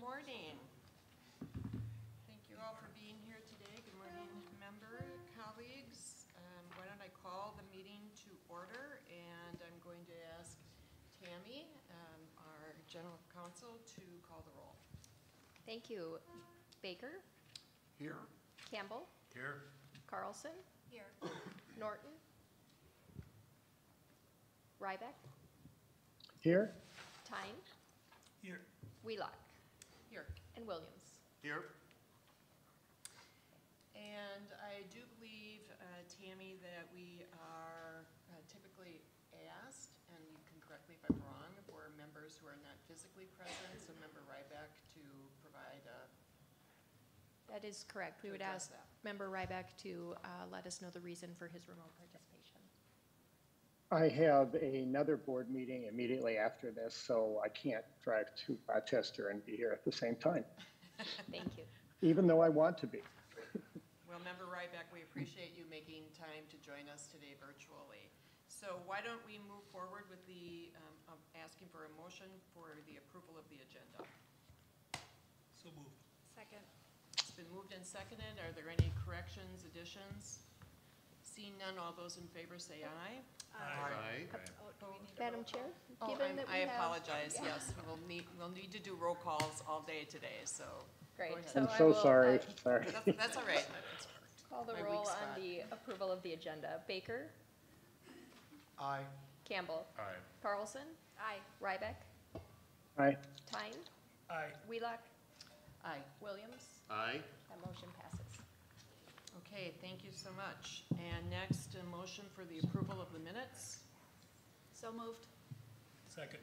morning. Thank you all for being here today. Good morning, member, colleagues. Why don't I call the meeting to order, and I'm going to ask Tammy, our general counsel, to call the roll. Thank you. Baker? Here. Campbell? Here. Carlson? Here. Norton? Rybeck? Here. Tyne? Here. Wheelock? Here. And Williams? Here. And I do believe, Tammy, that we are typically asked, and you can correct me if I'm wrong, for members who are not physically present, so Member Rybeck to provide That is correct. We To would address ask that. Member Rybeck to let us know the reason for his remote participation. I have another board meeting immediately after this, so I can't drive to Rochester and be here at the same time, Thank you. even though I want to be. Well, Member Rybeck, we appreciate you making time to join us today virtually. So why don't we move forward with the asking for a motion for the approval of the agenda? So moved. Second. It's been moved and seconded. Are there any corrections, additions? Seeing none, all those in favor say aye. Aye. Oh, do we need a Madam roll Chair, Oh, given that we I have... apologize, Yeah. yes. We'll need to do roll calls all day today, so. Great. Go ahead. So I'm I so will, sorry. Sorry. That's all right. Call the My roll weak on spot. the approval of the agenda. Baker? Aye. Campbell? Aye. Carlson? Aye. Rybeck? Aye. Tyne? Aye. Wheelock? Aye. Williams? Aye. That motion passes. Okay, thank you so much. And next, a motion for the approval of the minutes. So moved. Second.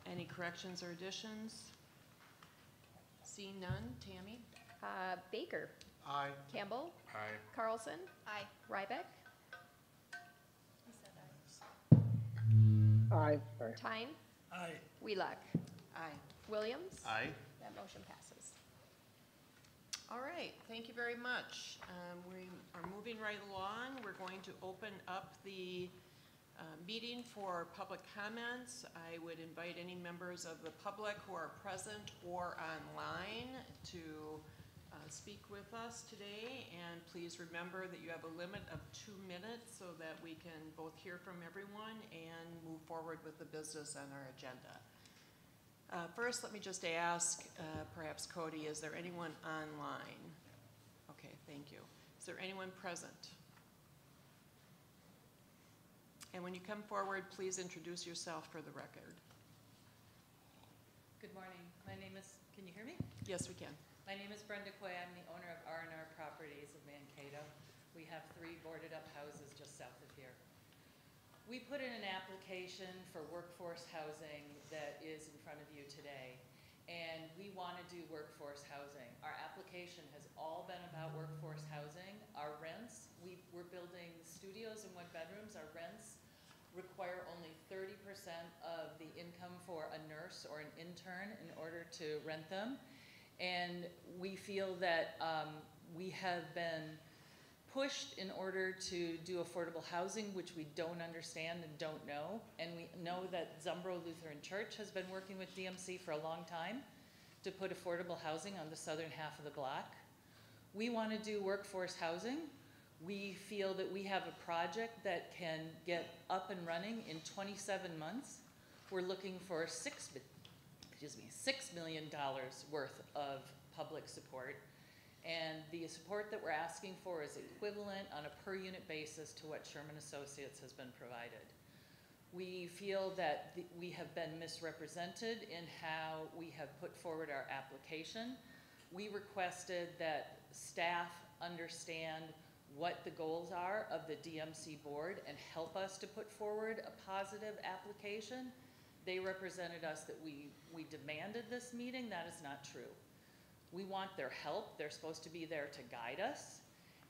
Any corrections or additions? Seeing none, Tammy? Baker? Aye. Campbell? Aye. Carlson? Aye. Rybeck? He said aye. Aye. Sorry. Tyne? Aye. Wheelock? Aye. Williams? Aye. That motion passes. All right, thank you very much. We are moving right along. We're going to open up the meeting for public comments. I would invite any members of the public who are present or online to speak with us today. And please remember that you have a limit of 2 minutes so that we can both hear from everyone and move forward with the business on our agenda. First, let me just ask, perhaps Cody, is there anyone online? Okay, thank you. Is there anyone present? And when you come forward, please introduce yourself for the record. Good morning. My name is, can you hear me? Yes, we can. My name is Brenda Quay. I'm the owner of R&R Properties of Mankato. We have 3 boarded up houses just south of here. We put in an application for workforce housing that is in front of you today, and we want to do workforce housing. Our application has all been about workforce housing. Our rents, we're building studios and 1-bedrooms. Our rents require only 30% of the income for a nurse or an intern in order to rent them. And we feel that we have been pushed in order to do affordable housing, which we don't understand and don't know. And we know that Zumbro Lutheran Church has been working with DMC for a long time to put affordable housing on the southern half of the block. We want to do workforce housing. We feel that we have a project that can get up and running in 27 months. We're looking for $6 million worth of public support. And the support that we're asking for is equivalent on a per unit basis to what Sherman Associates has been provided. We feel that we have been misrepresented in how we have put forward our application. We requested that staff understand what the goals are of the DMC board and help us to put forward a positive application. They represented us that we demanded this meeting. That is not true. We want their help. They're supposed to be there to guide us.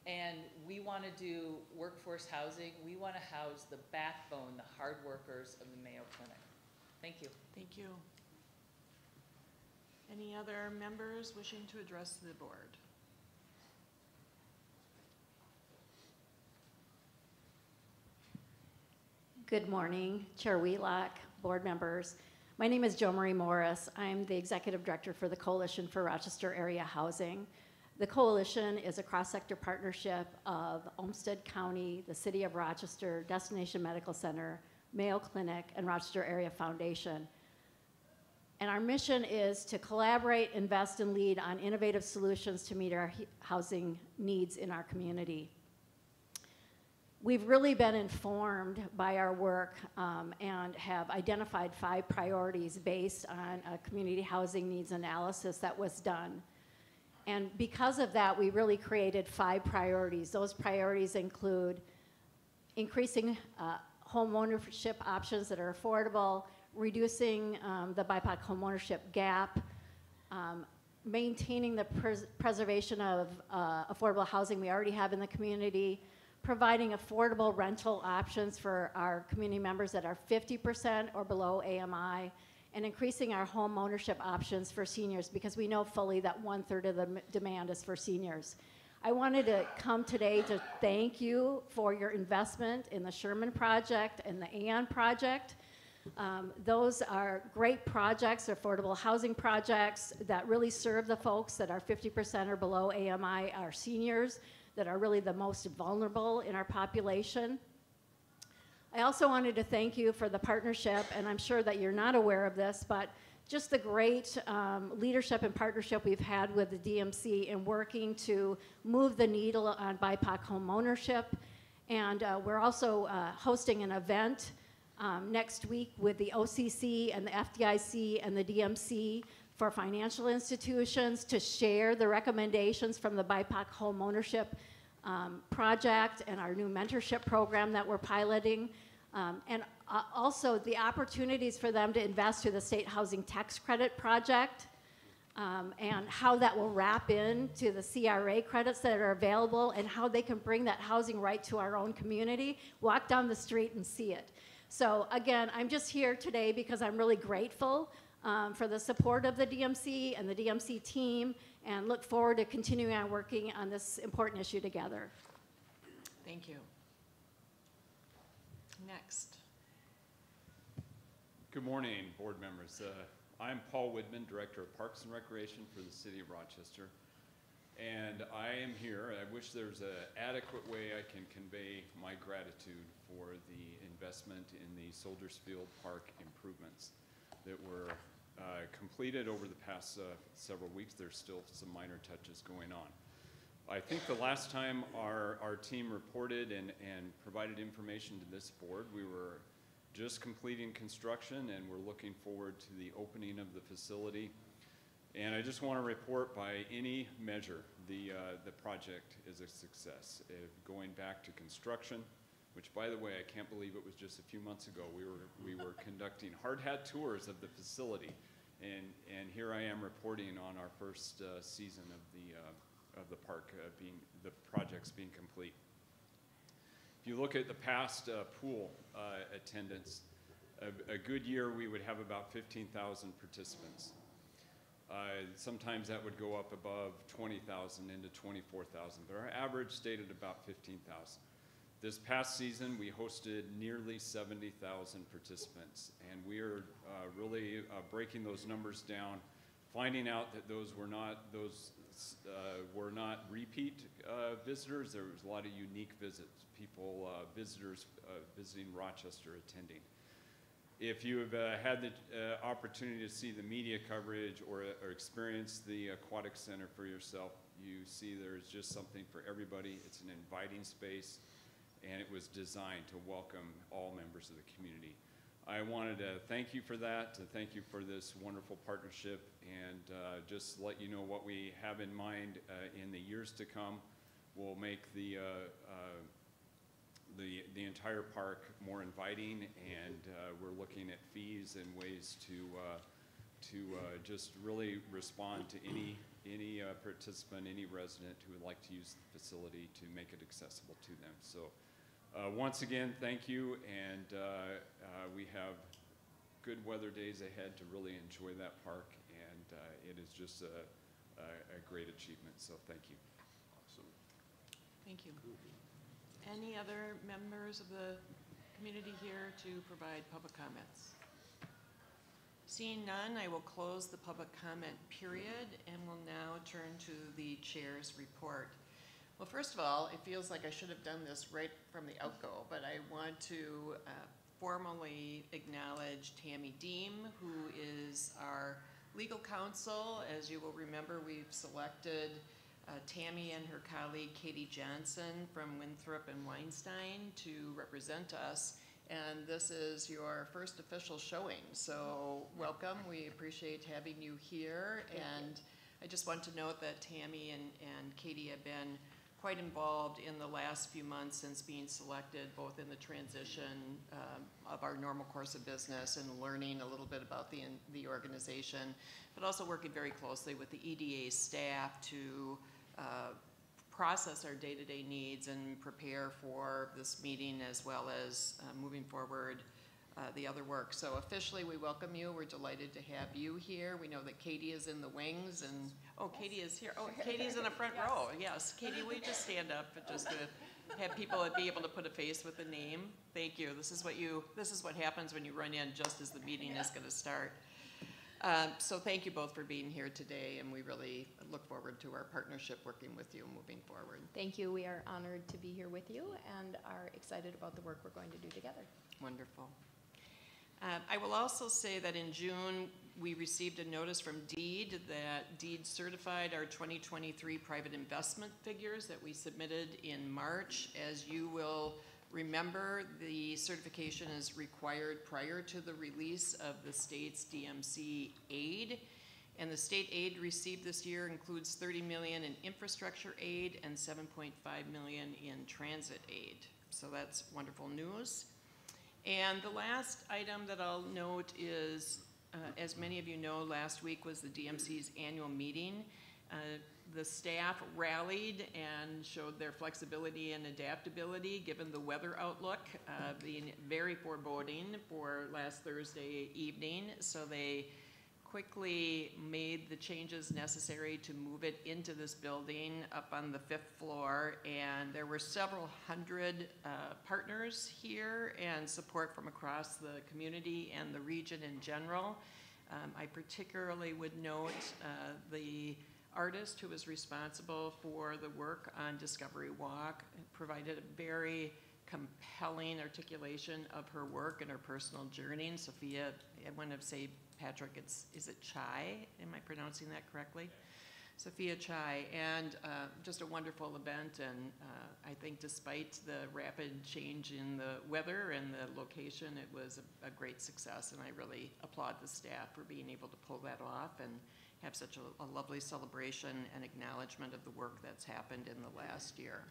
And we want to do workforce housing. We want to house the backbone, the hard workers of the Mayo Clinic. Thank you. Thank you. Any other members wishing to address the board? Good morning, Chair Wheelock, board members. My name is Jo Marie Morris. I'm the Executive Director for the Coalition for Rochester Area Housing. The Coalition is a cross-sector partnership of Olmsted County, the City of Rochester, Destination Medical Center, Mayo Clinic, and Rochester Area Foundation. And our mission is to collaborate, invest, and lead on innovative solutions to meet our housing needs in our community. We've really been informed by our work and have identified 5 priorities based on a community housing needs analysis that was done. And because of that, we really created 5 priorities. Those priorities include increasing home ownership options that are affordable, reducing the BIPOC homeownership gap, maintaining the preservation of affordable housing we already have in the community, providing affordable rental options for our community members that are 50% or below AMI, and increasing our home ownership options for seniors, because we know fully that 1/3 of the demand is for seniors. I wanted to come today to thank you for your investment in the Sherman Project and the Aon Project. Those are great projects, affordable housing projects that really serve the folks that are 50% or below AMI, our seniors that are really the most vulnerable in our population. I also wanted to thank you for the partnership, and I'm sure that you're not aware of this, but just the great leadership and partnership we've had with the DMC in working to move the needle on BIPOC home ownership. And we're also hosting an event next week with the OCC and the FDIC and the DMC for financial institutions to share the recommendations from the BIPOC home ownership project and our new mentorship program that we're piloting. And also the opportunities for them to invest through the State Housing Tax Credit Project and how that will wrap into the CRA credits that are available and how they can bring that housing right to our own community, walk down the street and see it. So again, I'm just here today because I'm really grateful for the support of the DMC and the DMC team, and look forward to continuing on working on this important issue together. Thank you. Next. Good morning, board members. I'm Paul Widman, Director of Parks and Recreation for the City of Rochester. And I am here. I wish there's an adequate way I can convey my gratitude for the investment in the Soldiers Field Park improvements that were completed over the past several weeks. There's still some minor touches going on. I think the last time our team reported and provided information to this board, we were just completing construction and we're looking forward to the opening of the facility. And I just want to report by any measure, the project is a success. Going back to construction, which by the way, I can't believe it was just a few months ago, we were conducting hard hat tours of the facility. And here I am reporting on our first season of the park the projects being complete. If you look at the past pool attendance, a good year we would have about 15,000 participants. Sometimes that would go up above 20,000 into 24,000, but our average stayed at about 15,000. This past season, we hosted nearly 70,000 participants, and we are really breaking those numbers down, finding out that those were not repeat visitors. There was a lot of unique visits, visitors visiting Rochester attending. If you have had the opportunity to see the media coverage or experience the Aquatic Center for yourself, you see there's just something for everybody. It's an inviting space, and it was designed to welcome all members of the community. I wanted to thank you for that, to thank you for this wonderful partnership, and just let you know what we have in mind in the years to come. We'll make the entire park more inviting, and we're looking at fees and ways to just really respond to any participant, any resident who would like to use the facility to make it accessible to them. So once again, thank you, and we have good weather days ahead to really enjoy that park, and it is just a great achievement, so thank you. Awesome. Thank you. Any other members of the community here to provide public comments? Seeing none, I will close the public comment period and will now turn to the chair's report. Well, first of all, it feels like I should have done this right from the outgo, but I want to formally acknowledge Tammy Deem, who is our legal counsel. As you will remember, we've selected Tammy and her colleague Katie Johnson from Winthrop and Weinstein to represent us. And this is your first official showing, so welcome. We appreciate having you here. And I just want to note that Tammy and Katie have been quite involved in the last few months since being selected, both in the transition of our normal course of business and learning a little bit about the organization, but also working very closely with the EDA staff to process our day-to-day needs and prepare for this meeting, as well as moving forward the other work. So officially, we welcome you. We're delighted to have you here. We know that Katie is in the wings, and Katie is here. Oh, Katie's in the front row. Yes, Katie, will you just stand up just to have people be able to put a face with a name? Thank you. This is what happens when you run in just as the meeting is going to start. So thank you both for being here today, and we really look forward to our partnership working with you moving forward. Thank you. We are honored to be here with you and are excited about the work we're going to do together. Wonderful. I will also say that in June, we received a notice from DEED that DEED certified our 2023 private investment figures that we submitted in March. As you will remember, the certification is required prior to the release of the state's DMC aid. And the state aid received this year includes $30 million in infrastructure aid and $7.5 million in transit aid. So that's wonderful news. And the last item that I'll note is, as many of you know, last week was the DMC's annual meeting. The staff rallied and showed their flexibility and adaptability given the weather outlook being very foreboding for last Thursday evening. So they quickly made the changes necessary to move it into this building up on the 5th floor. And there were several hundred partners here and support from across the community and the region in general. I particularly would note the artist who was responsible for the work on Discovery Walk provided a very compelling articulation of her work and her personal journey. Sophia, I want to say, Patrick, is it Chai? Am I pronouncing that correctly? Sophia Chai, and just a wonderful event, and I think despite the rapid change in the weather and the location, it was a great success, and I really applaud the staff for being able to pull that off and have such a lovely celebration and acknowledgement of the work that's happened in the last year.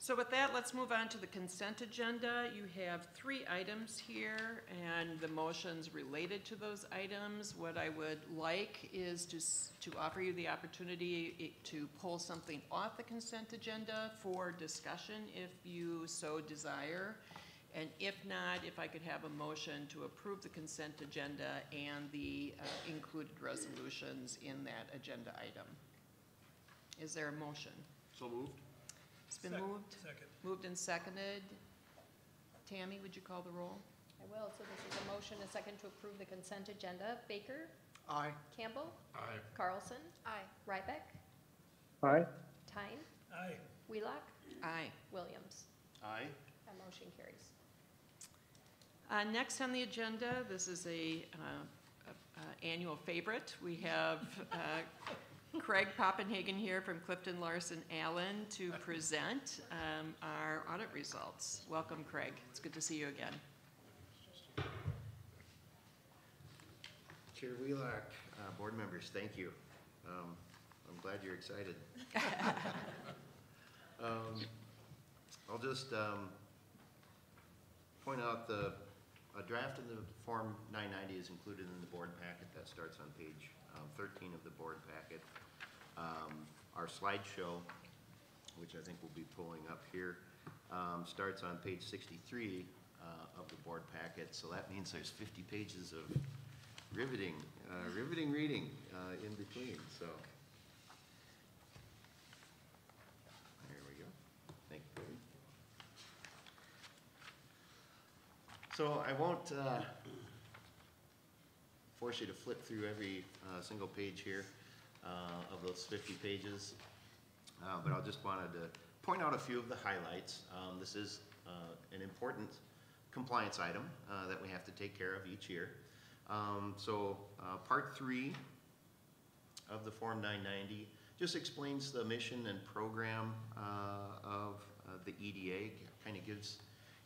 So with that, let's move on to the consent agenda. You have 3 items here and the motions related to those items. What I would like is to offer you the opportunity to pull something off the consent agenda for discussion if you so desire. And if not, if I could have a motion to approve the consent agenda and the included resolutions in that agenda item. Is there a motion? So moved. It's been moved and seconded. Tammy, would you call the roll? I will. So this is a motion, a second to approve the consent agenda. Baker? Aye. Campbell? Aye. Carlson? Aye. Rybeck? Aye. Tyne? Aye. Wheelock? Aye. Williams? Aye. That motion carries. Next on the agenda, this is a annual favorite. We have Craig Popenhagen here from CliftonLarsonAllen to present our audit results. Welcome, Craig. It's good to see you again. Chair Wheelock, board members, thank you. I'm glad you're excited. I'll just point out a draft of the Form 990 is included in the board packet. That starts on page 13 of the board packet. Our slideshow, which I think we'll be pulling up here, starts on page 63 of the board packet. So that means there's 50 pages of riveting reading in between. So there we go. Thank you, Cody. So I won't force you to flip through every single page here of those 50 pages. But I just wanted to point out a few of the highlights. This is an important compliance item that we have to take care of each year. Part 3 of the Form 990 just explains the mission and program of the EDA, kind of gives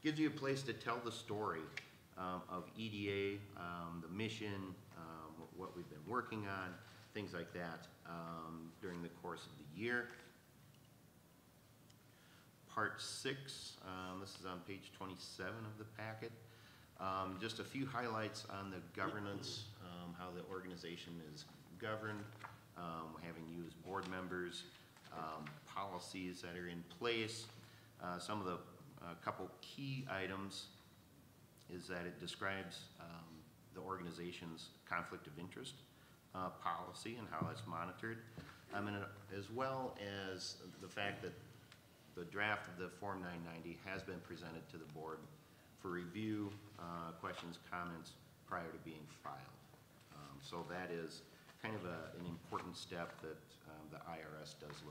you a place to tell the story of EDA, the mission, what we've been working on, things like that during the course of the year. Part 6, this is on page 27 of the packet. Just a few highlights on the governance, how the organization is governed, having used board members, policies that are in place. Some of the couple key items is that it describes the organization's conflict of interest policy and how that's monitored, and as well as the fact that the draft of the Form 990 has been presented to the board for review, questions, comments prior to being filed. So that is kind of an important step that the IRS does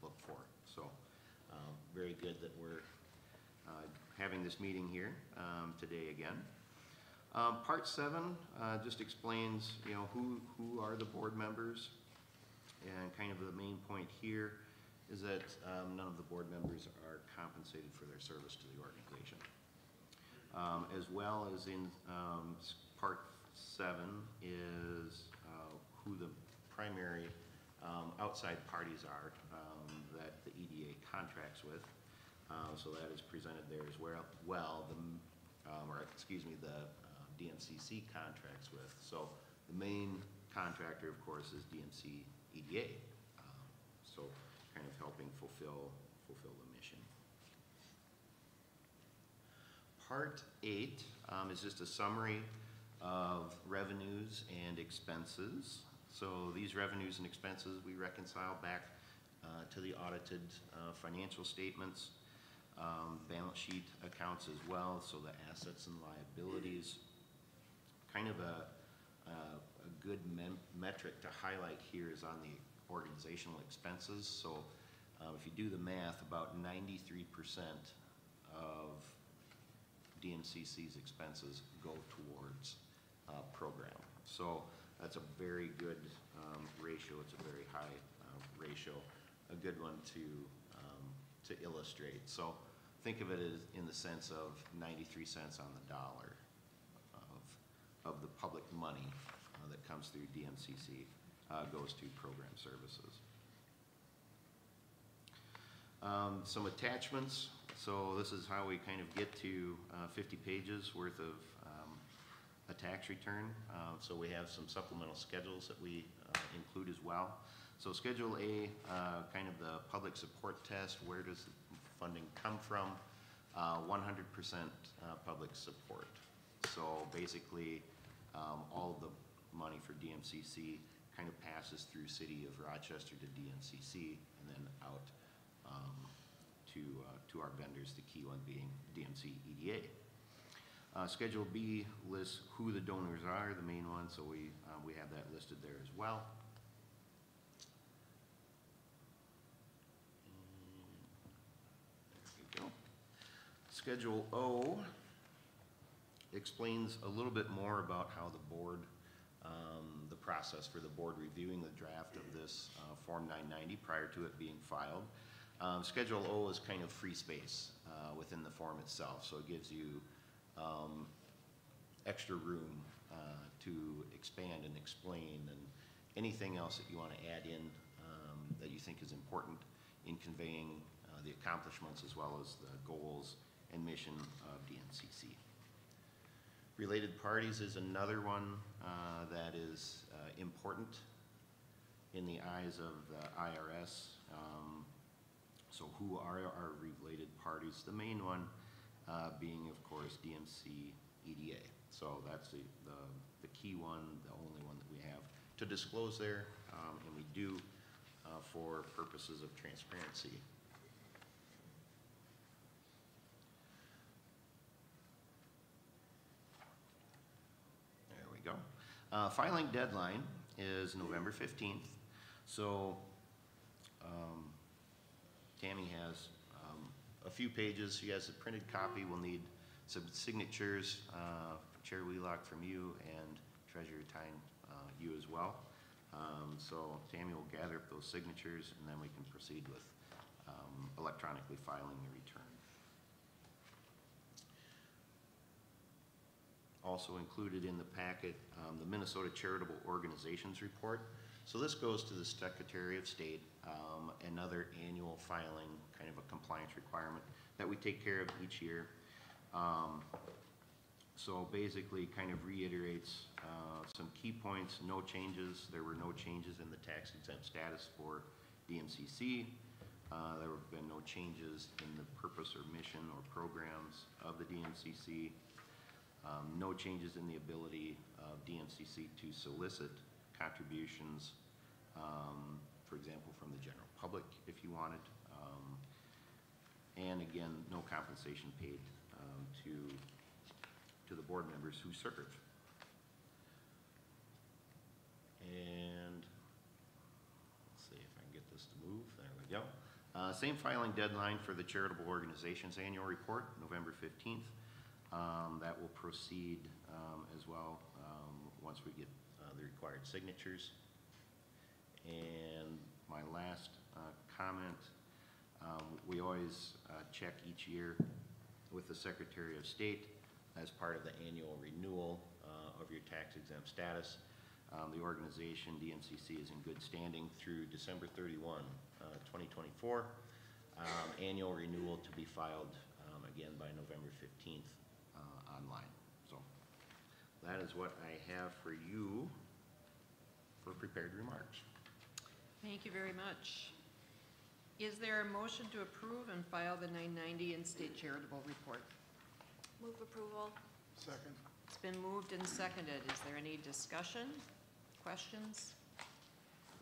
look for. So very good that we're having this meeting here today again. Part 7 just explains, who are the board members, and kind of the main point here is that none of the board members are compensated for their service to the organization. As well as in Part 7 is who the primary outside parties are that the EDA contracts with. So that is presented there as well. The DMCC contracts with. So the main contractor, of course, is DMC EDA. So kind of helping fulfill the mission. Part 8 is just a summary of revenues and expenses. So these revenues and expenses we reconcile back to the audited financial statements, balance sheet accounts as well, so the assets and liabilities. Kind of a good metric to highlight here is on the organizational expenses. So if you do the math, about 93% of DMCC's expenses go towards program. So that's a very good ratio. It's a very high ratio, a good one to illustrate. So think of it as in the sense of 93 cents on the dollar of the public money that comes through DMCC goes to program services. Some attachments. So this is how we kind of get to 50 pages worth of a tax return. So we have some supplemental schedules that we include as well. So Schedule A, kind of the public support test. Where does the funding come from? 100% public support. So basically, all of the money for DMCC kind of passes through City of Rochester to DMCC and then out to our vendors, the key one being DMC EDA. Schedule B lists who the donors are, the main one, so we have that listed there as well. There we go. Schedule O explains a little bit more about how the board, the process for the board reviewing the draft of this Form 990 prior to it being filed. Schedule O is kind of free space within the form itself, so it gives you extra room to expand and explain and anything else that you want to add in that you think is important in conveying the accomplishments as well as the goals and mission of DMCC. Related parties is another one that is important in the eyes of the IRS. So who are our related parties? The main one being, of course, DMC EDA. So that's the key one, the only one that we have to disclose there, and we do for purposes of transparency. There we go. Filing deadline is November 15th. So Tammy has a few pages. She has a printed copy. We'll need some signatures, Chair Wheelock from you and Treasurer Tyne, you as well. So Tammy will gather up those signatures and then we can proceed with electronically filing the return. Also included in the packet, the Minnesota Charitable Organizations Report. So this goes to the Secretary of State, another annual filing, kind of a compliance requirement that we take care of each year. So basically kind of reiterates some key points, no changes. There were no changes in the tax exempt status for DMCC. There have been no changes in the purpose or mission or programs of the DMCC. No changes in the ability of DMCC to solicit contributions, for example, from the general public if you wanted. And again, no compensation paid to the board members who serve. And let's see if I can get this to move. There we go. Same filing deadline for the Charitable Organizations Annual Report, November 15th. That will proceed as well once we get the required signatures. And my last comment, we always check each year with the Secretary of State as part of the annual renewal of your tax exempt status. The organization, DMCC, is in good standing through December 31, 2024. Annual renewal to be filed again by November 15th online. So that is what I have for you for prepared remarks. Thank you very much. Is there a motion to approve and file the 990 and state charitable report? Move approval. Second. It's been moved and seconded. Is there any discussion, questions?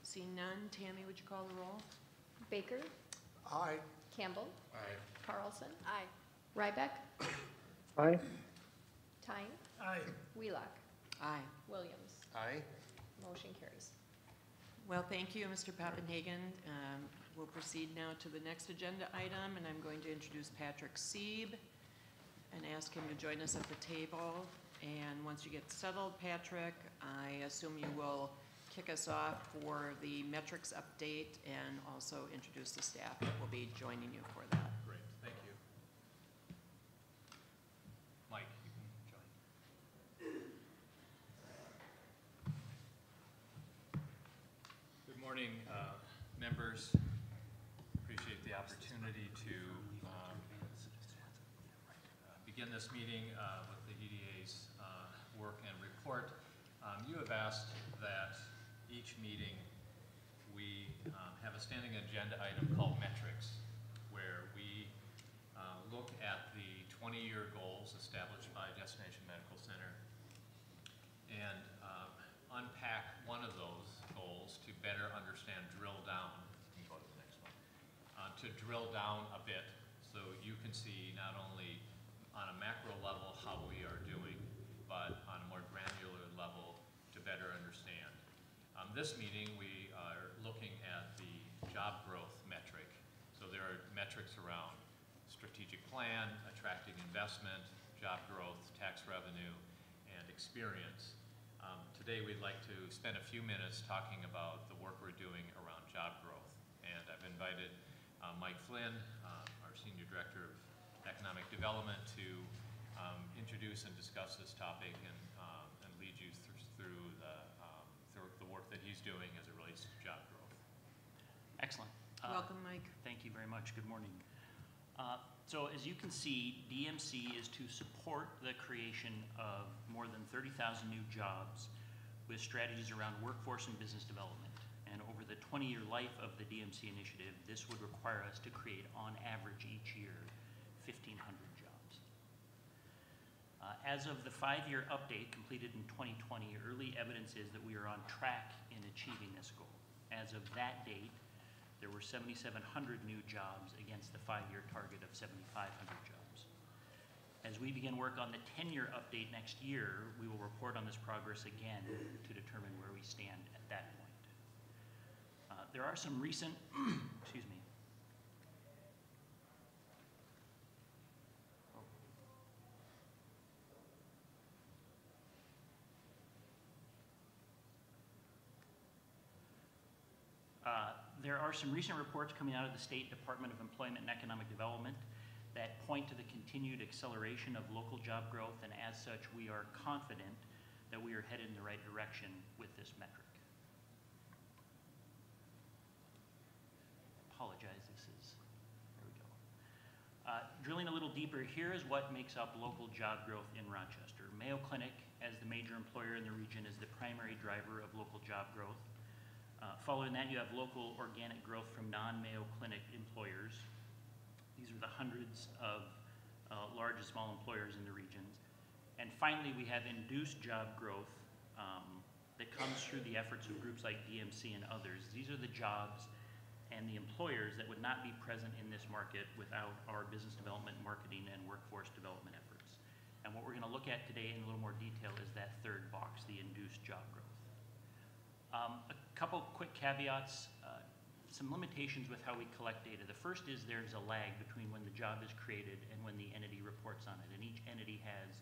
Seeing none, Tammy, would you call the roll? Baker, Aye. Campbell, Aye. Carlson, Aye. Rybeck, Aye. Tyne, Aye. Wheelock, Aye. Williams. Aye. Motion carries. Well, thank you, Mr. Popenhagen. We'll proceed now to the next agenda item, and I'm going to introduce Patrick Sieb and ask him to join us at the table. And once you get settled, Patrick, I assume you will kick us off for the metrics update and also introduce the staff that will be joining you for that. Great, thank you. Mike, you can join. Good morning, members. Appreciate the opportunity to begin this meeting with the EDA's work and report. You have asked that each meeting we have a standing agenda item called metrics, where we look at the 20-year goals established by Destination Medical Center and unpack one of those goals to better understand, drill down, you can go to the next one, to drill down a bit so you can see not only on a macro level how we are doing, but on a more granular level to better understand. This meeting we are looking at the job growth metric. So there are metrics around strategic plan, attracting investment, job growth, tax revenue, and experience. Today we'd like to spend a few minutes talking about the work we're doing around job growth. And I've invited Mike Flynn, our Senior Director of Economic Development, to introduce and discuss this topic and lead you through the work that he's doing as it relates to job growth. Excellent. Welcome, Mike. Thank you very much. Good morning. So as you can see, DMC is to support the creation of more than 30,000 new jobs with strategies around workforce and business development. And over the 20-year life of the DMC initiative, this would require us to create, on average each year, 1,500 jobs. As of the 5-year update completed in 2020, early evidence is that we are on track in achieving this goal. As of that date, there were 7,700 new jobs against the 5-year target of 7,500 jobs. As we begin work on the 10-year update next year, we will report on this progress again to determine where we stand at that point. There are some recent, excuse me. There are some recent reports coming out of the State Department of Employment and Economic Development that point to the continued acceleration of local job growth, and as such, we are confident that we are headed in the right direction with this metric. Apologize, there we go. Drilling a little deeper, here is what makes up local job growth in Rochester. Mayo Clinic, as the major employer in the region, is the primary driver of local job growth. Following that, you have local organic growth from non-Mayo Clinic employers. These are the hundreds of large and small employers in the regions. And finally, we have induced job growth that comes through the efforts of groups like DMC and others. These are the jobs and the employers that would not be present in this market without our business development, marketing, and workforce development efforts. And what we're going to look at today in a little more detail is that third box, the induced job growth. A couple quick caveats, some limitations with how we collect data. The first is there's a lag between when the job is created and when the entity reports on it, and each entity has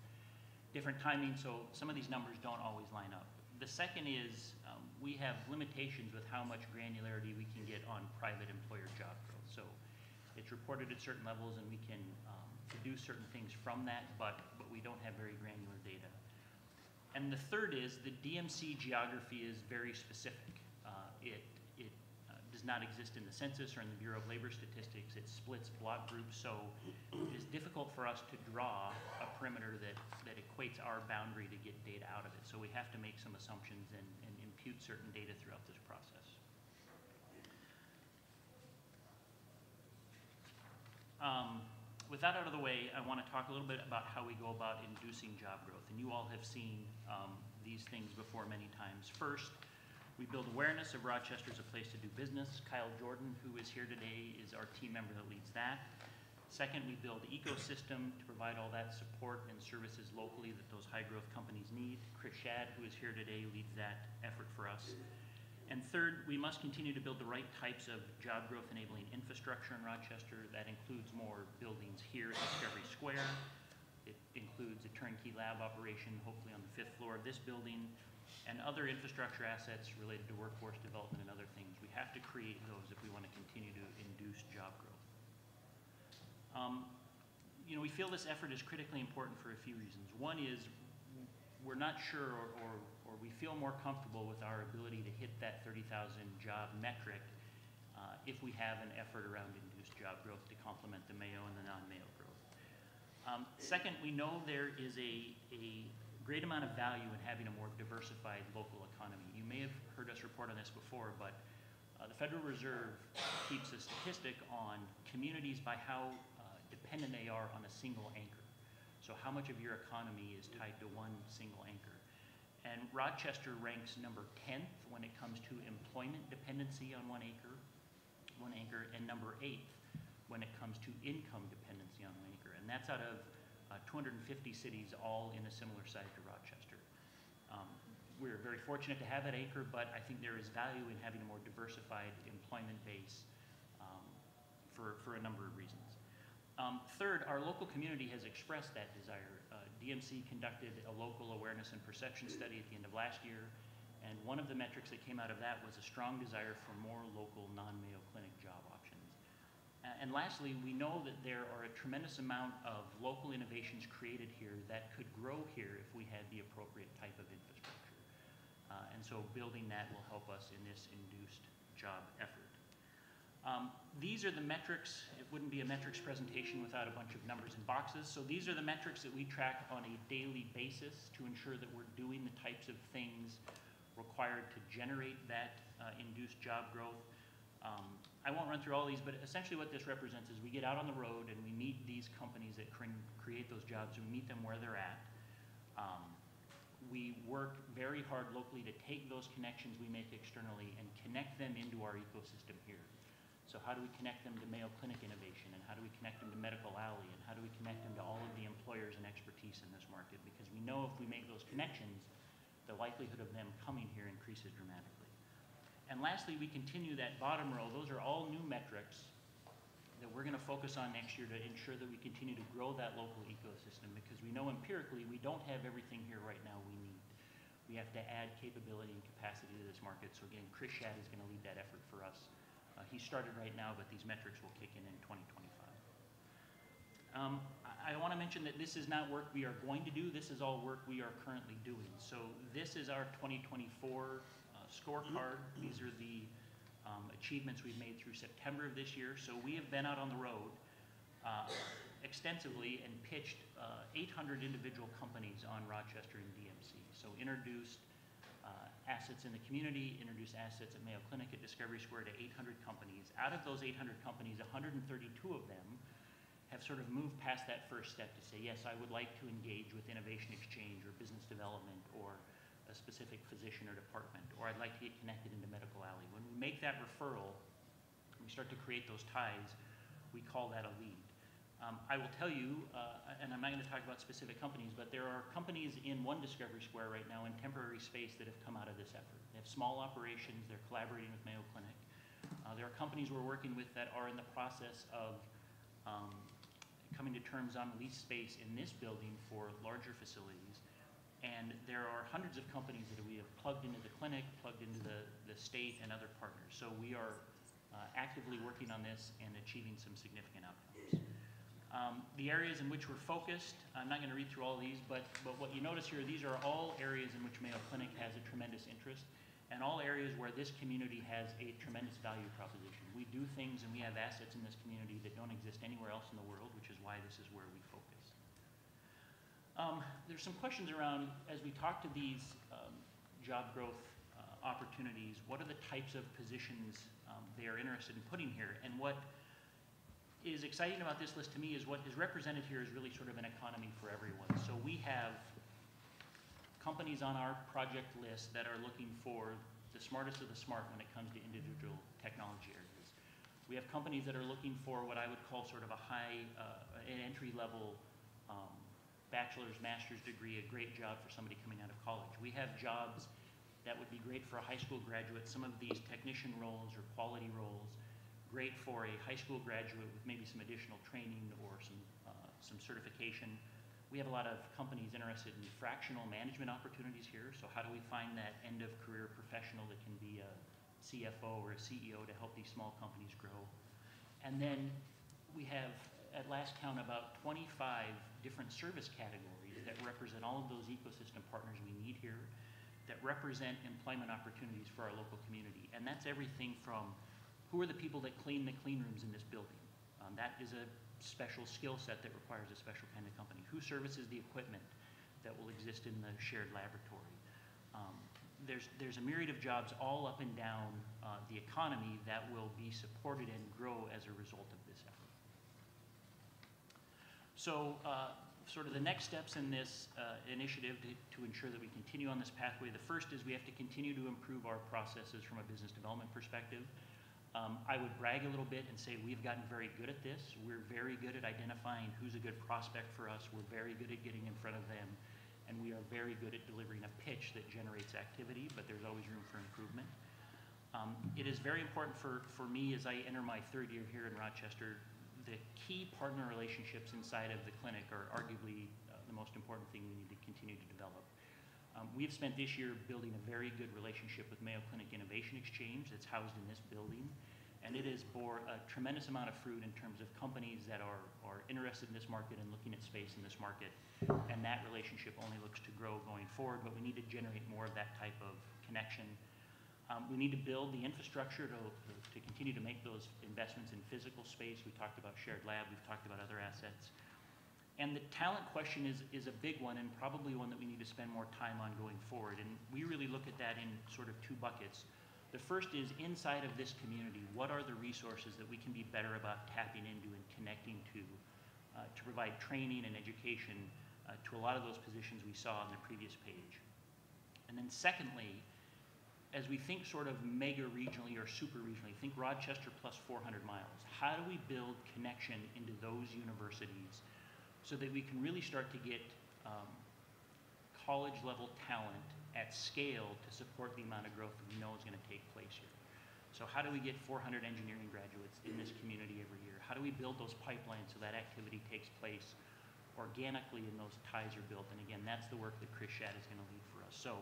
different timing, so some of these numbers don't always line up. The second is we have limitations with how much granularity we can get on private employer job growth. So it's reported at certain levels, and we can deduce certain things from that, but we don't have very granular data. And the third is the DMC geography is very specific. It does not exist in the census or in the Bureau of Labor Statistics. It splits block groups, so it is difficult for us to draw a perimeter that equates our boundary to get data out of it. So we have to make some assumptions and impute certain data throughout this process. With that out of the way, I want to talk a little bit about how we go about inducing job growth. And you all have seen these things before many times. First, we build awareness of Rochester as a place to do business. Kyle Jordan, who is here today, is our team member that leads that. Second, we build ecosystem to provide all that support and services locally that those high growth companies need. Chris Shad, who is here today, leads that effort for us. And third, we must continue to build the right types of job growth enabling infrastructure in Rochester. That includes more buildings here at Discovery Square. It includes a turnkey lab operation, hopefully on the 5th floor of this building, and other infrastructure assets related to workforce development and other things. We have to create those if we want to continue to induce job growth. We feel this effort is critically important for a few reasons. One is we're not sure or we feel more comfortable with our ability to hit that 30,000 job metric if we have an effort around induced job growth to complement the Mayo and the non-Mayo growth. Second, we know there is a great amount of value in having a more diversified local economy. You may have heard us report on this before, but the Federal Reserve keeps a statistic on communities by how dependent they are on a single anchor. So how much of your economy is tied to one single anchor? And Rochester ranks number 10th when it comes to employment dependency on one anchor, and number 8th when it comes to income dependency on one anchor. And that's out of 250 cities, all in a similar size to Rochester. We're very fortunate to have that anchor, but I think there is value in having a more diversified employment base for a number of reasons. Third, our local community has expressed that desire. DMC conducted a local awareness and perception study at the end of last year, and one of the metrics that came out of that was a strong desire for more local non-Mayo Clinic job options. And lastly, we know that there are a tremendous amount of local innovations created here that could grow here if we had the appropriate type of infrastructure. And so building that will help us in this induced job effort. These are the metrics. It wouldn't be a metrics presentation without a bunch of numbers and boxes. So these are the metrics that we track on a daily basis to ensure that we're doing the types of things required to generate that induced job growth. I won't run through all these, but essentially what this represents is we get out on the road and we meet these companies that create those jobs. We meet them where they're at. We work very hard locally to take those connections we make externally and connect them into our ecosystem here. So how do we connect them to Mayo Clinic innovation, and how do we connect them to Medical Alley, and how do we connect them to all of the employers and expertise in this market? Because we know if we make those connections, the likelihood of them coming here increases dramatically. And lastly, we continue that bottom row. Those are all new metrics that we're going to focus on next year to ensure that we continue to grow that local ecosystem, because we know empirically we don't have everything here right now we need. We have to add capability and capacity to this market. So again, Chris Shad is going to lead that effort for us. He started right now, but these metrics will kick in 2025. I want to mention that this is not work we are going to do. This is all work we are currently doing. So this is our 2024 scorecard. These are the achievements we've made through September of this year. So we have been out on the road extensively and pitched 800 individual companies on Rochester and DMC. So introduced assets in the community, introduced assets at Mayo Clinic, at Discovery Square, to 800 companies. Out of those 800 companies, 132 of them have sort of moved past that first step to say, yes, I would like to engage with innovation exchange or business development or a specific physician or department, or I'd like to get connected into Medical Alley. When we make that referral, we start to create those ties, we call that a lead. I will tell you, and I'm not going to talk about specific companies, but there are companies in one Discovery Square right now in temporary space that have come out of this effort. They have small operations, they're collaborating with Mayo Clinic. There are companies we're working with that are in the process of coming to terms on lease space in this building for larger facilities. And there are hundreds of companies that we have plugged into the clinic, plugged into the state and other partners. So we are actively working on this and achieving some significant outcomes. The areas in which we're focused, I'm not going to read through all of these, but what you notice here, these are all areas in which Mayo Clinic has a tremendous interest, and all areas where this community has a tremendous value proposition. We do things and we have assets in this community that don't exist anywhere else in the world, which is why this is where we focus. There's some questions around, as we talk to these job growth opportunities, what are the types of positions they are interested in putting here? And what is exciting about this list to me is what is represented here is really sort of an economy for everyone. So we have companies on our project list that are looking for the smartest of the smart when it comes to individual technology areas. We have companies that are looking for what I would call sort of a high, an entry-level bachelor's, master's degree, a great job for somebody coming out of college. We have jobs that would be great for a high school graduate, some of these technician roles or quality roles, great for a high school graduate with maybe some additional training or some certification. We have a lot of companies interested in fractional management opportunities here. So how do we find that end-of-career professional that can be a CFO or a CEO to help these small companies grow? And then we have, at last count, about 25 different service categories that represent all of those ecosystem partners we need here, that represent employment opportunities for our local community. And that's everything from who are the people that clean the clean rooms in this building? That is a special skill set that requires a special kind of company. Who services the equipment that will exist in the shared laboratory? There's a myriad of jobs all up and down the economy that will be supported and grow as a result of this effort. So sort of the next steps in this initiative to ensure that we continue on this pathway, the first is we have to continue to improve our processes from a business development perspective. I would brag a little bit and say we've gotten very good at this. We're very good at identifying who's a good prospect for us. We're very good at getting in front of them. And we are very good at delivering a pitch that generates activity, but there's always room for improvement. It is very important for me as I enter my third year here in Rochester. The key partner relationships inside of the clinic are arguably the most important thing we need to continue to develop. We've spent this year building a very good relationship with Mayo Clinic Innovation Exchange that's housed in this building. And it has bore a tremendous amount of fruit in terms of companies that are interested in this market and looking at space in this market. And that relationship only looks to grow going forward, but we need to generate more of that type of connection. We need to build the infrastructure to continue to make those investments in physical space. We talked about shared lab, we've talked about other assets. And the talent question is a big one and probably one that we need to spend more time on going forward. And we really look at that in sort of two buckets. The first is inside of this community, what are the resources that we can be better about tapping into and connecting to provide training and education to a lot of those positions we saw on the previous page. And then secondly, as we think sort of mega regionally or super regionally, think Rochester plus 400 miles. How do we build connection into those universities so that we can really start to get college level talent at scale to support the amount of growth that we know is going to take place here? So how do we get 400 engineering graduates in this community every year? How do we build those pipelines so that activity takes place organically and those ties are built? And again, that's the work that Chris Shad is going to lead for us. So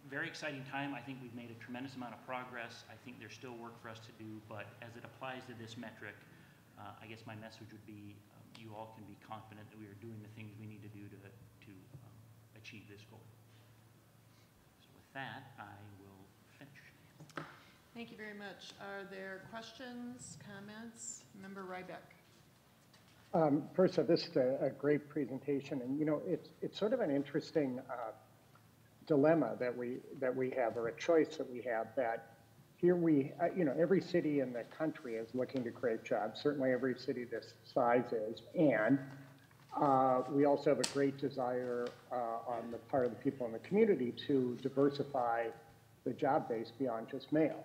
very exciting time. I think we've made a tremendous amount of progress. I think there's still work for us to do, but as it applies to this metric, I guess my message would be you all can be confident that we are doing the things we need to do to achieve this goal. So with that, I will finish. Thank you very much. Are there questions, comments? Member Rybeck. First of all, this is a great presentation, and you know, it's sort of an interesting dilemma that we have, or a choice that we have, that here you know, every city in the country is looking to create jobs. Certainly every city this size is, and we also have a great desire on the part of the people in the community to diversify the job base beyond just Mayo.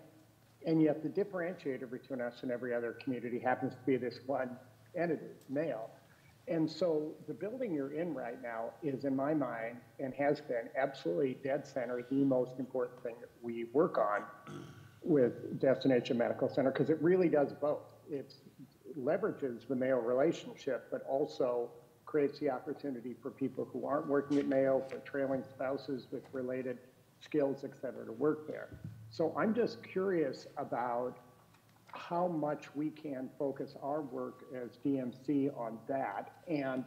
And yet the differentiator between us and every other community happens to be this one entity, Mayo. And so the building you're in right now is, in my mind, and has been absolutely dead center, the most important thing that we work on with Destination Medical Center, because it really does both. It leverages the Mayo relationship, but also creates the opportunity for people who aren't working at Mayo, for trailing spouses with related skills, et cetera, to work there. So I'm just curious about how much we can focus our work as DMC on that, and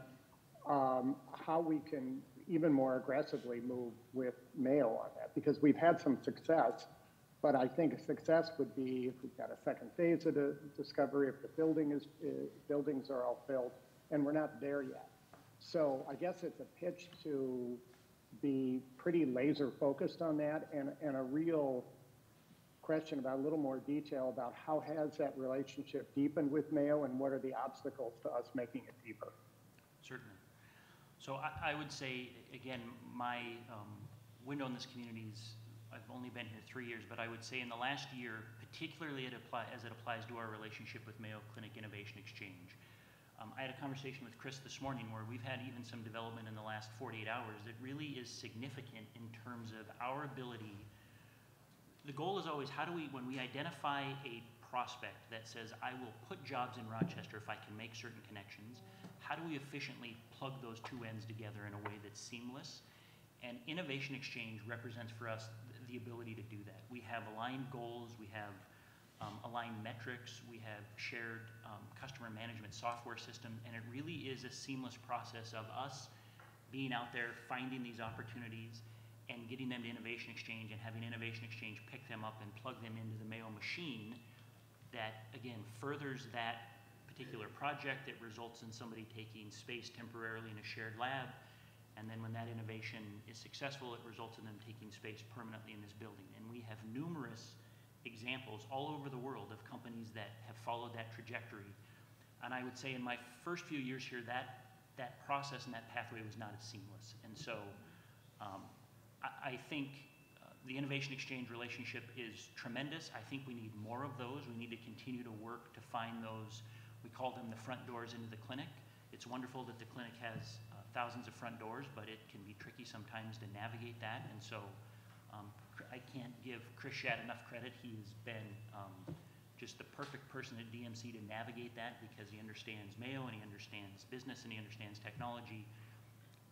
how we can even more aggressively move with Mayo on that, because we've had some success, but I think a success would be if we've got a second phase of the discovery, if the buildings are all filled, and we're not there yet. So I guess it's a pitch to be pretty laser focused on that, and a real question about a little more detail about how has that relationship deepened with Mayo, and what are the obstacles to us making it deeper? Certainly. So I would say, again, my window in this community is, I've only been here 3 years, but I would say in the last year, particularly as it applies to our relationship with Mayo Clinic Innovation Exchange, I had a conversation with Chris this morning where we've had even some development in the last 48 hours that really is significant in terms of our ability. The goal is always, how do we, when we identify a prospect that says, I will put jobs in Rochester if I can make certain connections, how do we efficiently plug those two ends together in a way that's seamless? And Innovation Exchange represents for us the ability to do that. We have aligned goals, we have aligned metrics, we have shared customer management software system, and it really is a seamless process of us being out there, finding these opportunities, and getting them to Innovation Exchange, and having Innovation Exchange pick them up and plug them into the Mayo machine that, again, furthers that particular project. That results in somebody taking space temporarily in a shared lab, and then when that innovation is successful, it results in them taking space permanently in this building. And we have numerous examples all over the world of companies that have followed that trajectory. And I would say in my first few years here, that process and that pathway was not as seamless. And so I think the Innovation Exchange relationship is tremendous. I think we need more of those. We need to continue to work to find those, we call them the front doors into the clinic. It's wonderful that the clinic has thousands of front doors, but it can be tricky sometimes to navigate that. And so I can't give Chris Shad enough credit. He's been just the perfect person at DMC to navigate that, because he understands Mayo, and he understands business, and he understands technology.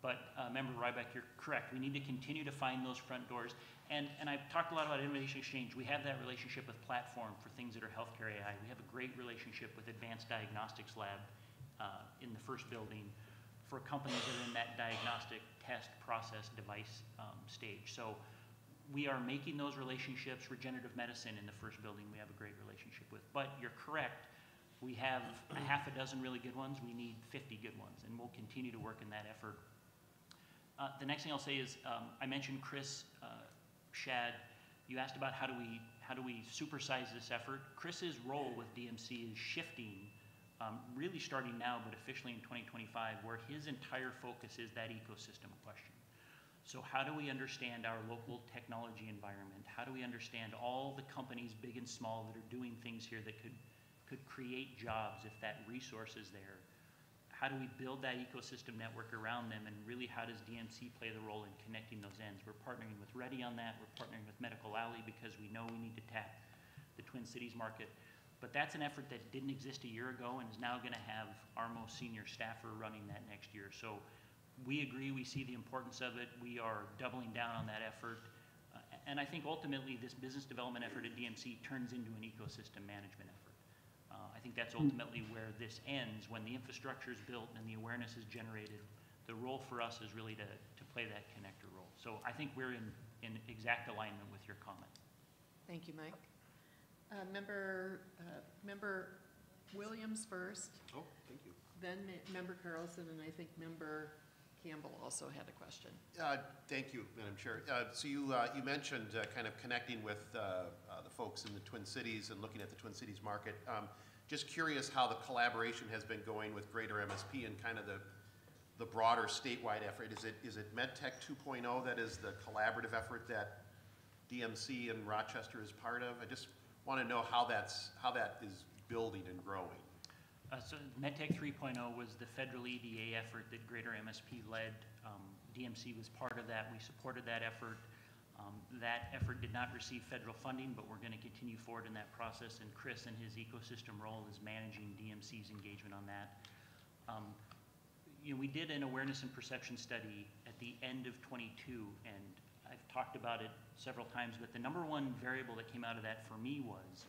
But Member Rybeck, you're correct. We need to continue to find those front doors. And I've talked a lot about Innovation Exchange. We have that relationship with Platform for things that are healthcare AI. We have a great relationship with Advanced Diagnostics Lab in the first building for companies that are in that diagnostic test process device stage. So we are making those relationships. Regenerative medicine in the first building we have a great relationship with. But you're correct. We have a half a dozen really good ones. We need 50 good ones, and we'll continue to work in that effort. The next thing I'll say is, I mentioned Chris Shad. You asked about how do we supersize this effort. Chris's role with DMC is shifting, really starting now, but officially in 2025, where his entire focus is that ecosystem question. So how do we understand our local technology environment? How do we understand all the companies, big and small, that are doing things here that could create jobs if that resource is there? How do we build that ecosystem network around them, and really how does DMC play the role in connecting those ends? We're partnering with Ready on that. We're partnering with Medical Alley because we know we need to tap the Twin Cities market. But that's an effort that didn't exist a year ago and is now going to have our most senior staffer running that next year. So we agree, we see the importance of it. We are doubling down on that effort. And I think ultimately this business development effort at DMC turns into an ecosystem management effort. I think that's ultimately where this ends. When the infrastructure is built and the awareness is generated, the role for us is really to play that connector role. So I think we're in exact alignment with your comment. Thank you, Mike. Member Williams first, Oh, thank you. then Member Carlson, and I think Member Campbell also had a question. Thank you, Madam Chair. So you mentioned kind of connecting with the folks in the Twin Cities and looking at the Twin Cities market. Just curious how the collaboration has been going with Greater MSP and kind of the broader statewide effort. Is it MedTech 2.0 that is the collaborative effort that DMC and Rochester is part of? I just want to know how that is building and growing. So MedTech 3.0 was the federal EDA effort that Greater MSP led. DMC was part of that. We supported that effort. That effort did not receive federal funding, but we're going to continue forward in that process, and Chris, in his ecosystem role, is managing DMC's engagement on that. We did an awareness and perception study at the end of '22, and I've talked about it several times, but the number one variable that came out of that for me was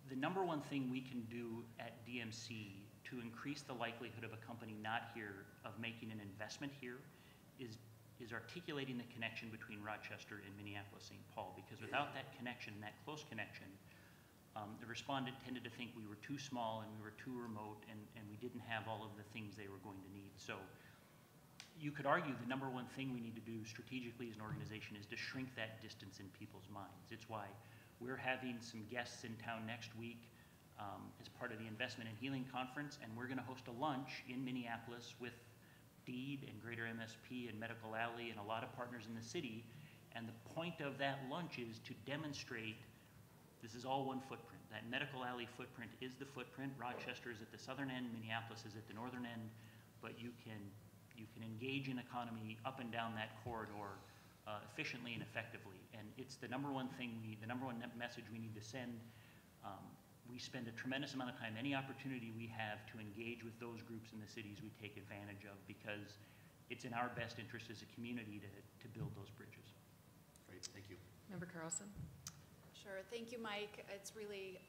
the number one thing we can do at DMC to increase the likelihood of a company not here of making an investment here is articulating the connection between Rochester and Minneapolis-St. Paul, because without that connection, that close connection, the respondent tended to think we were too small and we were too remote and we didn't have all of the things they were going to need. So you could argue the number one thing we need to do strategically as an organization is to shrink that distance in people's minds. It's why we're having some guests in town next week as part of the Investment in Healing Conference, and we're going to host a lunch in Minneapolis with DEED and Greater MSP and Medical Alley and a lot of partners in the city. And the point of that lunch is to demonstrate this is all one footprint. That Medical Alley footprint is the footprint. Rochester is at the southern end, Minneapolis is at the northern end, but you can engage in economy up and down that corridor efficiently and effectively. And it's the number one thing, the number one message we need to send. We spend a tremendous amount of time, any opportunity we have to engage with those groups in the cities we take advantage of, because it's in our best interest as a community to build those bridges. Great, thank you. Member Carlson? Sure. Thank you, Mike. It's really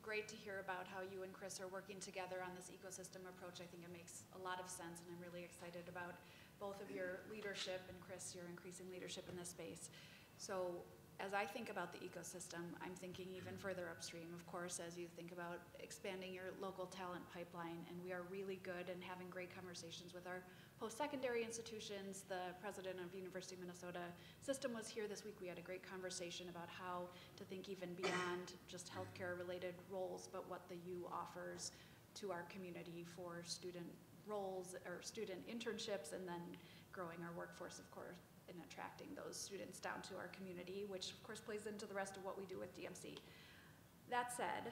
great to hear about how you and Chris are working together on this ecosystem approach. I think it makes a lot of sense, and I'm really excited about both of your leadership, and Chris, your increasing leadership in this space. So as I think about the ecosystem, I'm thinking even further upstream, of course, as you think about expanding your local talent pipeline, and we are really good and having great conversations with our post-secondary institutions. The president of University of Minnesota System was here this week. We had a great conversation about how to think even beyond just healthcare-related roles, but what the U offers to our community for student roles or student internships, and then growing our workforce, of course, and attracting those students down to our community, which of course plays into the rest of what we do with DMC. That said,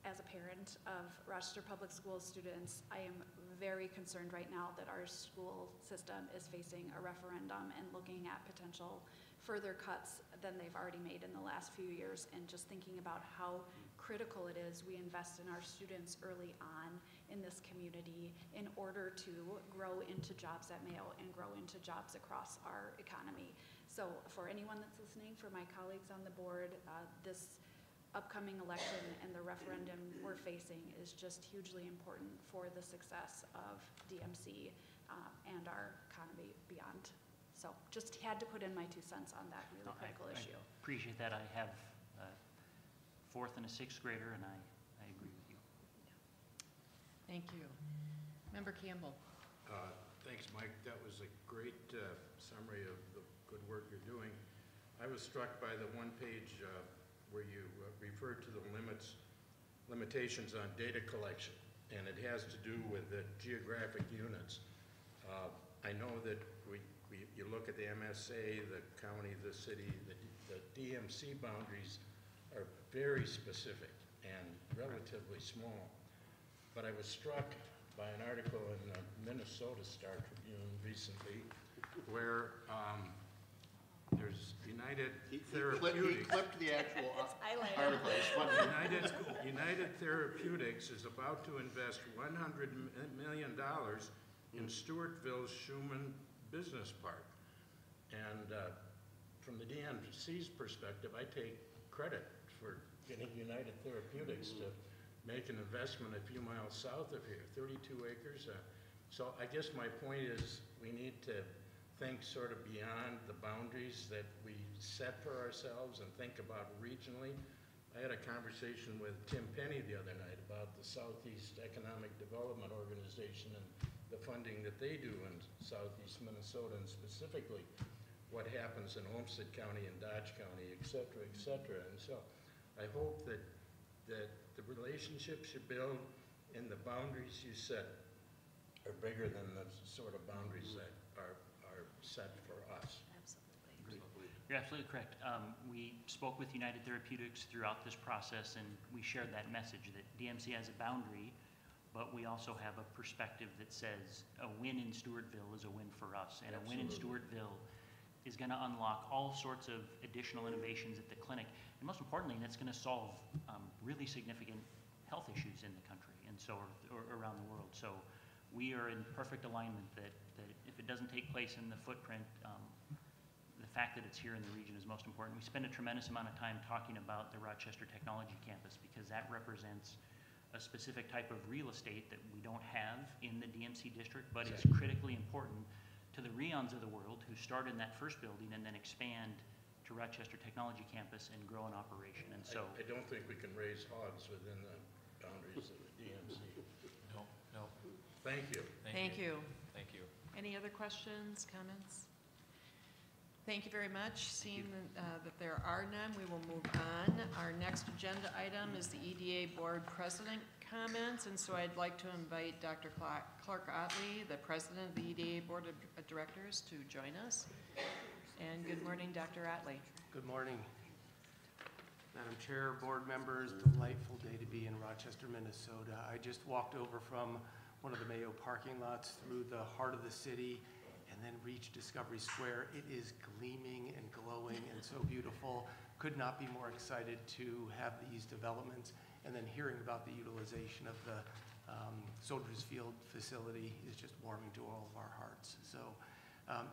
as a parent of Rochester Public Schools students, I am very concerned right now that our school system is facing a referendum and looking at potential further cuts than they've already made in the last few years, and just thinking about how critical it is we invest in our students early on in this community in order to grow into jobs at Mayo and grow into jobs across our economy. So for anyone that's listening, for my colleagues on the board, this upcoming election and the referendum we're facing is just hugely important for the success of DMC and our economy beyond. So just had to put in my 2 cents on that really critical issue. I appreciate that. I have a 4th and a 6th grader, and I agree with you. Thank you. Member Campbell? Thanks, Mike. That was a great summary of the good work you're doing. I was struck by the one page where you referred to the limitations on data collection, and it has to do with the geographic units. I know that you look at the MSA, the county, the city, the DMC boundaries are very specific and relatively small. But I was struck by an article in the Minnesota Star Tribune recently where there's United Therapeutics. He clipped the actual highlighted. article. It's funny. United Therapeutics is about to invest $100 million in Stewartville's Schumann Business Park. And from the DMC's perspective, I take credit for getting United Therapeutics to make an investment a few miles south of here, 32 acres. So I guess my point is we need to think sort of beyond the boundaries that we set for ourselves and think about regionally. I had a conversation with Tim Penny the other night about the Southeast Economic Development Organization and the funding that they do in southeast Minnesota, and specifically what happens in Olmsted County and Dodge County, et cetera, et cetera. And so I hope that the relationships you build and the boundaries you set are bigger than the sort of boundaries that are set for us. Absolutely. You're absolutely correct. We spoke with United Therapeutics throughout this process, and we shared that message that DMC has a boundary, but we also have a perspective that says a win in Stewartville is a win for us, and a win in Stewartville is going to unlock all sorts of additional innovations at the clinic, and most importantly, that's going to solve really significant health issues in the country, and so or around the world. So we are in perfect alignment that if it doesn't take place in the footprint, the fact that it's here in the region is most important. We spend a tremendous amount of time talking about the Rochester Technology Campus because that represents a specific type of real estate that we don't have in the DMC district, but it's critically important to the Rions of the world who start in that first building and then expand to Rochester Technology Campus and grow an operation. And so I don't think we can raise hogs within the boundaries of the DMC. No. Thank you. Thank you. Thank you. Any other questions, comments? Thank you very much. Seeing that there are none, we will move on. Our next agenda item is the EDA Board President comments, and so I'd like to invite Dr. Clark Otley, the President of the EDA Board of Directors, to join us. And good morning, Dr. Otley. Good morning. Madam Chair, board members, delightful day to be in Rochester, Minnesota. I just walked over from one of the Mayo parking lots through the heart of the city and then reached Discovery Square. It is gleaming and glowing and so beautiful. Could not be more excited to have these developments, and then hearing about the utilization of the Soldiers Field facility is just warming to all of our hearts. So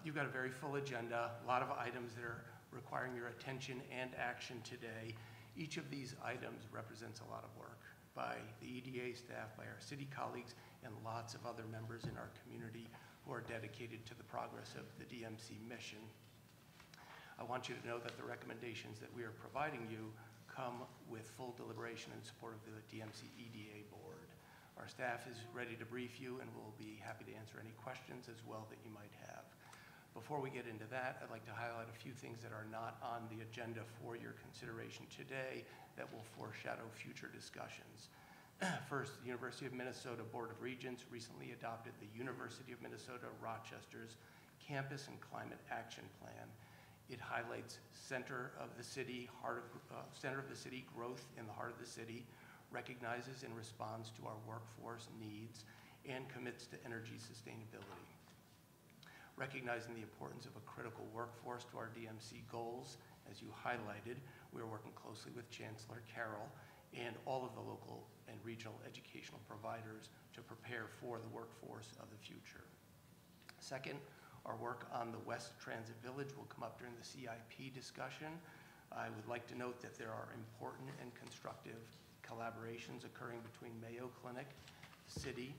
you've got a very full agenda, a lot of items that are requiring your attention and action today. Each of these items represents a lot of work by the EDA staff, by our city colleagues, and lots of other members in our community who are dedicated to the progress of the DMC mission. I want you to know that the recommendations that we are providing you come with full deliberation and support of the DMC EDA board. Our staff is ready to brief you, and we'll be happy to answer any questions as well that you might have. Before we get into that, I'd like to highlight a few things that are not on the agenda for your consideration today that will foreshadow future discussions. First, the University of Minnesota Board of Regents recently adopted the University of Minnesota Rochester's Campus and Climate Action Plan. It highlights center of the city growth in the heart of the city, recognizes and responds to our workforce needs, and commits to energy sustainability. Recognizing the importance of a critical workforce to our DMC goals, as you highlighted, we are working closely with Chancellor Carroll and all of the local and regional educational providers to prepare for the workforce of the future. Second, our work on the West Transit Village will come up during the CIP discussion. I would like to note that there are important and constructive collaborations occurring between Mayo Clinic, the city,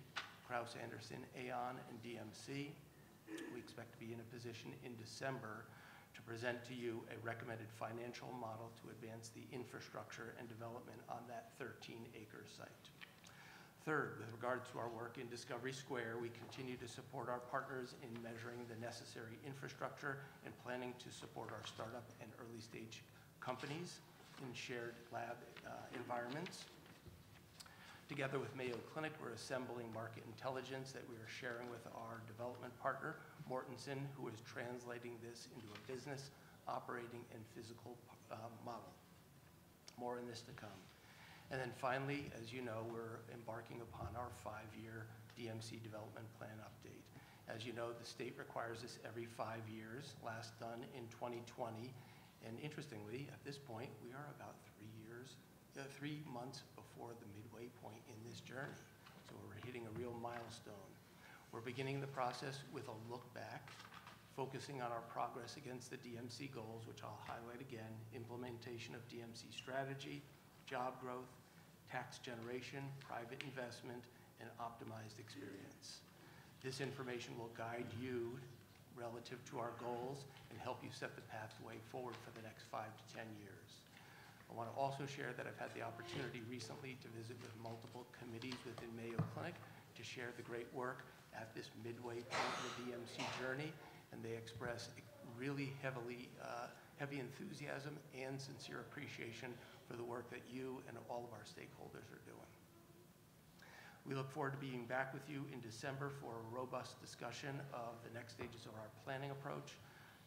Krause-Anderson, Aon, and DMC. We expect to be in a position in December to present to you a recommended financial model to advance the infrastructure and development on that 13-acre site. Third, with regard to our work in Discovery Square, we continue to support our partners in measuring the necessary infrastructure and planning to support our startup and early-stage companies in shared lab environments. Together with Mayo Clinic, we're assembling market intelligence that we are sharing with our development partner, Mortensen, who is translating this into a business, operating, and physical model. More on this to come. And then finally, as you know, we're embarking upon our 5-year DMC development plan update. As you know, the state requires this every 5 years, last done in 2020. And interestingly, at this point, we are about 3 months before the midway point in this journey. So we're hitting a real milestone. We're beginning the process with a look back, focusing on our progress against the DMC goals, which I'll highlight again: implementation of DMC strategy, job growth, tax generation, private investment, and optimized experience. This information will guide you relative to our goals and help you set the pathway forward for the next 5 to 10 years. I want to also share that I've had the opportunity recently to visit with multiple committees within Mayo Clinic to share the great work at this midway point in the DMC journey, and they express really heavy enthusiasm and sincere appreciation for the work that you and all of our stakeholders are doing. We look forward to being back with you in December for a robust discussion of the next stages of our planning approach,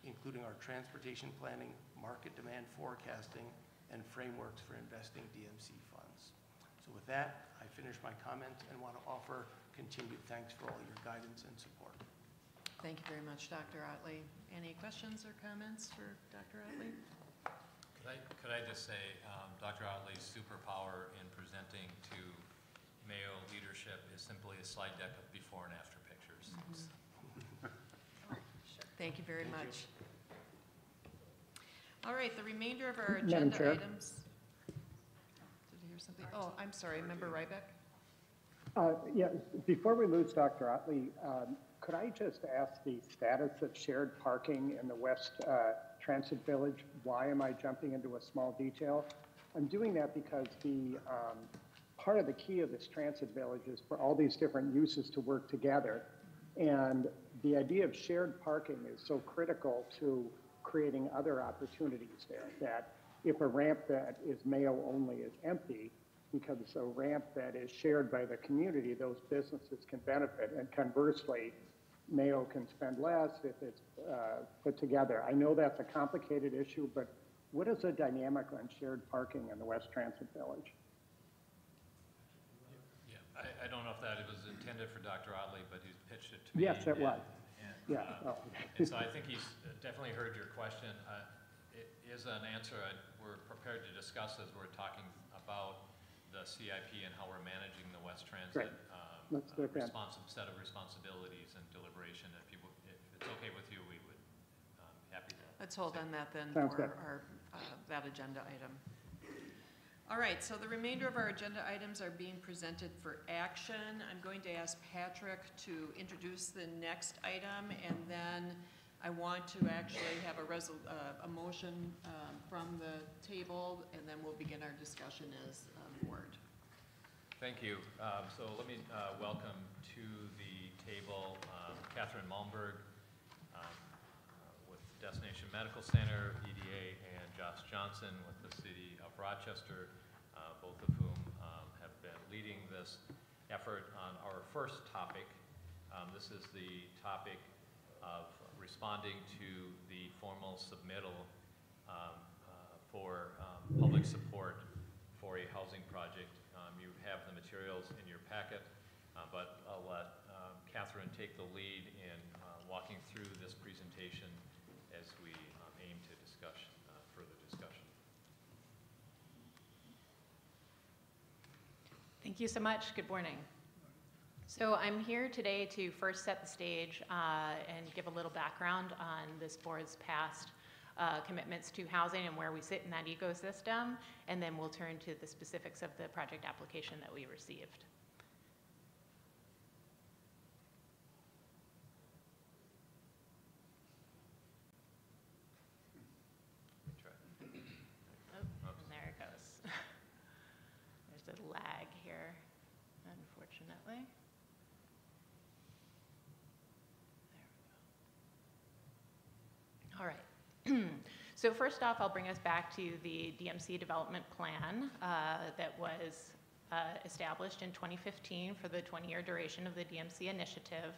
including our transportation planning, market demand forecasting, and frameworks for investing DMC funds. So with that, I finish my comments and want to offer continued thanks for all your guidance and support. Thank you very much, Dr. Otley. Any questions or comments for Dr. Otley? Could I just say, Dr. Otley's superpower in presenting to Mayo leadership is simply a slide deck of before and after pictures. Thank you very much. All right, the remainder of our Madam agenda Chair. items. Did you hear something? Oh, I'm sorry, Member Rybeck? Yeah, before we lose Dr. Otley, could I just ask the status of shared parking in the West Transit Village? Why am I jumping into a small detail? I'm doing that because the part of the key of this transit village is for all these different uses to work together. And the idea of shared parking is so critical to creating other opportunities there, that if a ramp that is Mayo only is empty, because it's a ramp that is shared by the community, those businesses can benefit. And conversely, Mayo can spend less if it's put together. I know that's a complicated issue, but what is the dynamic on shared parking in the West Transit Village? Yeah, I don't know if that was intended for Dr. Otley, but he pitched it to me. Yes, it was. And, and so I think he's definitely heard your question. It is an answer we're prepared to discuss as we're talking about the CIP and how we're managing the West Transit set of responsibilities and deliberation. If it's okay with you, we would happy to. Let's hold on that then Sounds for good. our, that agenda item. All right, so the remainder of our agenda items are being presented for action. I'm going to ask Patrick to introduce the next item, and then I want to actually have a motion from the table, and then we'll begin our discussion as board. Thank you. So let me welcome to the table Catherine Malmberg with Destination Medical Center, EDA, and Josh Johnson with the City of Rochester, both of whom have been leading this effort on our first topic. This is the topic of responding to the formal submittal for public support for a housing project. You have the materials in your packet, but I'll let Catherine take the lead in walking through this presentation as we aim to discuss further discussion. Thank you so much. Good morning. So I'm here today to first set the stage and give a little background on this board's past commitments to housing and where we sit in that ecosystem, and then we'll turn to the specifics of the project application that we received. Oh, and there it goes. There's a lag here, unfortunately. All right. So first off, I'll bring us back to the DMC development plan that was established in 2015 for the 20-year duration of the DMC initiative.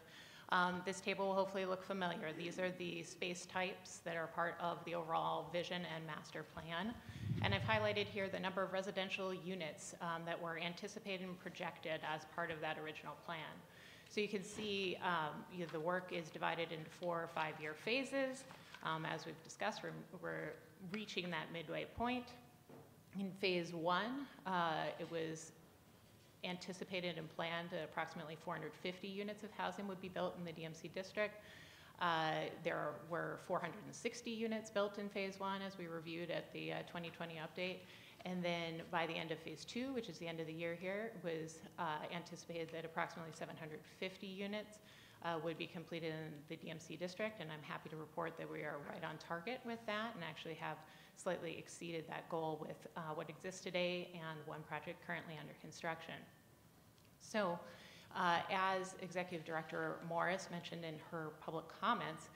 This table will hopefully look familiar. These are the space types that are part of the overall vision and master plan. And I've highlighted here the number of residential units that were anticipated and projected as part of that original plan. So you can see the work is divided into 4 or 5-year phases. As we've discussed, we're reaching that midway point. In phase 1, it was anticipated and planned that approximately 450 units of housing would be built in the DMC district. There were 460 units built in phase 1 as we reviewed at the 2020 update. And then by the end of phase 2, which is the end of the year here, it was anticipated that approximately 750 units would be completed in the DMC district. And I'm happy to report that we are right on target with that and actually have slightly exceeded that goal with what exists today and one project currently under construction. So as Executive Director Morris mentioned in her public comments,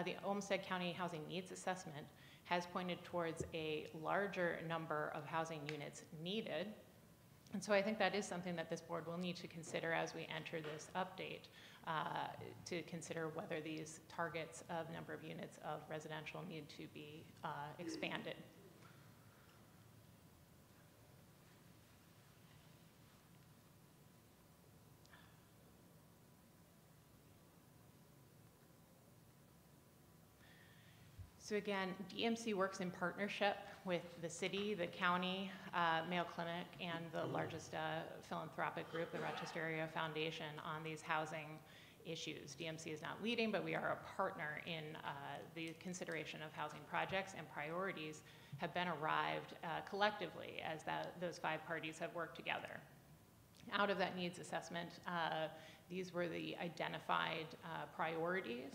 the Olmsted County Housing Needs Assessment has pointed towards a larger number of housing units needed. And so I think that is something that this board will need to consider as we enter this update, to consider whether these targets of number of units of residential need to be expanded. So again, DMC works in partnership with the city, the county, Mayo Clinic, and the largest philanthropic group, the Rochester Area Foundation, on these housing issues. DMC is not leading, but we are a partner in the consideration of housing projects, and priorities have been arrived collectively as those 5 parties have worked together. Out of that needs assessment, these were the identified priorities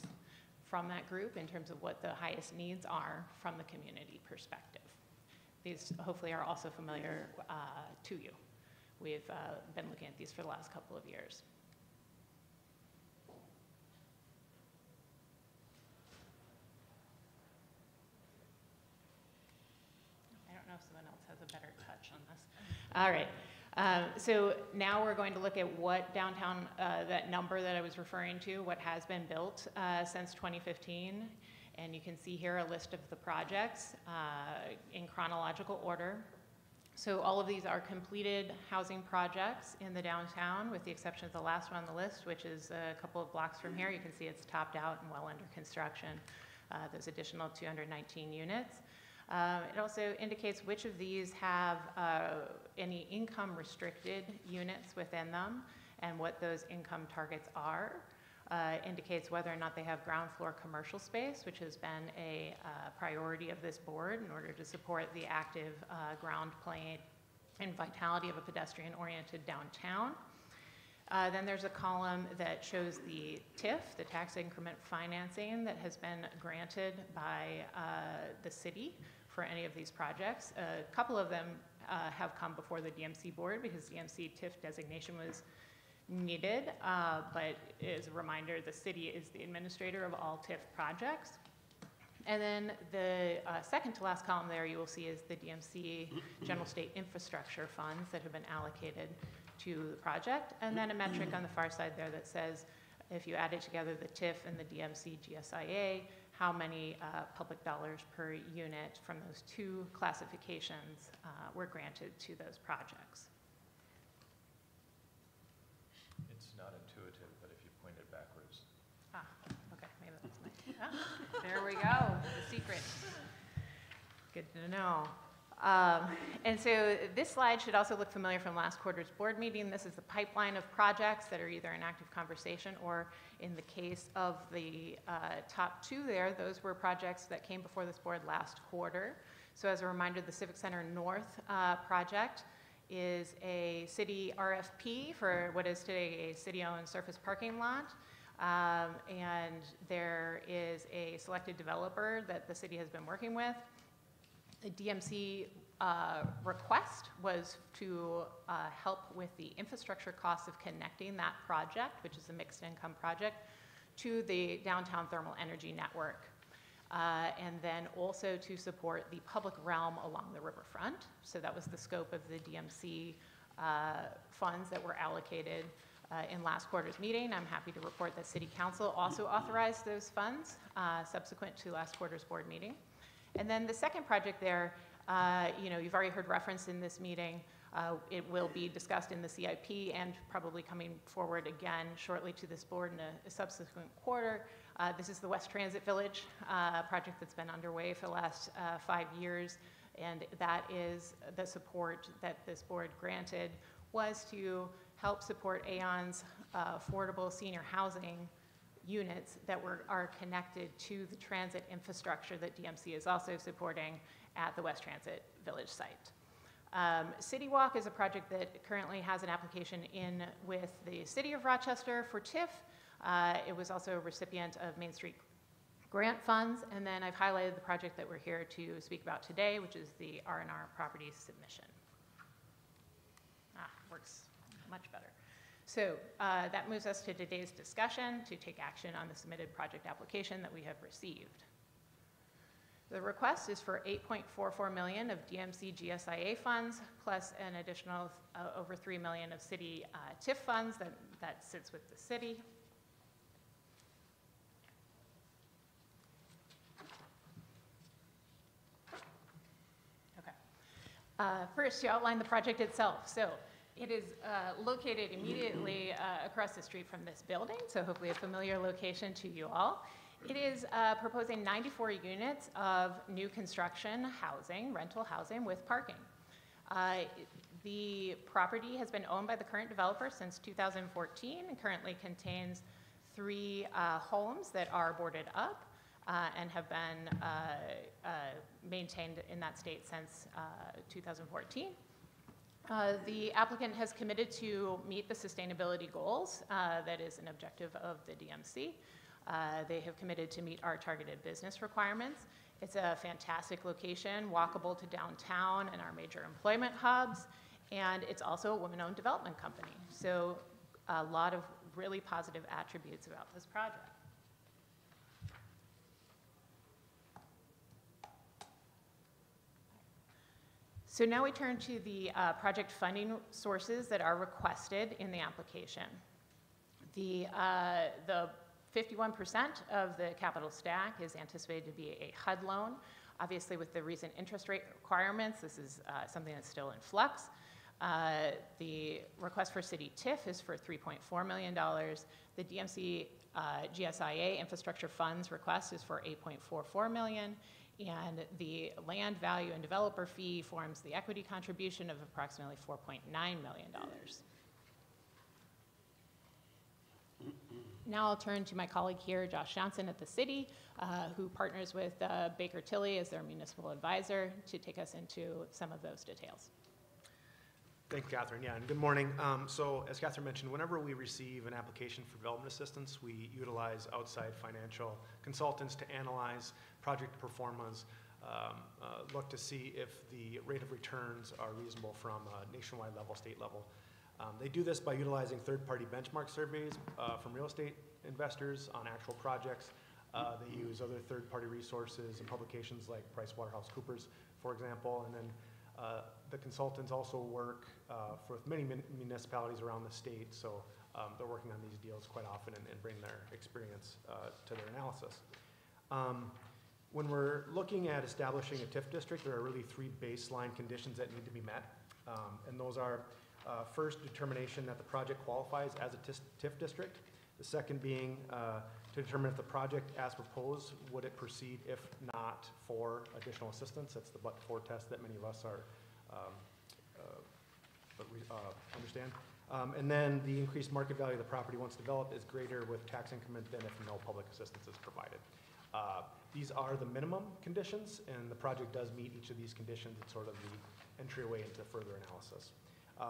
from that group in terms of what the highest needs are from the community perspective. These hopefully are also familiar to you. We've been looking at these for the last couple of years. I don't know if someone else has a better touch on this. All right. So now we're going to look at what downtown, that number that I was referring to, what has been built since 2015. And you can see here a list of the projects in chronological order. So all of these are completed housing projects in the downtown, with the exception of the last one on the list, which is a couple of blocks from here. You can see it's topped out and well under construction. There's additional 219 units. It also indicates which of these have any income restricted units within them and what those income targets are. Indicates whether or not they have ground floor commercial space, which has been a priority of this board in order to support the active ground plane and vitality of a pedestrian-oriented downtown. Then there's a column that shows the TIF, the tax increment financing, that has been granted by the city for any of these projects. A couple of them have come before the DMC board because DMC TIF designation was needed, but as a reminder, the city is the administrator of all TIF projects. And then the second to last column there you will see is the DMC General State Infrastructure Funds that have been allocated to the project, and then a metric on the far side there that says if you added together the TIF and the DMC GSIA, how many public dollars per unit from those 2 classifications were granted to those projects. It's not intuitive, but if you point it backwards. Ah, okay, maybe that's my, there we go, the secret. Good to know. And so this slide should also look familiar from last quarter's board meeting. This is the pipeline of projects that are either in active conversation or, in the case of the top 2 there, those were projects that came before this board last quarter. So as a reminder, the Civic Center North project is a city RFP for what is today a city-owned surface parking lot. And there is a selected developer that the city has been working with. The DMC request was to help with the infrastructure costs of connecting that project, which is a mixed income project, to the downtown thermal energy network. And then also to support the public realm along the riverfront. So that was the scope of the DMC funds that were allocated in last quarter's meeting. I'm happy to report that City Council also authorized those funds subsequent to last quarter's board meeting. And then the second project there, you've already heard reference in this meeting. It will be discussed in the CIP and probably coming forward again shortly to this board in a subsequent quarter. This is the West Transit Village project that's been underway for the last 5 years, and that is the support that this board granted was to help support Aon's affordable senior housing units that are connected to the transit infrastructure that DMC is also supporting at the West Transit Village site. City Walk is a project that currently has an application in with the City of Rochester for TIF. It was also a recipient of Main Street grant funds, and then I've highlighted the project that we're here to speak about today, which is the R&R property submission. Works much better. So that moves us to today's discussion to take action on the submitted project application that we have received. The request is for $8.44 million of DMC GSIA funds, plus an additional over $3 million of city TIF funds that sits with the city. Okay. First, to outline the project itself. So it is located immediately across the street from this building, so hopefully a familiar location to you all. It is proposing 94 units of new construction housing, rental housing with parking. The property has been owned by the current developer since 2014 and currently contains 3 homes that are boarded up and have been maintained in that state since 2014. The applicant has committed to meet the sustainability goals that is an objective of the DMC. They have committed to meet our targeted business requirements. It's a fantastic location, walkable to downtown and our major employment hubs, and it's also a women-owned development company. So a lot of really positive attributes about this project. So now we turn to the project funding sources that are requested in the application. The 51% of the capital stack is anticipated to be a HUD loan. Obviously, with the recent interest rate requirements, this is something that's still in flux. The request for city TIF is for $3.4 million. The DMC GSIA infrastructure funds request is for $8.44 million. And the land value and developer fee forms the equity contribution of approximately $4.9 million. Now I'll turn to my colleague here, Josh Johnson at the city, who partners with Baker Tilly as their municipal advisor to take us into some of those details. Thank you, Catherine. Yeah, and good morning. So as Catherine mentioned, whenever we receive an application for development assistance, we utilize outside financial consultants to analyze project performance, look to see if the rate of returns are reasonable from a nationwide level, state level. They do this by utilizing third-party benchmark surveys from real estate investors on actual projects. They use other third-party resources and publications like PricewaterhouseCoopers, for example, and then the consultants also work with many municipalities around the state, so they're working on these deals quite often and bring their experience to their analysis. When we're looking at establishing a TIF district, there are really 3 baseline conditions that need to be met, and those are first, determination that the project qualifies as a TIF district. The second being to determine if the project as proposed, would it proceed if not for additional assistance. That's the but-for test that many of us are understand. And then the increased market value of the property once developed is greater with tax increment than if no public assistance is provided. These are the minimum conditions, and the project does meet each of these conditions. It's sort of the entryway into further analysis.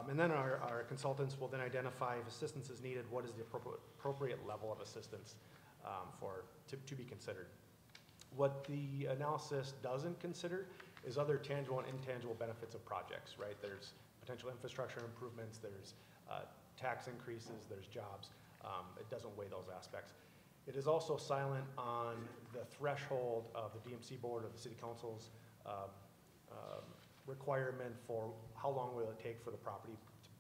And then our consultants will then identify if assistance is needed, what is the appropriate level of assistance to be considered. What the analysis doesn't consider is other tangible and intangible benefits of projects, right? There's potential infrastructure improvements, there's tax increases, there's jobs. It doesn't weigh those aspects. It is also silent on the threshold of the DMC board or the city council's requirement for how long will it take for the property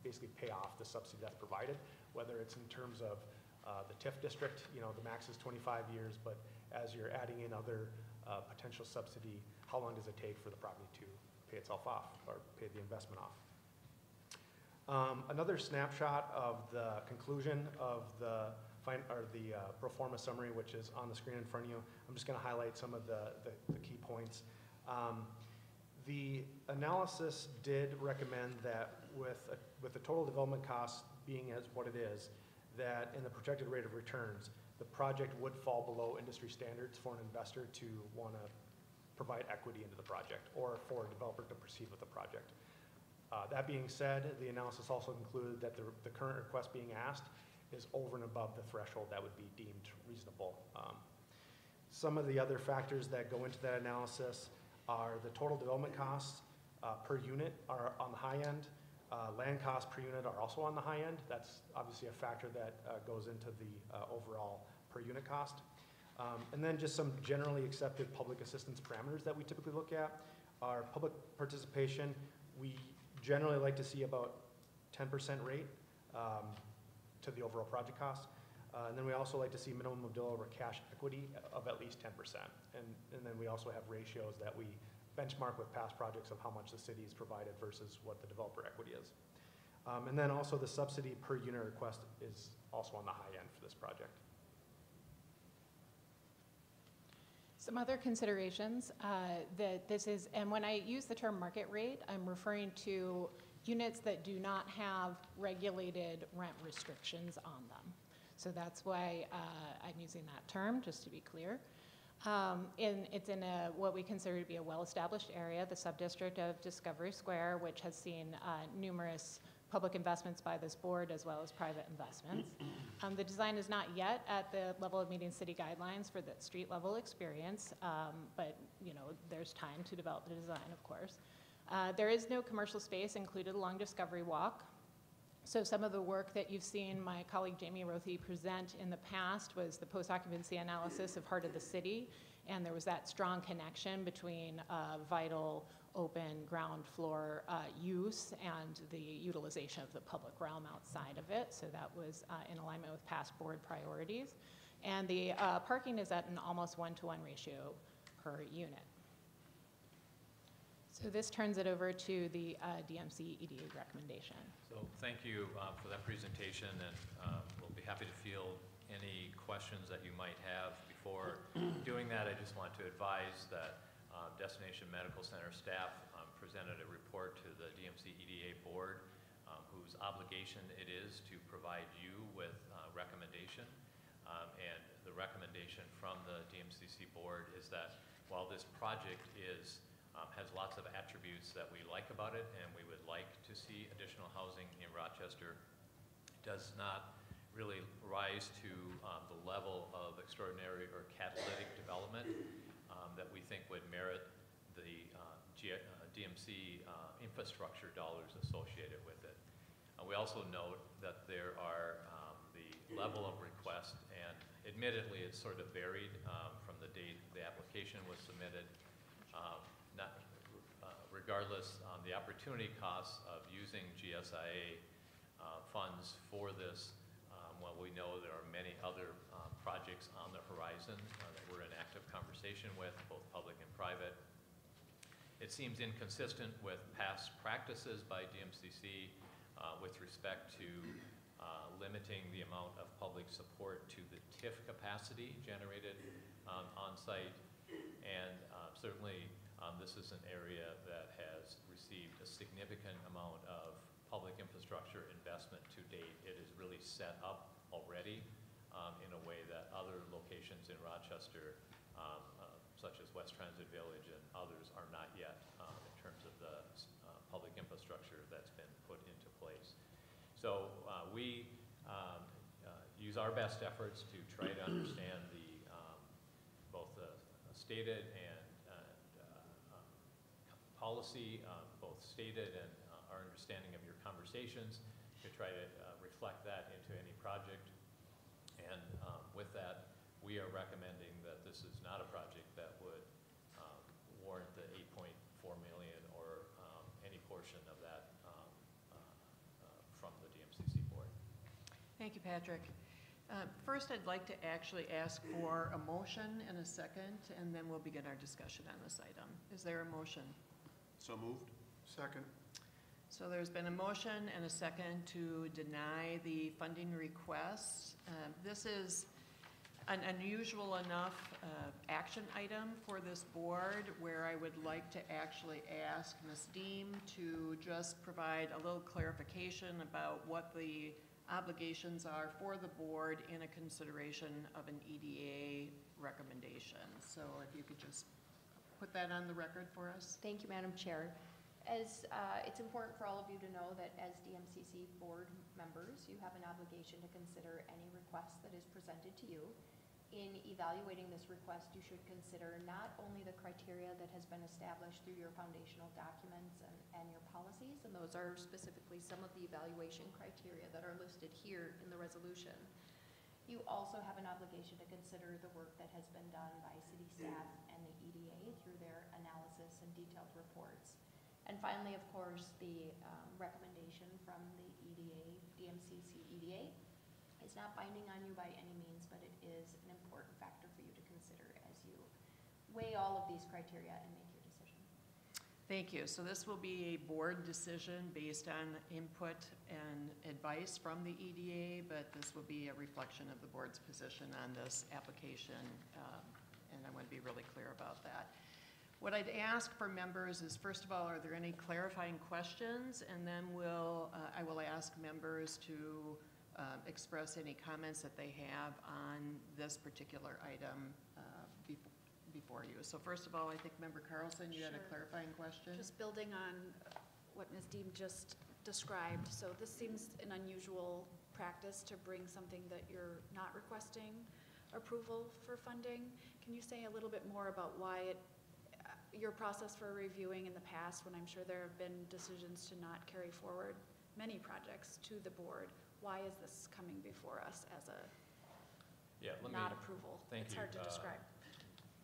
basically pay off the subsidy that's provided, whether it's in terms of the TIF district, the max is 25 years, but as you're adding in other potential subsidy, how long does it take for the property to pay itself off or pay the investment off? Another snapshot of the conclusion of the pro forma summary, which is on the screen in front of you. I'm just going to highlight some of the key points. The analysis did recommend that with the total development cost being as what it is, that in the projected rate of returns, the project would fall below industry standards for an investor to want to provide equity into the project or for a developer to proceed with the project. That being said, the analysis also concluded that the current request being asked is over and above the threshold that would be deemed reasonable. Some of the other factors that go into that analysis are the total development costs per unit are on the high end. Land costs per unit are also on the high end. That's obviously a factor that goes into the overall per unit cost. And then just some generally accepted public assistance parameters that we typically look at are public participation. We generally like to see about 10% rate to the overall project cost. And then we also like to see minimum available cash equity of at least 10%. And then we also have ratios that we benchmark with past projects of how much the city has provided versus what the developer equity is. And then also the subsidy per unit request is also on the high end for this project. Some other considerations that this is, and when I use the term market rate, I'm referring to units that do not have regulated rent restrictions on them. So that's why I'm using that term, just to be clear. It's in what we consider to be a well-established area, the subdistrict of Discovery Square, which has seen numerous public investments by this board as well as private investments. The design is not yet at the level of meeting city guidelines for the street level experience, but there's time to develop the design, of course. There is no commercial space included along Discovery Walk. So some of the work that you've seen my colleague Jamie Rothy present in the past was the post-occupancy analysis of Heart of the City, and there was that strong connection between vital open ground floor use and the utilization of the public realm outside of it. So that was in alignment with past board priorities. And the parking is at an almost 1-to-1 ratio per unit. So this turns it over to the DMCED recommendation. So thank you for that presentation, and we'll be happy to field any questions that you might have. Before doing that, I just want to advise that Destination Medical Center staff presented a report to the DMCEDA board whose obligation it is to provide you with recommendation. And the recommendation from the DMCC board is that while this project has lots of attributes that we like about it and we would like to see additional housing in Rochester, it does not really rise to the level of extraordinary or catalytic development that we think would merit the DMC infrastructure dollars associated with it. We also note that there are the level of request, and admittedly it's sort of varied from the date the application was submitted. Regardless, the opportunity costs of using GSIA funds for this, well, we know there are many other projects on the horizon that we're in active conversation with, both public and private. It seems inconsistent with past practices by DMCC with respect to limiting the amount of public support to the TIF capacity generated on site, and certainly this is an area that has received a significant amount of public infrastructure investment to date. It is really set up already in a way that other locations in Rochester, such as West Transit Village and others, are not yet in terms of the public infrastructure that's been put into place. So we use our best efforts to try to understand both the stated and policy, both stated and our understanding of your conversations, to try to reflect that into any project. And with that, we are recommending that this is not a project that would warrant the $8.4 million or any portion of that Thank you, Patrick. First, I'd like to actually ask for a motion and a second, and then we'll begin our discussion on this item. Is there a motion? So moved. Second. So there's been a motion and a second to deny the funding request. This is an unusual enough action item for this board where I would like to actually ask Ms. Deem to just provide a little clarification about what the obligations are for the board in a consideration of an EDA recommendation. So if you could just put that on the record for us. Thank you, Madam Chair. As it's important for all of you to know that as DMCC board members, you have an obligation to consider any request that is presented to you. In evaluating this request, you should consider not only the criteria that has been established through your foundational documents and your policies, and those are specifically some of the evaluation criteria that are listed here in the resolution. You also have an obligation to consider the work that has been done by city staff and the EDA through their analysis and detailed reports. And finally, of course, the recommendation from the EDA, DMCC EDA, is not binding on you by any means, but it is an important factor for you to consider as you weigh all of these criteria and make your decision. Thank you. So this will be a board decision based on input and advice from the EDA, but this will be a reflection of the board's position on this application, and I want to be really clear about that. What I'd ask for members is, first of all, are there any clarifying questions? And then I will ask members to express any comments that they have on this particular item before you. So first of all, I think Member Carlson, you had a clarifying question? Just building on what Ms. Deem just described. So this seems an unusual practice to bring something that you're not requesting approval for funding. Can you say a little bit more about why your process for reviewing in the past, when I'm sure there have been decisions to not carry forward many projects to the board, why is this coming before us as a not approval? Thank it's you. Hard to describe.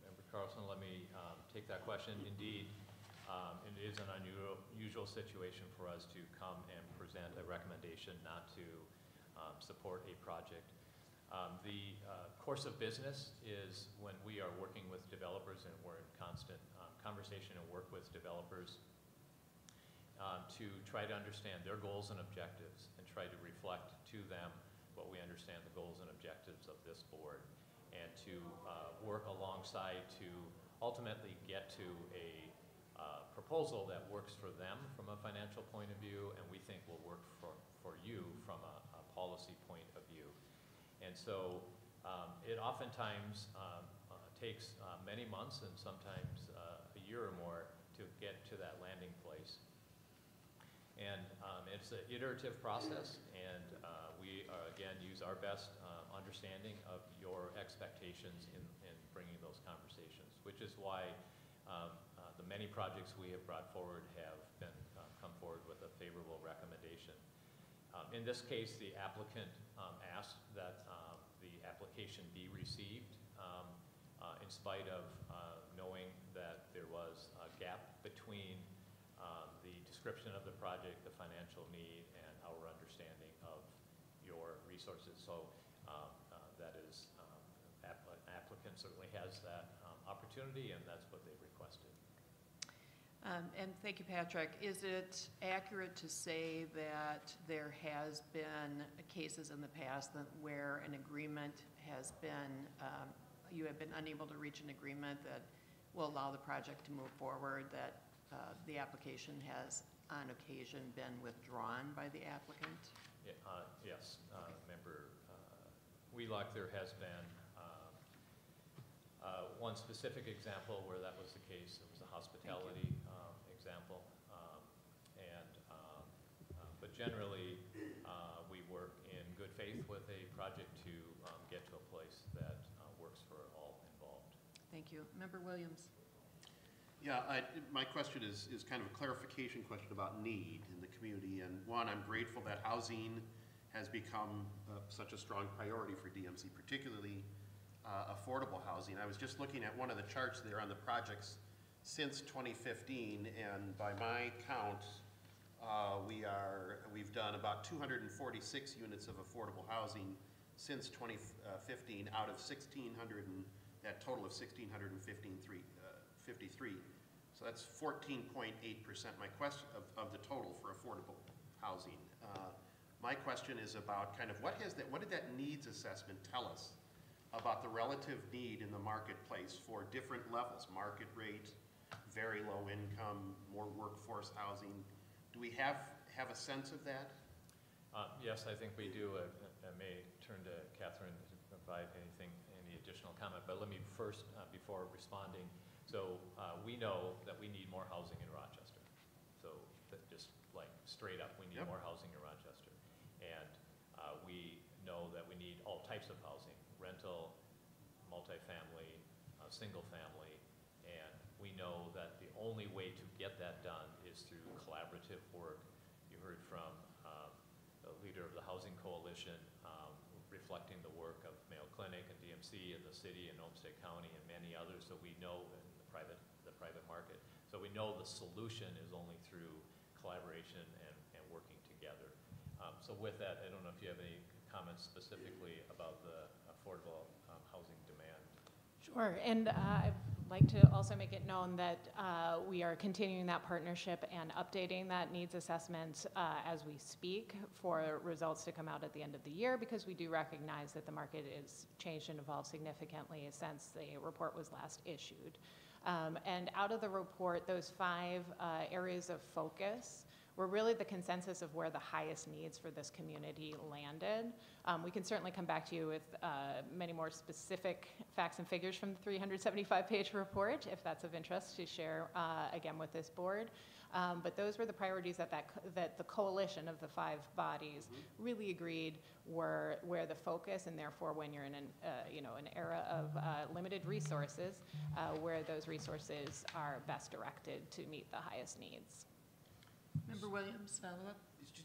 Member Carlson, let me take that question. Indeed, it is an unusual situation for us to come and present a recommendation not to support a project. The course of business is when we are working with developers and we're in constant conversation and work with developers to try to understand their goals and objectives and try to reflect to them what we understand the goals and objectives of this board, and to work alongside to ultimately get to a proposal that works for them from a financial point of view and we think will work for you from a policy point of view. And so it oftentimes takes many months and sometimes a year or more to get to that landing place. And it's an iterative process, and we again use our best understanding of your expectations in bringing those conversations, which is why the many projects we have brought forward have been come forward with a favorable recommendation. In this case, the applicant asked that the application be received in spite of knowing that there was a gap between the description of the project, the financial need, and our understanding of your resources. So that is, applicant certainly has that opportunity, and that's what they've requested. And thank you, Patrick. Is it accurate to say that there has been cases in the past where an agreement has been, you have been unable to reach an agreement that will allow the project to move forward, that the application has on occasion been withdrawn by the applicant? Yes, Member Wheelock, there has been one specific example where that was the case. It was a hospitality example. But generally, we work in good faith with a project to get to a place that works for all involved. Thank you. Member Williams. Yeah, my question is kind of a clarification question about need in the community. And one, I'm grateful that housing has become such a strong priority for DMC, particularly affordable housing. I was just looking at one of the charts there on the projects since 2015, and by my count, We've done about 246 units of affordable housing since 2015 out of 1,600 and that total of 1,653. So that's 14.8%. My question of the total for affordable housing. My question is about kind of what did that needs assessment tell us about the relative need in the marketplace for different levels, market rate, very low income, more workforce housing. Do we have a sense of that? Yes, I think we do. I may turn to Catherine to provide any additional comment, but let me first, before responding, so we know that we need more housing in Rochester. So just like straight up, we need more housing in Rochester. And we know that we need all types of housing, rental, multifamily, single family, and we know that the only way to get that done is through collaborative work. You heard from the leader of the Housing Coalition reflecting the work of Mayo Clinic and DMC and the city and Olmsted County and many others, so we know in the private market. So we know the solution is only through collaboration and working together. So with that, I don't know if you have any comments specifically about the affordable housing demand. Sure, and I'd like to also make it known that we are continuing that partnership and updating that needs assessment as we speak for results to come out at the end of the year, because we do recognize that the market is changed and evolved significantly since the report was last issued. And out of the report, those 5 areas of focus were really the consensus of where the highest needs for this community landed. We can certainly come back to you with many more specific facts and figures from the 375-page report, if that's of interest to share again with this board. But those were the priorities that the coalition of the 5 bodies really agreed were where the focus, and therefore when you're in an era of limited resources, where those resources are best directed to meet the highest needs. Member Williams, follow up?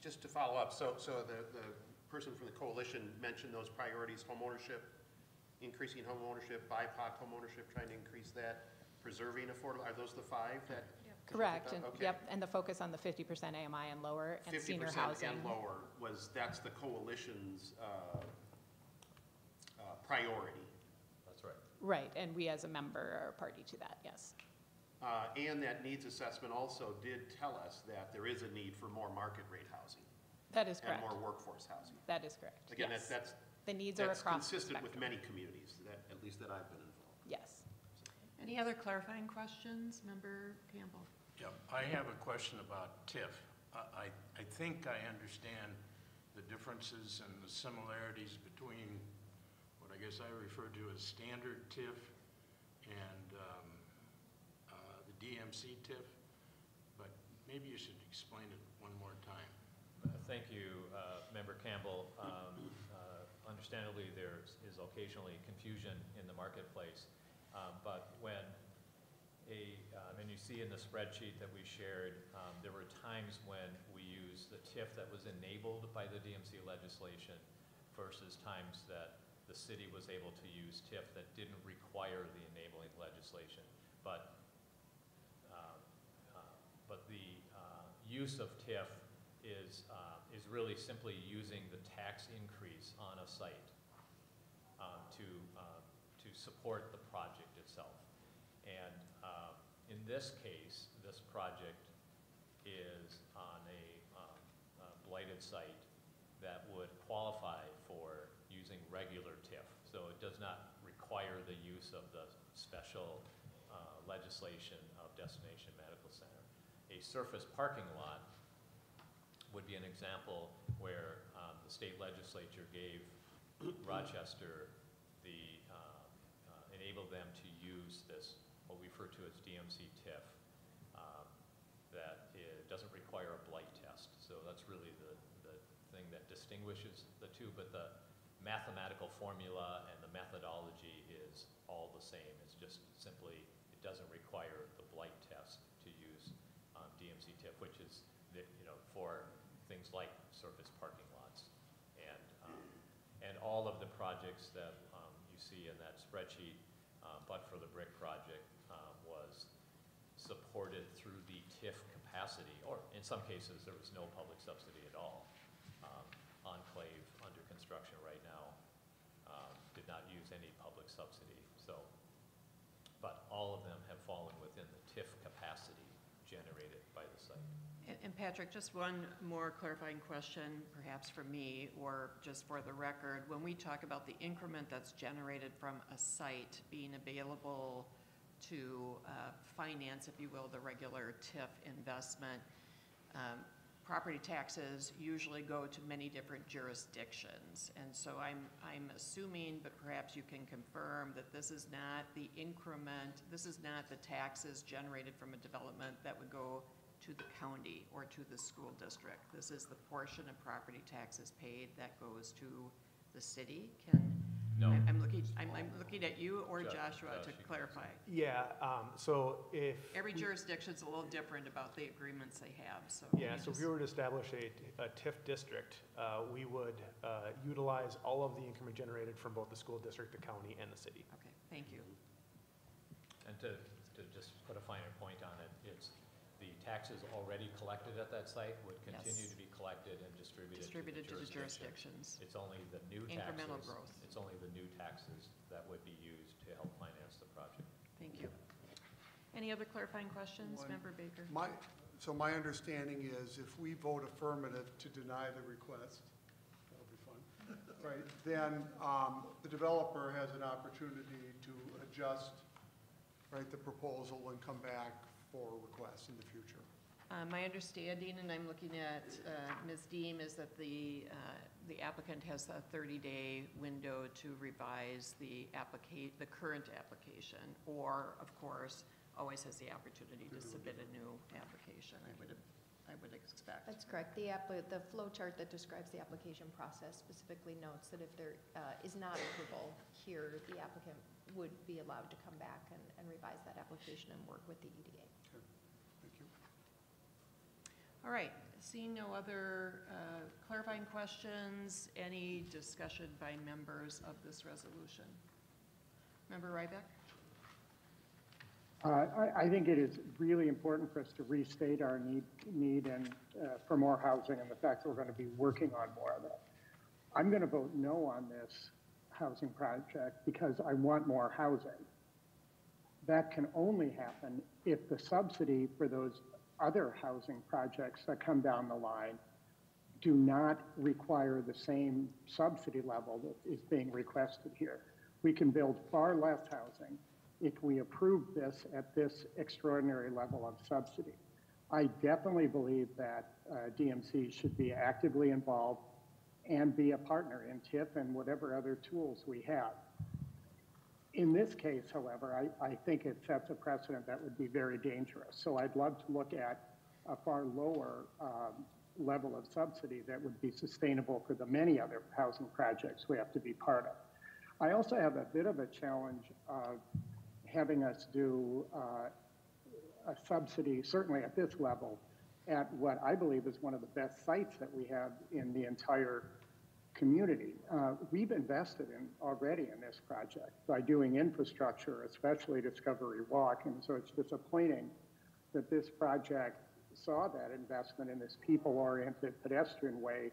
Just to follow up, so the person from the coalition mentioned those priorities: home ownership, increasing home ownership, BIPOC home ownership, trying to increase that, preserving affordable. Are those the 5 that? Correct. And, okay. yep, and the focus on the 50% AMI and lower and senior housing. 50% and lower that's the coalition's priority. That's right. Right, and we as a member are party to that, yes. And that needs assessment also did tell us that there is a need for more market rate housing. That is correct. And more workforce housing. That is correct. Again, yes. that's the needs are across consistent the with many communities, at least that I've been involved. Yes. Any other clarifying questions? Member Campbell. Yeah, I have a question about TIF. I think I understand the differences and the similarities between what I guess I refer to as standard TIF and the DMC TIF, but maybe you should explain it one more time. Thank you, Member Campbell. Understandably, there is occasionally confusion in the marketplace, but when you see in the spreadsheet that we shared, there were times when we used the TIF that was enabled by the DMC legislation versus times that the city was able to use TIF that didn't require the enabling legislation. But the use of TIF is really simply using the tax increase on a site to support the project itself. And in this case, this project is on a blighted site that would qualify for using regular TIF. So it does not require the use of the special legislation of Destination Medical Center. A surface parking lot would be an example where the state legislature gave Rochester enabled them to use this, what we refer to as DMC TIF, that doesn't require a blight test. So that's really the thing that distinguishes the two, but the mathematical formula and the methodology is all the same. It's just simply, it doesn't require the blight test to use DMC TIF, which is for things like surface parking lots. And all of the projects that you see in that spreadsheet, but for the brick project, was supported through the TIF capacity capacity, or in some cases, there was no public subsidy at all. Enclave under construction right now did not use any public subsidy. So, but all of them have fallen within the TIF capacity generated by the site. And Patrick, just one more clarifying question, perhaps for me, or just for the record. When we talk about the increment that's generated from a site being available to finance, if you will, the regular TIF investment, property taxes usually go to many different jurisdictions. And so I'm assuming, but perhaps you can confirm, that this is not the increment, this is not the taxes generated from a development that would go to the county or to the school district. This is the portion of property taxes paid that goes to the city. No. I'm looking at you or Joshua to clarify. Yeah, so if... Every jurisdiction's a little different about the agreements they have, so. Yeah, so if we were to establish a TIF district, we would utilize all of the increment generated from both the school district, the county, and the city. Okay, thank you. And to just put a finer point on it, it's the taxes already collected at that site would continue to be collected and distributed to the jurisdictions. It's only the new taxes. Incremental growth. It's only the new taxes that would be used to help finance the project. Thank you. Any other clarifying questions? Member Baker? So my understanding is if we vote affirmative to deny the request, that'll be fun, right, then the developer has an opportunity to adjust, right, the proposal and come back for requests in the future. My understanding, and I'm looking at Ms. Deem, is that the applicant has a 30-day window to revise the current application, or, of course, always has the opportunity to submit a new application, I would expect. That's correct. The flow chart that describes the application process specifically notes that if there is not approval here, the applicant would be allowed to come back and revise that application and work with the EDA. Okay. Thank you. All right, seeing no other clarifying questions, any discussion by members of this resolution? Member Ryback? I think it is really important for us to restate our need and for more housing and the fact that we're going to be working on more of it. I'm going to vote no on this housing project because I want more housing. That can only happen if the subsidy for those other housing projects that come down the line do not require the same subsidy level that is being requested here. We can build far less housing if we approve this at this extraordinary level of subsidy. I definitely believe that DMC should be actively involved and be a partner in TIF and whatever other tools we have. In this case, however, I think it sets a precedent that would be very dangerous. So I'd love to look at a far lower level of subsidy that would be sustainable for the many other housing projects we have to be part of. I also have a bit of a challenge of having us do a subsidy, certainly at this level, at what I believe is one of the best sites that we have in the entire community. We've invested already in this project by doing infrastructure, especially Discovery Walk, and so it's disappointing that this project saw that investment in this people-oriented pedestrian way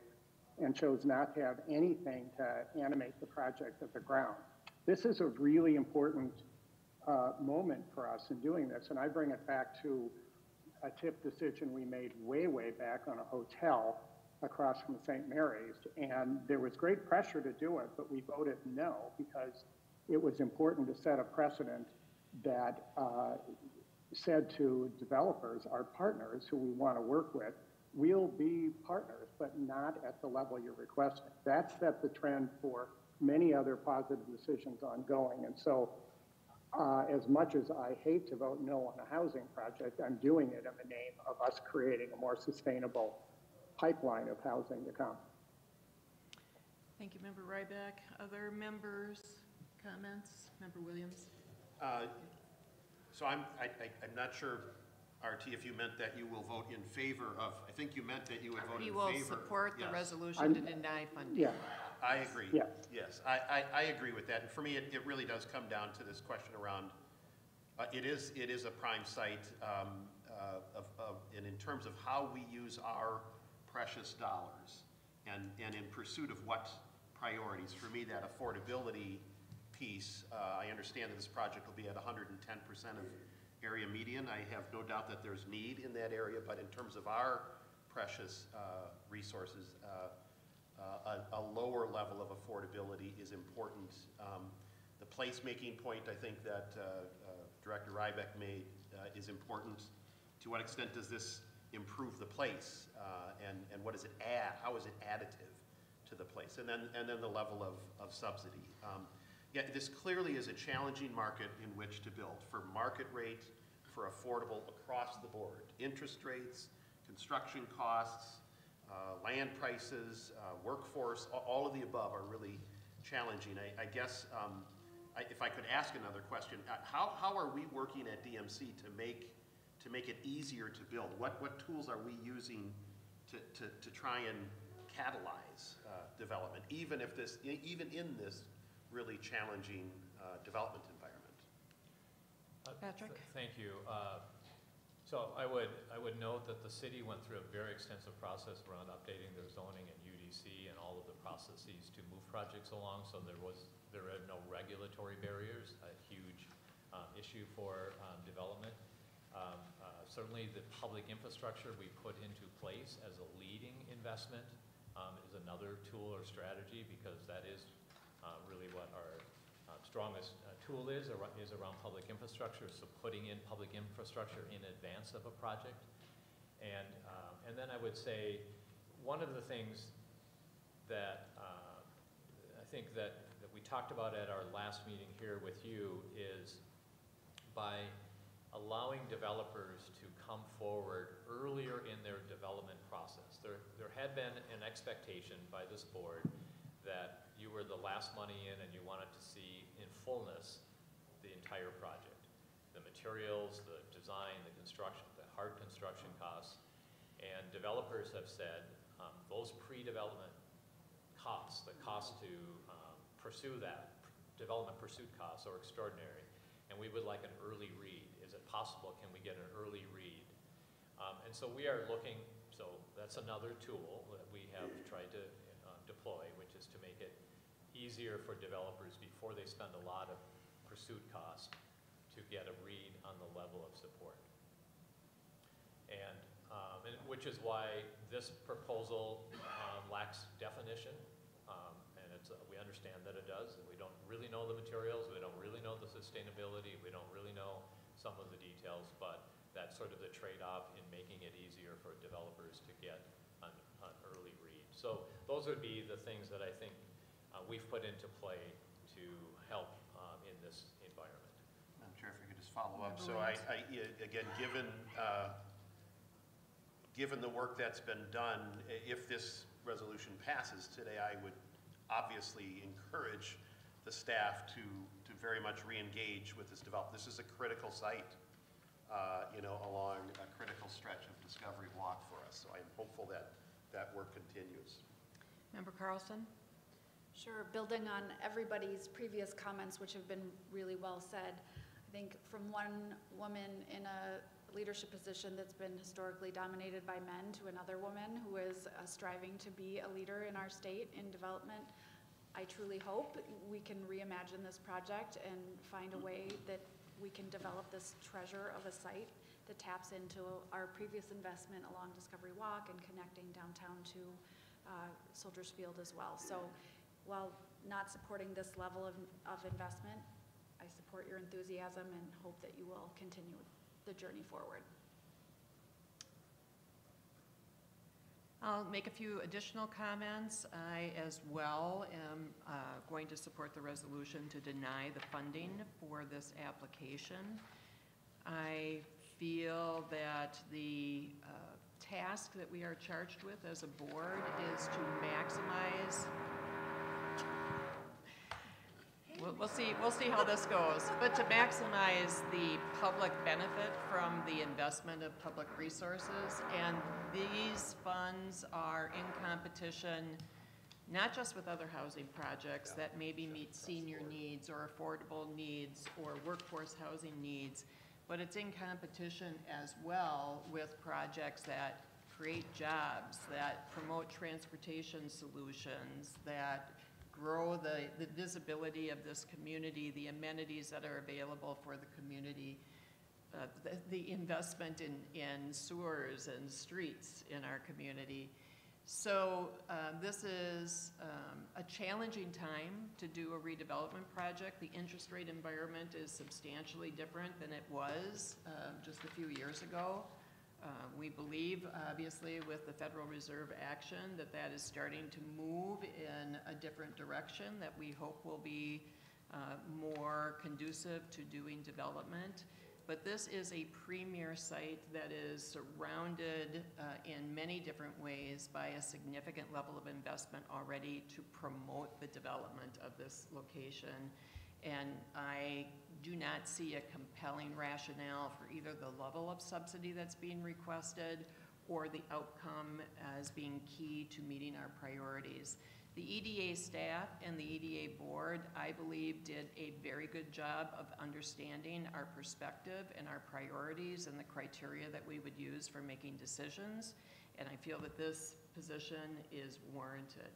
and chose not to have anything to animate the project at the ground. This is a really important moment for us in doing this, and I bring it back to a TIF decision we made way back on a hotel across from St. Mary's, and there was great pressure to do it, but we voted no because it was important to set a precedent that said to developers, our partners who we want to work with, we'll be partners, but not at the level you're requesting. That set the trend for many other positive decisions ongoing, and so as much as I hate to vote no on a housing project, I'm doing it in the name of us creating a more sustainable pipeline of housing to come. Thank you, Member Ryback. Other members, comments? Member Williams? So I'm not sure, RT, if you meant that you will vote in favor of, I think you meant that you would vote in favor. He will support the resolution to deny funding. Yeah. I agree. Yeah. Yes, I agree with that. And for me, it really does come down to this question around, it is a prime site. and in terms of how we use our precious dollars, and in pursuit of what priorities. For me, that affordability piece, I understand that this project will be at 110% of area median. I have no doubt that there's need in that area, but in terms of our precious resources, a lower level of affordability is important. The placemaking point, I think, that Director Rybeck made is important. To what extent does this improve the place, and what does it add? How is it additive to the place? And then the level of subsidy. Yeah, this clearly is a challenging market in which to build for market rate, for affordable across the board. Interest rates, construction costs, land prices, workforce, all of the above are really challenging. I guess if I could ask another question, how are we working at DMC to make it easier to build? What tools are we using to try and catalyze development, even in this really challenging development environment? Patrick? Thank you. So I would note that the city went through a very extensive process around updating their zoning and UDC and all of the processes to move projects along. So there are no regulatory barriers, a huge issue for development. Certainly the public infrastructure we put into place as a leading investment is another tool or strategy, because that is really what our strongest tool is around public infrastructure, so putting in public infrastructure in advance of a project. And then I would say one of the things that I think that we talked about at our last meeting here with you is by allowing developers to come forward earlier in their development process. There had been an expectation by this board that you were the last money in and you wanted to see in fullness the entire project. The materials, the design, the construction, the hard construction costs. And developers have said those pre-development costs, the cost to pursue that, development pursuit costs, are extraordinary. And we would like an early read. Is it possible? Can we get an early read? And so we are looking, so that's another tool that we have tried to deploy, which is to make it easier for developers before they spend a lot of pursuit costs to get a read on the level of support. And which is why this proposal lacks definition, and we understand that it does. We don't really know the materials, we don't really know the sustainability, we don't really know some of the details, but that's sort of the trade-off in making it easier for developers to get an early read. So those would be the things that I think we've put into play to help in this environment. Madam Chair, if I could just follow up. So again, given the work that's been done, if this resolution passes today, I would obviously encourage the staff to very much re-engage with this development. This is a critical site, along a critical stretch of Discovery Walk for us. So I'm hopeful that that work continues. Member Carlson? Sure. Building on everybody's previous comments, which have been really well said, I think from one woman in a leadership position that's been historically dominated by men to another woman who is striving to be a leader in our state in development, I truly hope we can reimagine this project and find a way that we can develop this treasure of a site that taps into our previous investment along Discovery Walk and connecting downtown to Soldiers Field as well. So while not supporting this level of investment, I support your enthusiasm and hope that you will continue the journey forward. I'll make a few additional comments. I, as well, am going to support the resolution to deny the funding for this application. I feel that the task that we are charged with as a board is to maximize. We'll see how this goes, but to maximize the public benefit from the investment of public resources, and these funds are in competition not just with other housing projects that maybe meet senior needs or affordable needs or workforce housing needs, but it's in competition as well with projects that create jobs, that promote transportation solutions, that grow the visibility of this community, the amenities that are available for the community, the investment in sewers and streets in our community. So this is a challenging time to do a redevelopment project. The interest rate environment is substantially different than it was just a few years ago. We believe, obviously, with the Federal Reserve action, that is starting to move in a different direction that we hope will be more conducive to doing development. But this is a premier site that is surrounded in many different ways by a significant level of investment already to promote the development of this location. And I do not see a compelling rationale for either the level of subsidy that's being requested or the outcome as being key to meeting our priorities. The EDA staff and the EDA board, I believe, did a very good job of understanding our perspective and our priorities and the criteria that we would use for making decisions, and I feel that this position is warranted.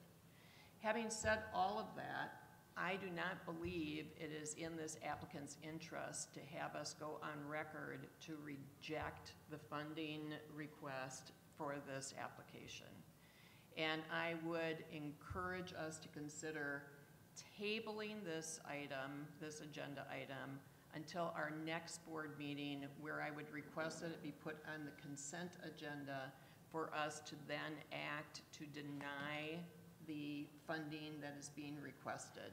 Having said all of that, I do not believe it is in this applicant's interest to have us go on record to reject the funding request for this application. And I would encourage us to consider tabling this item, this agenda item, until our next board meeting, where I would request that it be put on the consent agenda for us to then act to deny the funding that is being requested,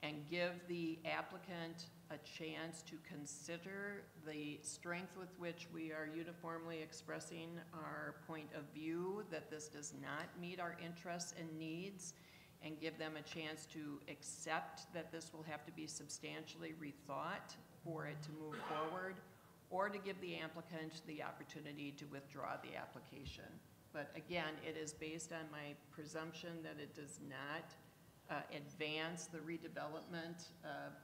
and give the applicant a chance to consider the strength with which we are uniformly expressing our point of view that this does not meet our interests and needs, and give them a chance to accept that this will have to be substantially rethought for it to move forward, or to give the applicant the opportunity to withdraw the application. But again, it is based on my presumption that it does not advance the redevelopment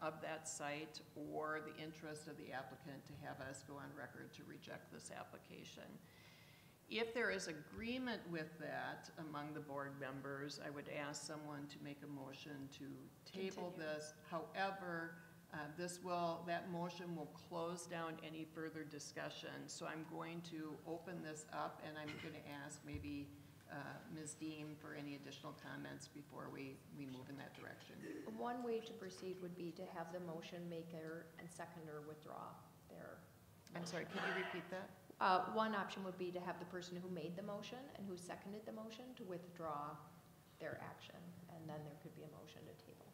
of that site or the interest of the applicant to have us go on record to reject this application. If there is agreement with that among the board members, I would ask someone to make a motion to table this. However, that motion will close down any further discussion. So I'm going to open this up, and I'm going to ask maybe Ms. Deem for any additional comments before we move in that direction. One way to proceed would be to have the motion maker and seconder withdraw their motion. I'm sorry, can you repeat that? One option would be to have the person who made the motion and who seconded the motion to withdraw their action, and then there could be a motion to table.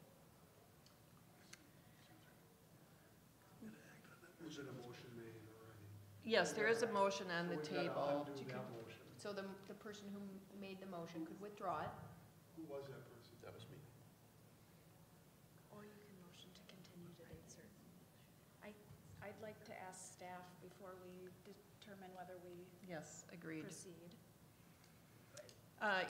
Is it a motion made already? Yes, there is a motion on the table. So the person who made the motion could withdraw it. Who was that person? That was me. Or you can motion to continue to date certain. I'd like to ask staff before we determine whether we Yes, agreed. proceed.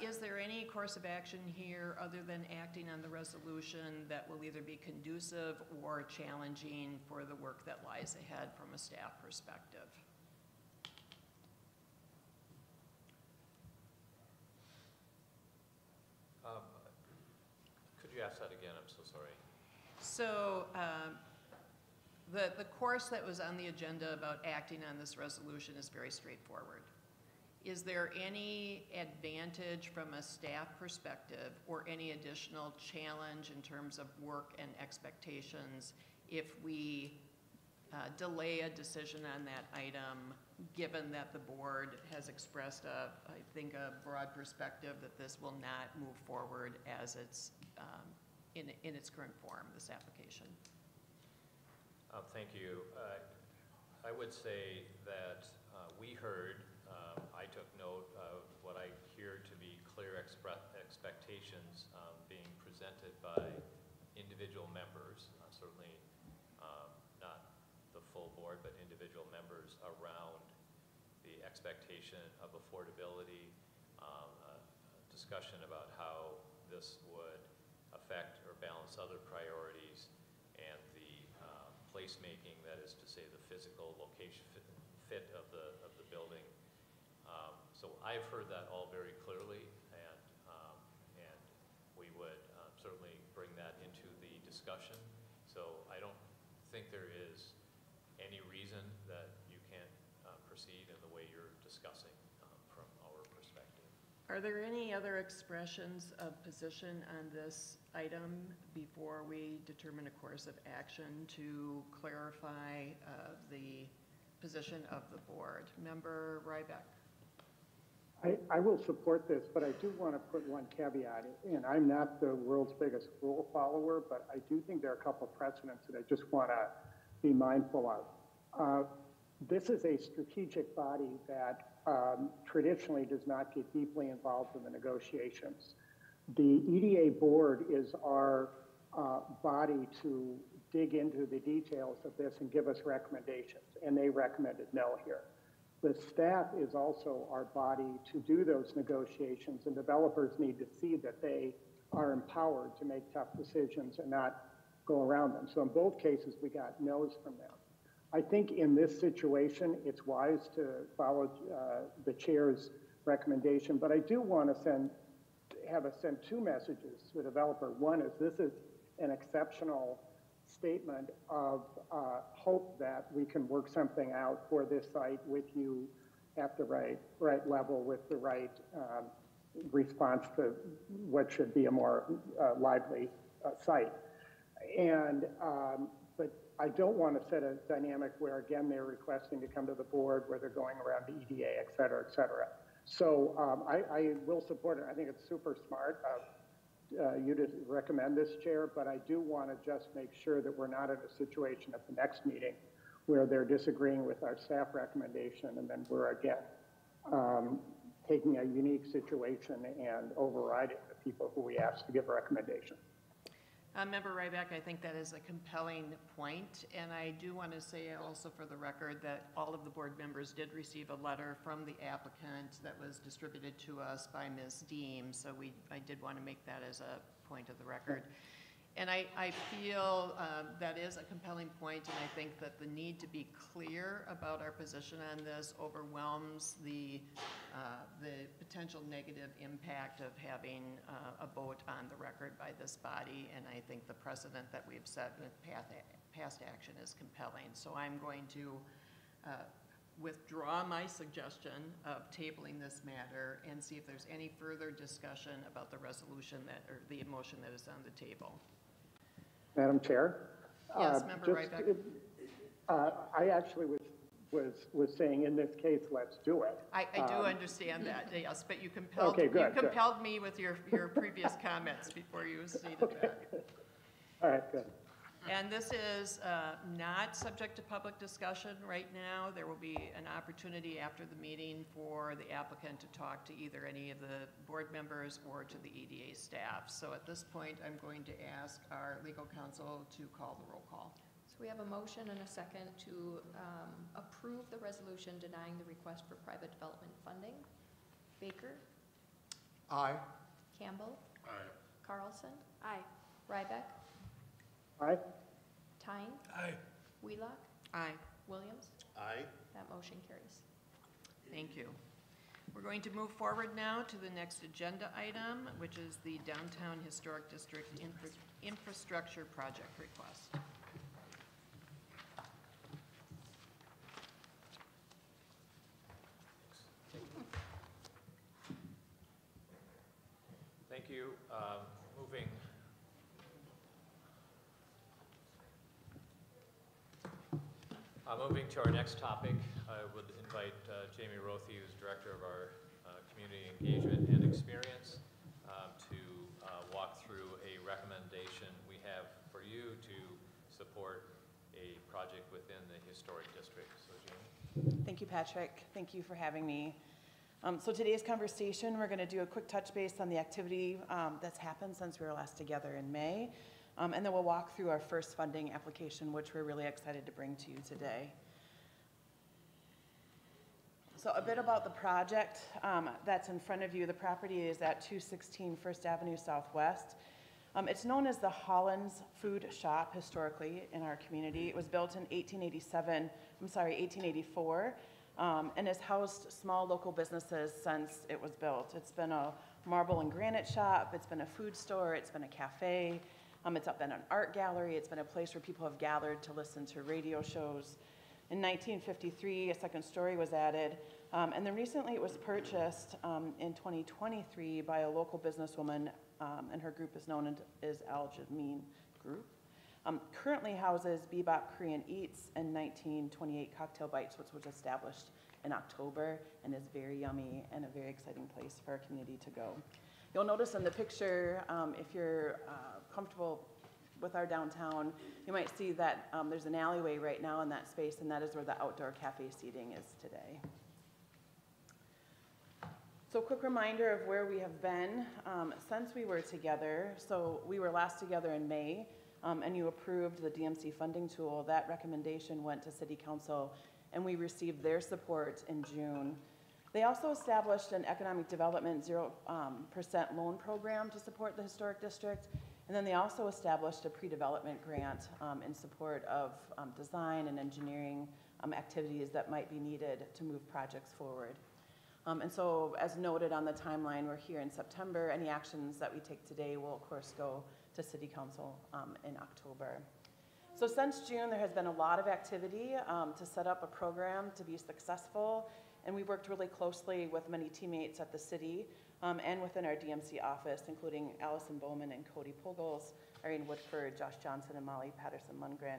Is there any course of action here other than acting on the resolution that will either be conducive or challenging for the work that lies ahead from a staff perspective? Could you ask that again? I'm so sorry. So the course that was on the agenda about acting on this resolution is very straightforward. Is there any advantage from a staff perspective or any additional challenge in terms of work and expectations if we delay a decision on that item, given that the board has expressed I think a broad perspective that this will not move forward as it's in its current form, this application? Thank you. I would say that we heard, I took note of what I hear to be clear expectations being presented by individual members, certainly not the full board, but individual members around the expectation of affordability, discussion about how this would affect or balance other priorities, and the placemaking, that is to say say, the physical location fit of the building. So I've heard that all very clearly, and we would certainly bring that into the discussion. So I don't think there is any reason that you can't proceed in the way you're discussing from our perspective. Are there any other expressions of position on this item before we determine a course of action to clarify the position of the board? Member Rybeck. I will support this, but I do want to put one caveat in. I'm not the world's biggest rule follower, but I do think there are a couple of precedents that I just want to be mindful of. This is a strategic body that traditionally does not get deeply involved in the negotiations. The EDA board is our body to dig into the details of this and give us recommendations, and they recommended no here. The staff is also our body to do those negotiations, and developers need to see that they are empowered to make tough decisions and not go around them. So in both cases, we got no's from them. I think in this situation, it's wise to follow the chair's recommendation, but I do want to send two messages to the developer. One is this is an exceptional statement of hope that we can work something out for this site with you at the right level with the right response to what should be a more lively site. And but I don't want to set a dynamic where, again, they're requesting to come to the board, where they're going around the EDA, et cetera, et cetera. So I will support it. I think it's super smart of you to recommend this, Chair, but I do want to just make sure that we're not in a situation at the next meeting where they're disagreeing with our staff recommendation, and then we're again taking a unique situation and overriding the people who we asked to give a recommendation. Member Ryback, I think that is a compelling point, and I do want to say also for the record that all of the board members did receive a letter from the applicant that was distributed to us by Ms. Deem, so I did want to make that as a point of the record. And I feel that is a compelling point, and I think that the need to be clear about our position on this overwhelms the potential negative impact of having a vote on the record by this body, and I think the precedent that we've set with past action is compelling. So I'm going to withdraw my suggestion of tabling this matter and see if there's any further discussion about the resolution or the motion that is on the table. Madam Chair? Yes, Member Ryback. I actually was saying in this case, let's do it. I do understand that, yes, but you compelled, me with your previous comments before you stated that. All right, good. And this is not subject to public discussion right now. There will be an opportunity after the meeting for the applicant to talk to either any of the board members or to the EDA staff. So at this point, I'm going to ask our legal counsel to call the roll call. So we have a motion and a second to approve the resolution denying the request for private development funding. Baker? Aye. Campbell? Aye. Carlson? Aye. Ryback? Aye. Tyne? Aye. Wheelock? Aye. Williams? Aye. That motion carries. Thank you. We're going to move forward now to the next agenda item, which is the Downtown Historic District Infrastructure Project request. Thank you. Moving to our next topic, I would invite Jamie Rothy, who's Director of our Community Engagement and Experience, to walk through a recommendation we have for you to support a project within the historic district. So Jamie. Thank you, Patrick. Thank you for having me. So today's conversation, we're going to do a quick touch base on the activity that's happened since we were last together in May. And then we'll walk through our first funding application, which we're really excited to bring to you today. So a bit about the project that's in front of you. The property is at 216 First Avenue Southwest. It's known as the Holland's Food Shop historically in our community. It was built in 1884, and has housed small local businesses since it was built. It's been a marble and granite shop, it's been a food store, it's been a cafe, it's been an art gallery, it's been a place where people have gathered to listen to radio shows. In 1953, a second story was added, and then recently it was purchased in 2023 by a local businesswoman, and her group is known as Al Jameen Group. Currently houses Bebop Korean Eats and 1928 Cocktail Bites, which was established in October and is very yummy and a very exciting place for our community to go. You'll notice in the picture, if you're comfortable with our downtown, you might see that there's an alleyway right now in that space, and that is where the outdoor cafe seating is today. So quick reminder of where we have been since we were together. So we were last together in May, and you approved the DMC funding tool. That recommendation went to City Council, and we received their support in June. They also established an economic development 0% loan program to support the historic district, and then they also established a pre-development grant in support of design and engineering activities that might be needed to move projects forward. And so, as noted on the timeline, we're here in September. Any actions that we take today will, of course, go to City Council in October. So since June, there has been a lot of activity to set up a program to be successful, and we've worked really closely with many teammates at the city and within our DMC office, including Allison Bowman and Cody Pogles, Irene Woodford, Josh Johnson, and Molly Patterson-Lundgren.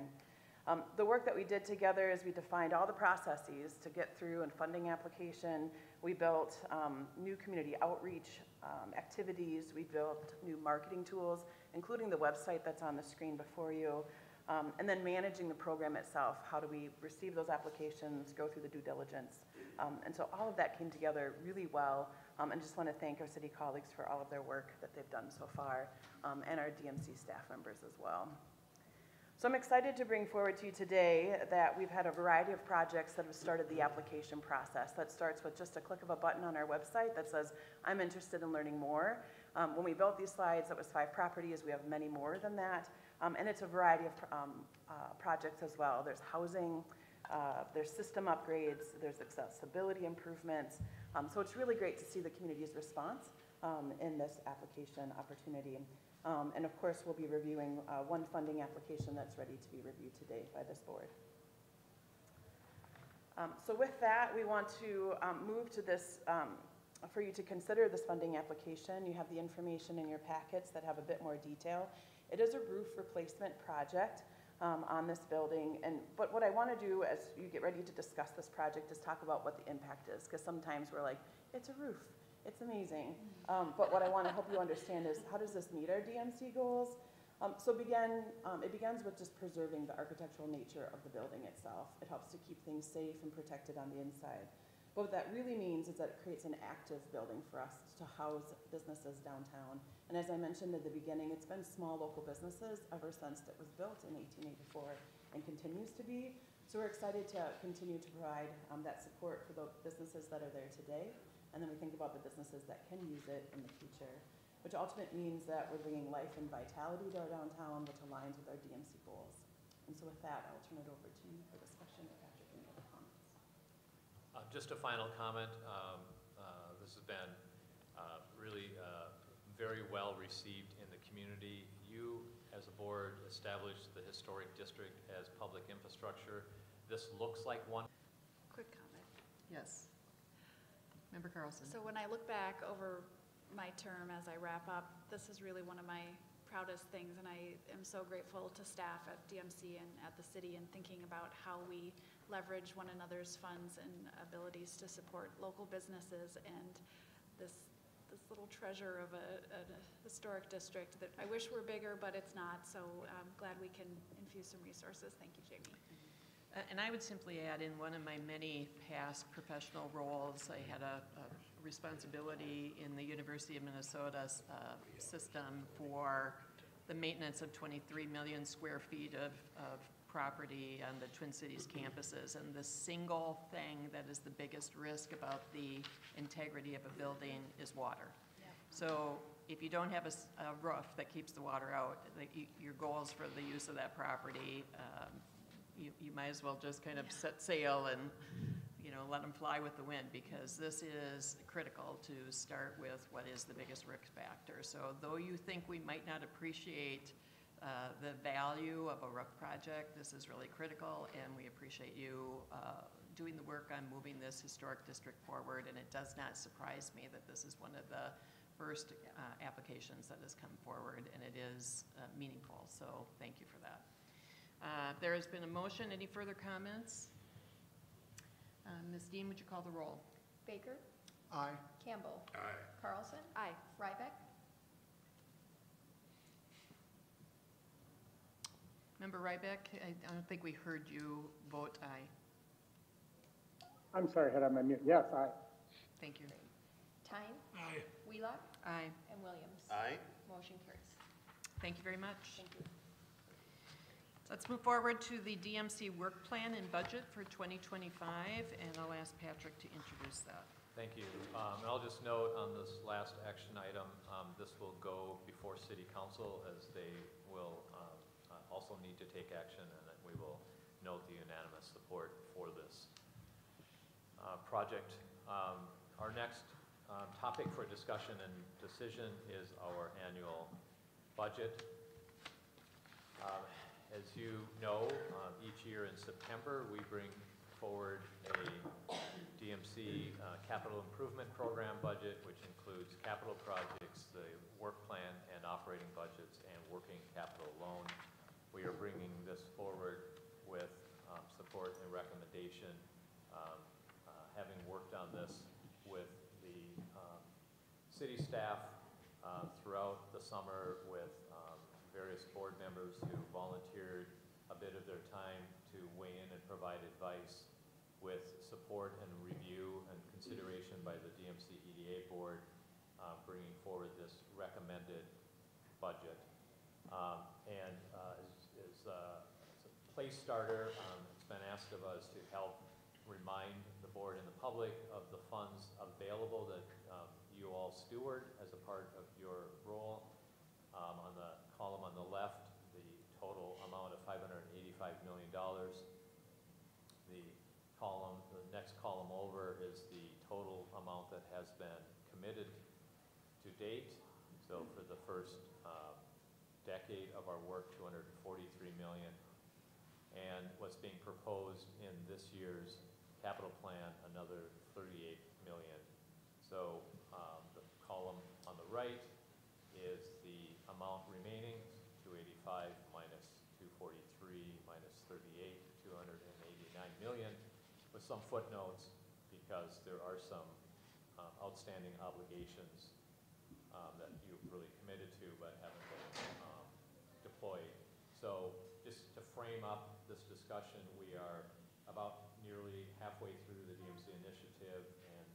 The work that we did together is we defined all the processes to get through and funding application. We built new community outreach activities. We built new marketing tools, including the website that's on the screen before you. And then managing the program itself. How do we receive those applications, go through the due diligence? And so all of that came together really well. And just want to thank our city colleagues for all of their work that they've done so far, and our DMC staff members as well. So I'm excited to bring forward to you today that we've had a variety of projects that have started the application process. That starts with just a click of a button on our website that says, I'm interested in learning more. When we built these slides, it was 5 properties. We have many more than that. And it's a variety of projects as well. There's housing, there's system upgrades, there's accessibility improvements. So it's really great to see the community's response in this application opportunity. And of course, we'll be reviewing one funding application that's ready to be reviewed today by this board. So with that, we want to move to this, for you to consider this funding application. You have the information in your packets that have a bit more detail. It is a roof replacement project on this building. But what I want to do as you get ready to discuss this project is talk about what the impact is, because sometimes we're like, it's a roof. It's amazing. But what I want to help you understand is, how does this meet our DMC goals? It begins with just preserving the architectural nature of the building itself. It helps to keep things safe and protected on the inside. But what that really means is that it creates an active building for us to house businesses downtown. And as I mentioned at the beginning, it's been small local businesses ever since it was built in 1884 and continues to be. So we're excited to continue to provide that support for the businesses that are there today. And then we think about the businesses that can use it in the future, which ultimately means that we're bringing life and vitality to our downtown, which aligns with our DMC goals. And so with that, I'll turn it over to you for discussion, or Patrick, any other comments. Just a final comment. This has been really very well received in the community. You, as a board, established the historic district as public infrastructure. This looks like one. Quick comment. Yes. Member Carlson. So when I look back over my term as I wrap up, this is really one of my proudest things, and I am so grateful to staff at DMC and at the city in thinking about how we leverage one another's funds and abilities to support local businesses and this little treasure of a historic district that I wish were bigger, but it's not. So I'm glad we can infuse some resources. Thank you, Jamie. And I would simply add, in one of my many past professional roles, I had a responsibility in the University of Minnesota system for the maintenance of 23 million square feet of property on the Twin Cities campuses. And the single thing that is the biggest risk about the integrity of a building is water. So if you don't have a roof that keeps the water out, your goals for the use of that property, you might as well just kind of set sail and, let them fly with the wind, because this is critical to start with what is the biggest risk factor. So though you think we might not appreciate the value of a roof project, this is really critical, and we appreciate you doing the work on moving this historic district forward, and it does not surprise me that this is one of the first applications that has come forward, and it is meaningful, so thank you for that. There has been a motion. Any further comments? Ms. Dean, would you call the roll? Baker? Aye. Campbell? Aye. Carlson? Aye. Rybeck? Member Rybeck, I don't think we heard you vote aye. I'm sorry, had I my mute? Yes, aye. Thank you. Tyne? Aye. Wheelock? Aye. And Williams? Aye. Motion carries. Thank you very much. Thank you. Let's move forward to the DMC work plan and budget for 2025, and I'll ask Patrick to introduce that. Thank you. And I'll just note on this last action item, this will go before City Council, as they will also need to take action, and that we will note the unanimous support for this project. Our next topic for discussion and decision is our annual budget. As you know, each year in September, we bring forward a DMC capital improvement program budget, which includes capital projects, the work plan and operating budgets, and working capital loan. We are bringing this forward with support and recommendation, having worked on this with the city staff throughout the summer, with various board members who volunteered a bit of their time to weigh in and provide advice, with support and review and consideration by the DMC EDA board, bringing forward this recommended budget. And as a place starter, it's been asked of us to help remind the board and the public of the funds available that you all steward as a part of your role. On the column on the left, the total amount of $585 million. The next column over is the total amount that has been committed to date. So for the first decade of our work, $243 million. And what's being proposed in this year's capital plan, another $38 million. So the column on the right is the amount remaining, 285 minus 243 minus 38, 289 million, with some footnotes, because there are some outstanding obligations that you've really committed to but haven't been deployed. So just to frame up this discussion, we are about nearly halfway through the DMC initiative and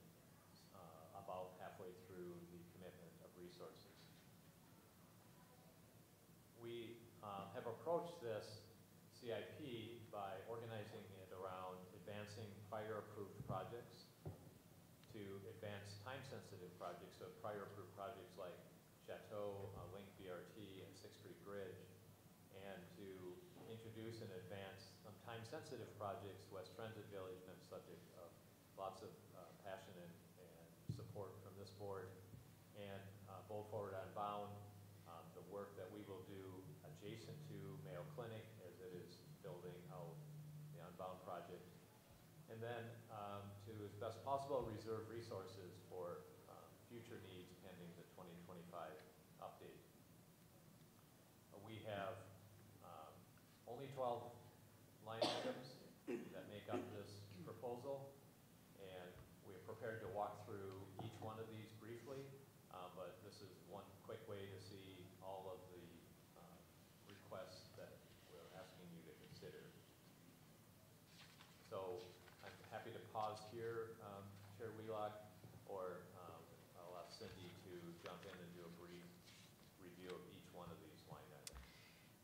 about halfway through the commitment of resources. We have approached this CIP by organizing it around advancing prior-approved projects to advance time-sensitive projects, so prior-approved projects like Chateau, Link BRT, and 6th Street Bridge, and to introduce and advance some time-sensitive projects. West Transit Village been subject of lots of passion and support from this board, and Bold Forward Unbound, the work that we will do adjacent to Mayo Clinic as it is building out the Unbound project, and then to, as best possible, reserve resources for future needs pending the 2025 update. We have only 12 line items that make up this proposal, and we're prepared to walk through each one of these briefly, but this is one quick way to see all of the requests that we're asking you to consider. So I'm happy to pause here, Chair Wheelock, or I'll ask Cindy to jump in and do a brief review of each one of these line items.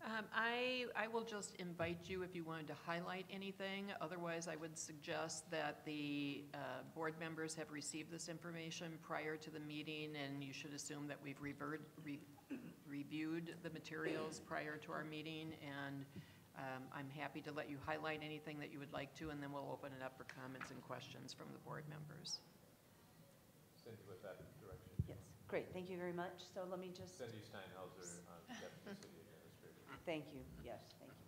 I will just invite you if you wanted to highlight anything. Otherwise, I would suggest that the board members have received this information prior to the meeting, and you should assume that we've reviewed the materials prior to our meeting, and I'm happy to let you highlight anything that you would like to, and then we'll open it up for comments and questions from the board members. Cindy, with that direction. Yes, great, thank you very much. So let me just. Cindy Steinhauser, Deputy City Administrator. Thank you, yes, thank you.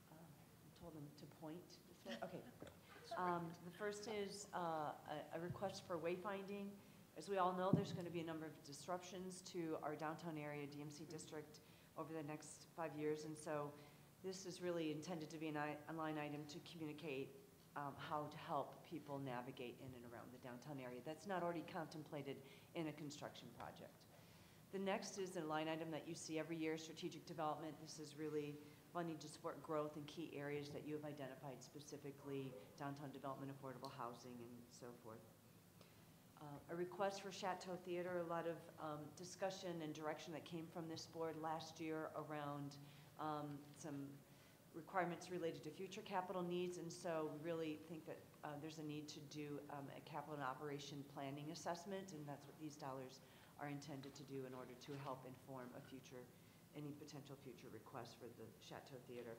I told them to point this way, okay. The first is a request for wayfinding. As we all know, there's going to be a number of disruptions to our downtown area DMC district over the next 5 years, and so this is really intended to be a line item to communicate how to help people navigate in and around the downtown area. That's not already contemplated in a construction project. The next is a line item that you see every year, strategic development. This is really funding to support growth in key areas that you have identified, specifically downtown development, affordable housing, and so forth. A request for Chateau Theater, a lot of discussion and direction that came from this board last year around some requirements related to future capital needs, and so we really think that there's a need to do a capital and operation planning assessment, and that's what these dollars are intended to do in order to help inform any potential future requests for the Chateau Theater.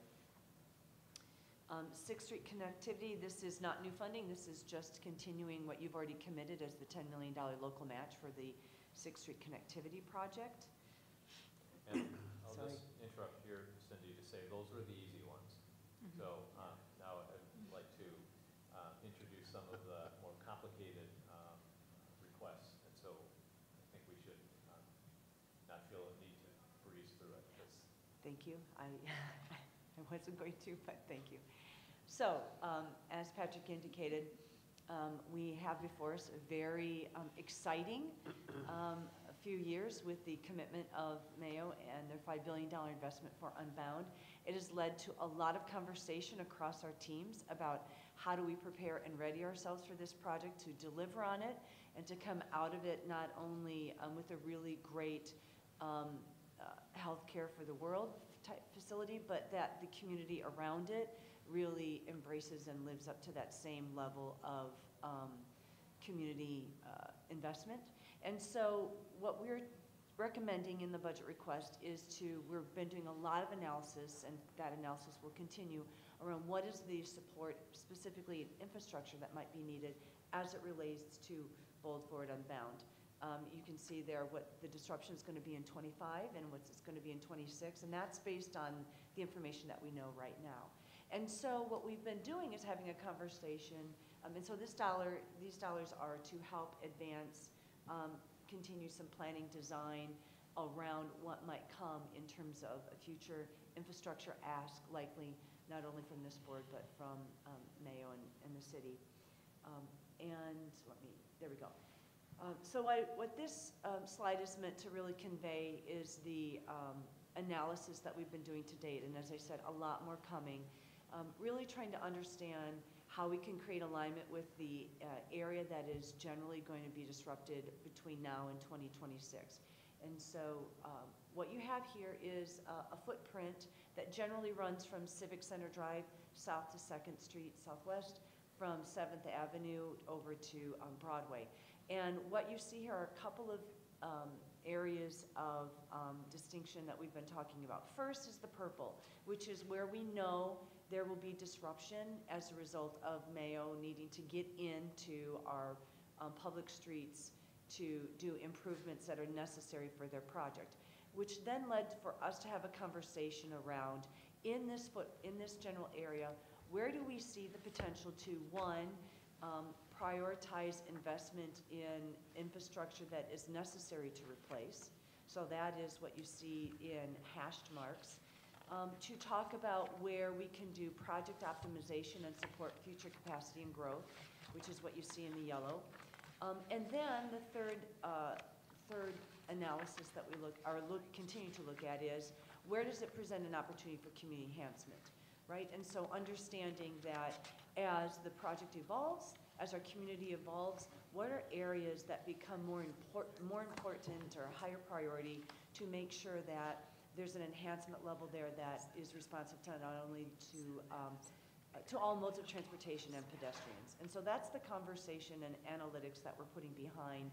6th Street connectivity, this is not new funding, this is just continuing what you've already committed as the $10 million local match for the 6th Street connectivity project. And I'll just interrupt here, Cindy, to say those were the easy ones. Mm-hmm. So now I'd like to introduce some of the more complicated requests. And so I think we should not feel a need to breeze through it. Thank you. I wasn't going to, but thank you. So, as Patrick indicated, we have before us a very exciting few years with the commitment of Mayo and their $5 billion investment for Unbound. It has led to a lot of conversation across our teams about how do we prepare and ready ourselves for this project to deliver on it and to come out of it not only with a really great healthcare for the world type facility, but that the community around it really embraces and lives up to that same level of community investment. And so what we're recommending in the budget request is we've been doing a lot of analysis, and that analysis will continue, around what is the support, specifically infrastructure, that might be needed as it relates to Bold Forward Unbound. You can see there what the disruption is going to be in 25 and what it's going to be in 26, and that's based on the information that we know right now. And so what we've been doing is having a conversation, and so these dollars are to help advance, continue some planning design around what might come in terms of a future infrastructure ask, likely not only from this board but from Mayo and the city. There we go. So what this slide is meant to really convey is the analysis that we've been doing to date, and as I said, a lot more coming. Really trying to understand how we can create alignment with the area that is generally going to be disrupted between now and 2026. And so what you have here is a footprint that generally runs from Civic Center Drive south to 2nd Street Southwest, from 7th Avenue over to Broadway. And what you see here are a couple of areas of distinction that we've been talking about. First is the purple, which is where we know there will be disruption as a result of Mayo needing to get into our public streets to do improvements that are necessary for their project, which then led for us to have a conversation around, in this general area, where do we see the potential to, one, prioritize investment in infrastructure that is necessary to replace. So that is what you see in hashed marks. To talk about where we can do project optimization and support future capacity and growth, which is what you see in the yellow. And then the third analysis that we continue to look at is, where does it present an opportunity for community enhancement, right? And so understanding that as the project evolves, as our community evolves, what are areas that become more important or a higher priority to make sure that there's an enhancement level there that is responsive to not only to all modes of transportation and pedestrians. And so that's the conversation and analytics that we're putting behind,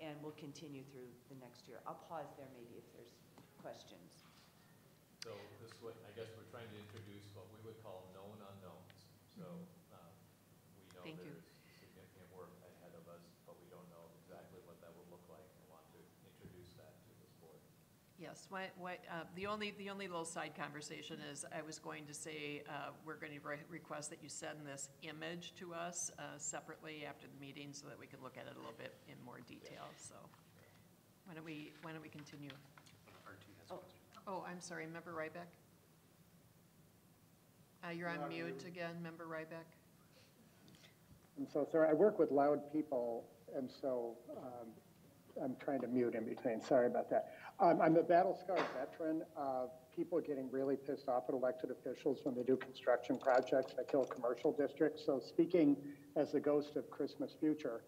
and will continue through the next year. I'll pause there maybe if there's questions. So this way, I guess we're trying to introduce what we would call known unknowns. So we know Thank you. there's significant work ahead of us, but we don't know exactly what that will look like, and want to introduce that to this board. Yes, the only little side conversation is I was going to say, we're going to request that you send this image to us separately after the meeting so that we can look at it a little bit in more detail, so. Why don't we continue? Oh, I'm sorry, Member Ryback? You're on mute again, Member Ryback. I'm so sorry. I work with loud people, and so I'm trying to mute in between. Sorry about that. I'm a battle-scarred veteran of people getting really pissed off at elected officials when they do construction projects that kill commercial districts. So speaking as the ghost of Christmas future,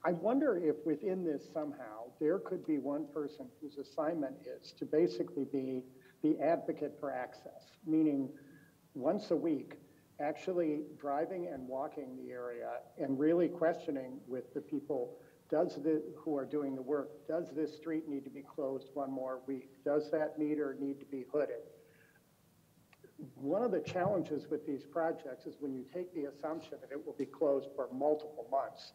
I wonder if within this somehow there could be one person whose assignment is to basically be the advocate for access, meaning once a week, actually driving and walking the area and really questioning with the people, who are doing the work, does this street need to be closed one more week? Does that meter need to be hooded? One of the challenges with these projects is when you take the assumption that it will be closed for multiple months,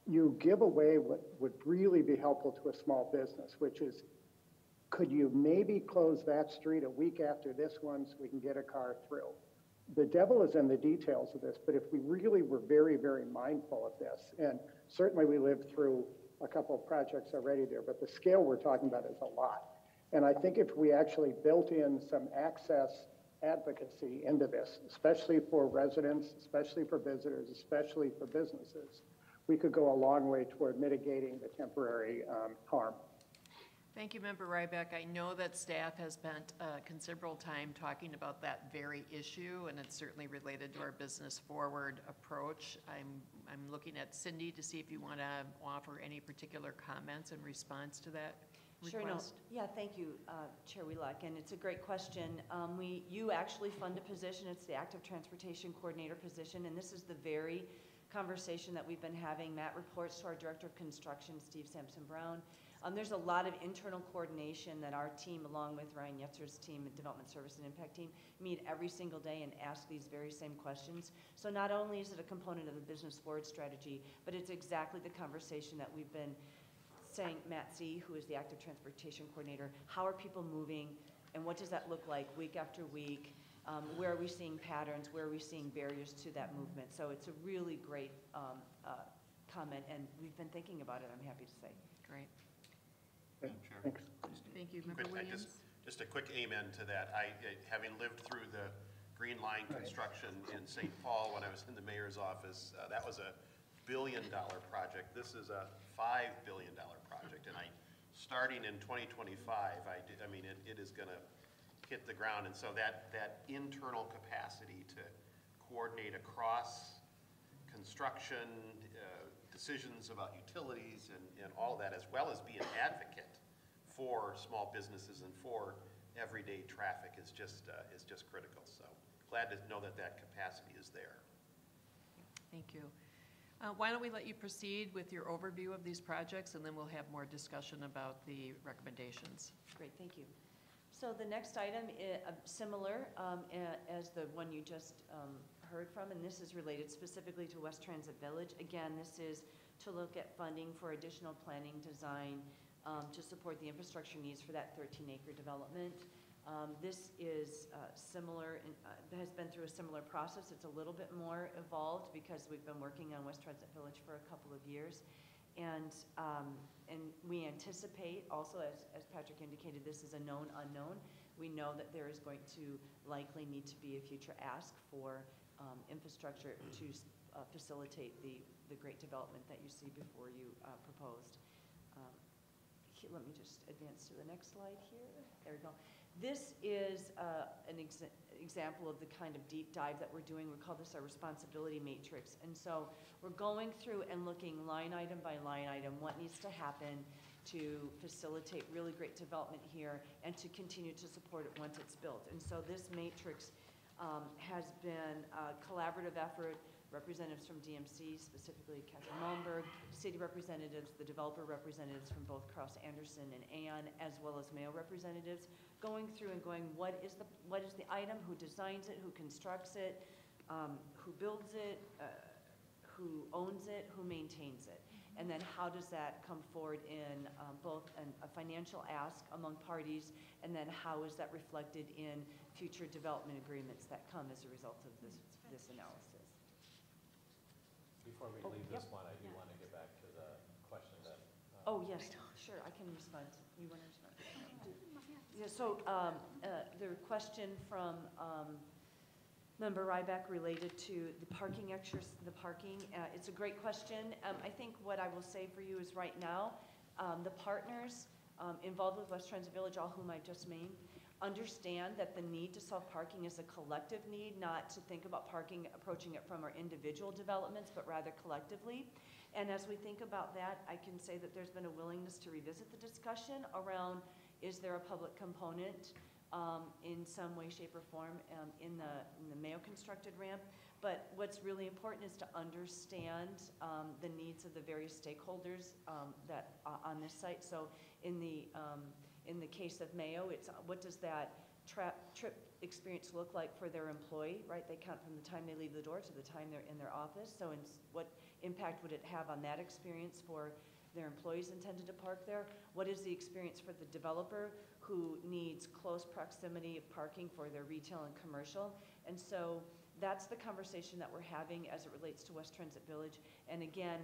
you give away what would really be helpful to a small business, which is, could you maybe close that street a week after this one so we can get a car through? The devil is in the details of this, but if we really were very, very mindful of this, and certainly we lived through a couple of projects already there, but the scale we're talking about is a lot. And I think if we actually built in some access advocacy into this, especially for residents, especially for visitors, especially for businesses, we could go a long way toward mitigating the temporary harm. Thank you, Member Ryback. I know that staff has spent considerable time talking about that very issue, and it's certainly related to our business forward approach. I'm looking at Cindy to see if you want to offer any particular comments in response to that request. Sure, no. Yeah, thank you, Chair Wheelock, and it's a great question. You actually fund a position. It's the Active Transportation Coordinator position, and this is the very conversation that we've been having. Matt reports to our Director of Construction, Steve Sampson-Brown. There's a lot of internal coordination that our team, along with Ryan Yetzer's team, the Development Service and Impact team, meet every single day and ask these very same questions. So not only is it a component of the business forward strategy, but it's exactly the conversation that we've been saying. Matt C., who is the Active Transportation Coordinator, how are people moving, and what does that look like week after week? Where are we seeing patterns? Where are we seeing barriers to that movement? So it's a really great comment, and we've been thinking about it, I'm happy to say. Great. Thanks. Thank you, Member Williams. Just a quick amen to that. Having lived through the Green Line construction in St. Paul when I was in the mayor's office, that was a $1 billion project. This is a $5 billion project, and starting in 2025, it is going to hit the ground, and so that internal capacity to coordinate across construction, decisions about utilities and all of that, as well as be an advocate for small businesses and for everyday traffic is just critical. So glad to know that capacity is there. Thank you. Why don't we let you proceed with your overview of these projects, and then we'll have more discussion about the recommendations. Great, thank you. So the next item is similar as the one you just heard from, and this is related specifically to West Transit Village. Again, this is to look at funding for additional planning design to support the infrastructure needs for that 13-acre development. This is similar, has been through a similar process. It's a little bit more evolved because we've been working on West Transit Village for a couple of years. And we anticipate also, as Patrick indicated, this is a known unknown. We know that there is going to likely need to be a future ask for infrastructure to facilitate the great development that you see before you proposed. Let me just advance to the next slide here. There we go. This is an example of the kind of deep dive that we're doing. We call this our responsibility matrix. And so we're going through and looking line item by line item, what needs to happen to facilitate really great development here and to continue to support it once it's built. And so this matrix has been a collaborative effort, representatives from DMC, specifically Catherine Malmberg, city representatives, the developer representatives from both Cross Anderson and Aon, as well as Mayo representatives, going through and going, what is the item, who designs it, who constructs it, who builds it, who owns it, who maintains it. And then how does that come forward in both a financial ask among parties, and then how is that reflected in future development agreements that come as a result of this analysis. Before we leave this one, I do want to get back to the question that. Oh, yes, sure, I can respond. You want to respond? Yeah, so the question from Member Ryback related to the parking it's a great question. I think what I will say for you is right now, the partners involved with West Transit Village, all whom I just named, understand that the need to solve parking is a collective need, not to think about parking, approaching it from our individual developments, but rather collectively. And as we think about that, I can say that there's been a willingness to revisit the discussion around, is there a public component in some way, shape, or form in the Mayo constructed ramp? But what's really important is to understand the needs of the various stakeholders that on this site. So in the case of Mayo, it's what does that trip experience look like for their employee, right? They count from the time they leave the door to the time they're in their office. So what impact would it have on that experience for their employees intended to park there? What is the experience for the developer who needs close proximity of parking for their retail and commercial? And so that's the conversation that we're having as it relates to West Transit Village. And again,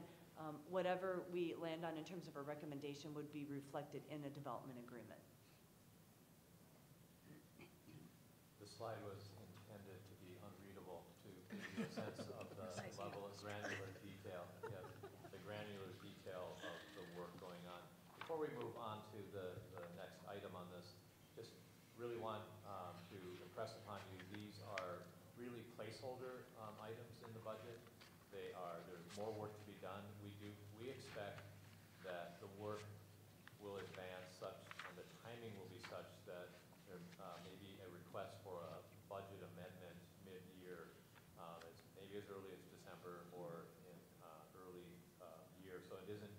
whatever we land on in terms of a recommendation would be reflected in a development agreement. The slide was intended to be unreadable to give you a sense of the level of granular detail, the granular detail of the work going on. Before we move on to the next item on this, just really want to impress upon you, these are really placeholder items in the budget. There's more work to be done. We expect that the work will advance such, and the timing will be such that there may be a request for a budget amendment mid-year, maybe as early as December or in early year. So it isn't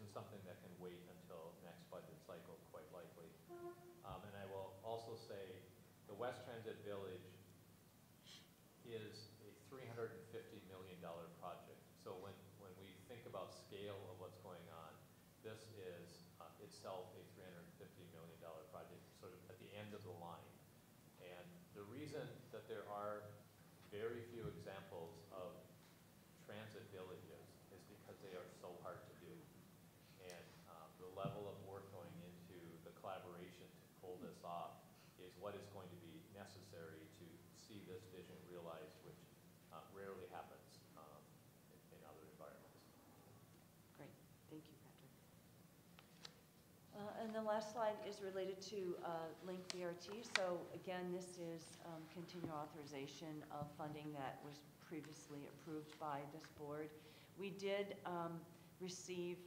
something that can wait until next budget cycle, quite likely. And I will also say the West Transit Village is a $350 million project. So when we think about scale of what's going on, this is itself a $350 million project, sort of at the end of the line. And the reason that there are very few examples of transit villages is because they are so hard to do. And the level of work going into the collaboration to pull this off is what is going to be necessary to see this vision realized, which rarely happens in other environments. Great, thank you, Patrick. And the last slide is related to Link VRT. So again, this is continual authorization of funding that was previously approved by this board. We did receive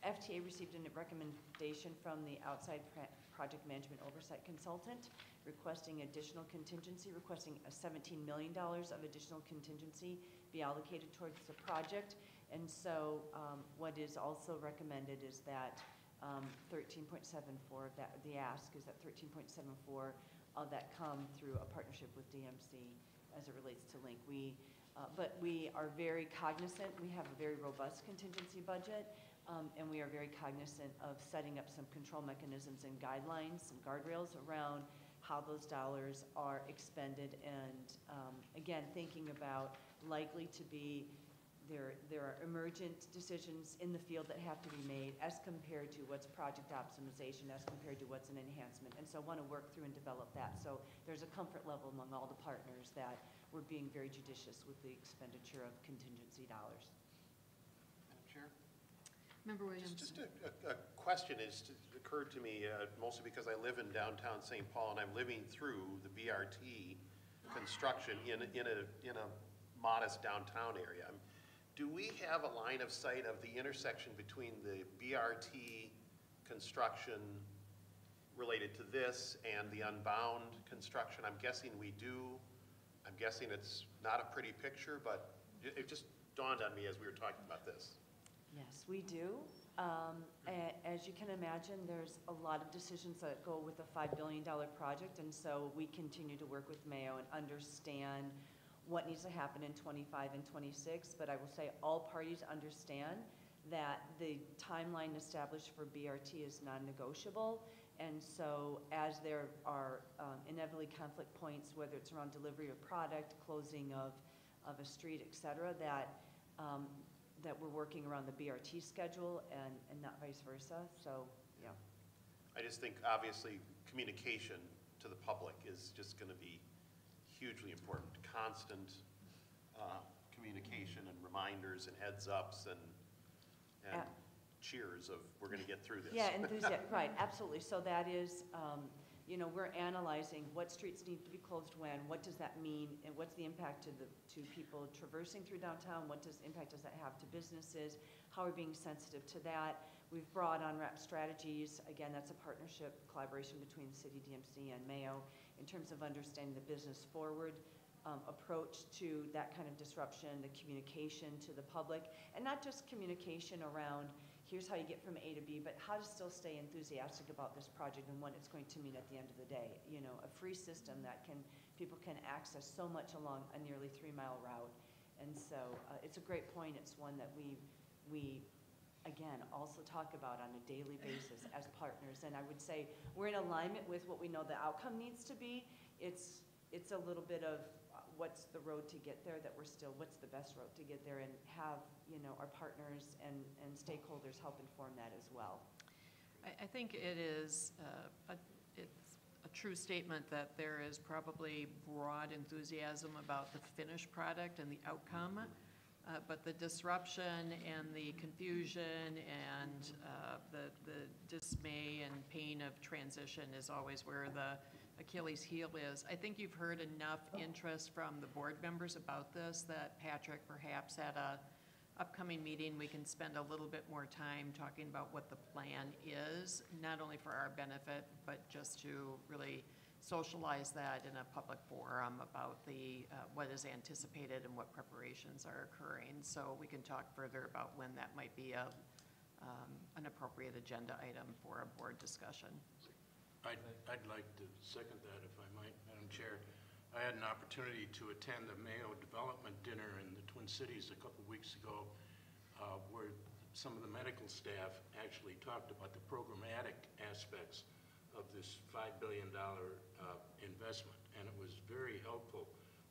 FTA received a recommendation from the outside project management oversight consultant requesting additional contingency, requesting $17 million of additional contingency be allocated towards the project. And so what is also recommended is that 13.74 of that, the ask is that 13.74 of that come through a partnership with DMC as it relates to Link. But we are very cognizant, we have a very robust contingency budget, and we are very cognizant of setting up some control mechanisms and guidelines, some guardrails around how those dollars are expended, and again, thinking about likely to be, there are emergent decisions in the field that have to be made as compared to what's project optimization, as compared to what's an enhancement. And so I want to work through and develop that. So there's a comfort level among all the partners that we're being very judicious with the expenditure of contingency dollars. Madam Chair? Member Williams. Just a question occurred to me, mostly because I live in downtown St. Paul, and I'm living through the BRT construction in a modest downtown area. Do we have a line of sight of the intersection between the BRT construction related to this and the Unbound construction? I'm guessing we do. I'm guessing it's not a pretty picture, but it just dawned on me as we were talking about this. Yes, we do. As you can imagine, there's a lot of decisions that go with a $5 billion project, and so we continue to work with Mayo and understand what needs to happen in 25 and 26, but I will say all parties understand that the timeline established for BRT is non-negotiable, and so as there are inevitably conflict points, whether it's around delivery of product, closing of a street, et cetera, that we're working around the BRT schedule and not vice versa, so, yeah. I just think, obviously, communication to the public is just going to be hugely important. Constant communication and reminders and heads-ups and cheers of, we're going to get through this. Yeah, enthusiasm, right, absolutely. So that is, we're analyzing what streets need to be closed when, what does that mean, and what's the impact to people traversing through downtown, what impact does that have to businesses, how are we being sensitive to that. We've brought on RAP strategies, again, that's a partnership, collaboration between City DMC and Mayo, in terms of understanding the business forward approach to that kind of disruption, the communication to the public, and not just communication around here's how you get from A to B, but how to still stay enthusiastic about this project and what it's going to mean at the end of the day. A free system that people can access so much along a nearly 3-mile route. And so it's a great point. It's one that we again, also talk about on a daily basis as partners. And I would say we're in alignment with what we know the outcome needs to be. It's a little bit of what's the road to get there, what's the best road to get there, and have, our partners and stakeholders help inform that as well. I think it is, it's a true statement that there is probably broad enthusiasm about the finished product and the outcome, but the disruption and the confusion and the dismay and pain of transition is always where the Achilles heel is. I think you've heard enough interest from the board members about this that Patrick, perhaps at a upcoming meeting, we can spend a little bit more time talking about what the plan is, not only for our benefit, but just to really socialize that in a public forum about what is anticipated and what preparations are occurring. So we can talk further about when that might be an appropriate agenda item for a board discussion. I'd like to second that, if I might, Madam Chair. I had an opportunity to attend a Mayo Development Dinner in the Twin Cities a couple weeks ago, where some of the medical staff actually talked about the programmatic aspects of this $5 billion investment. And it was very helpful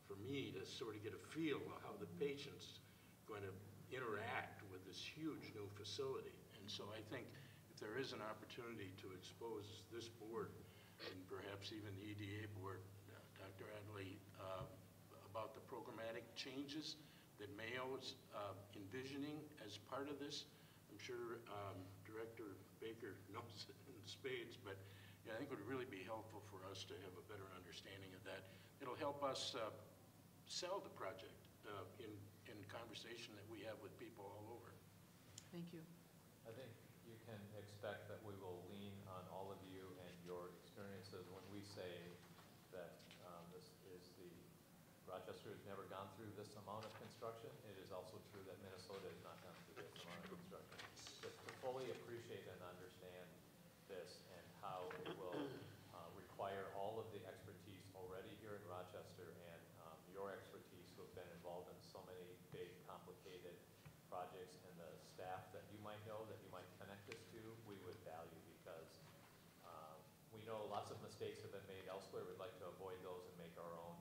for me to sort of get a feel of how the patient's going to interact with this huge new facility. And so I think if there is an opportunity to expose this board, and perhaps even the EDA board, Dr. Adley, about the programmatic changes that Mayo is envisioning as part of this. I'm sure Director Baker knows it in spades, but yeah, I think it would really be helpful for us to have a better understanding of that. It'll help us sell the project in conversation that we have with people all over. Thank you. I think you can expect that we will lean on all of you and your experiences when we say that Rochester has never gone through this amount of construction. It is also true that Minnesota has not gone through this amount of construction. Just to fully appreciate and understand this and how it will require all of the expertise already here in Rochester and your expertise who have been involved in so many big, complicated projects, and the staff that you might know, that you might connect us to, we would value, because we know lots of mistakes have been made elsewhere. We'd like to avoid those and make our own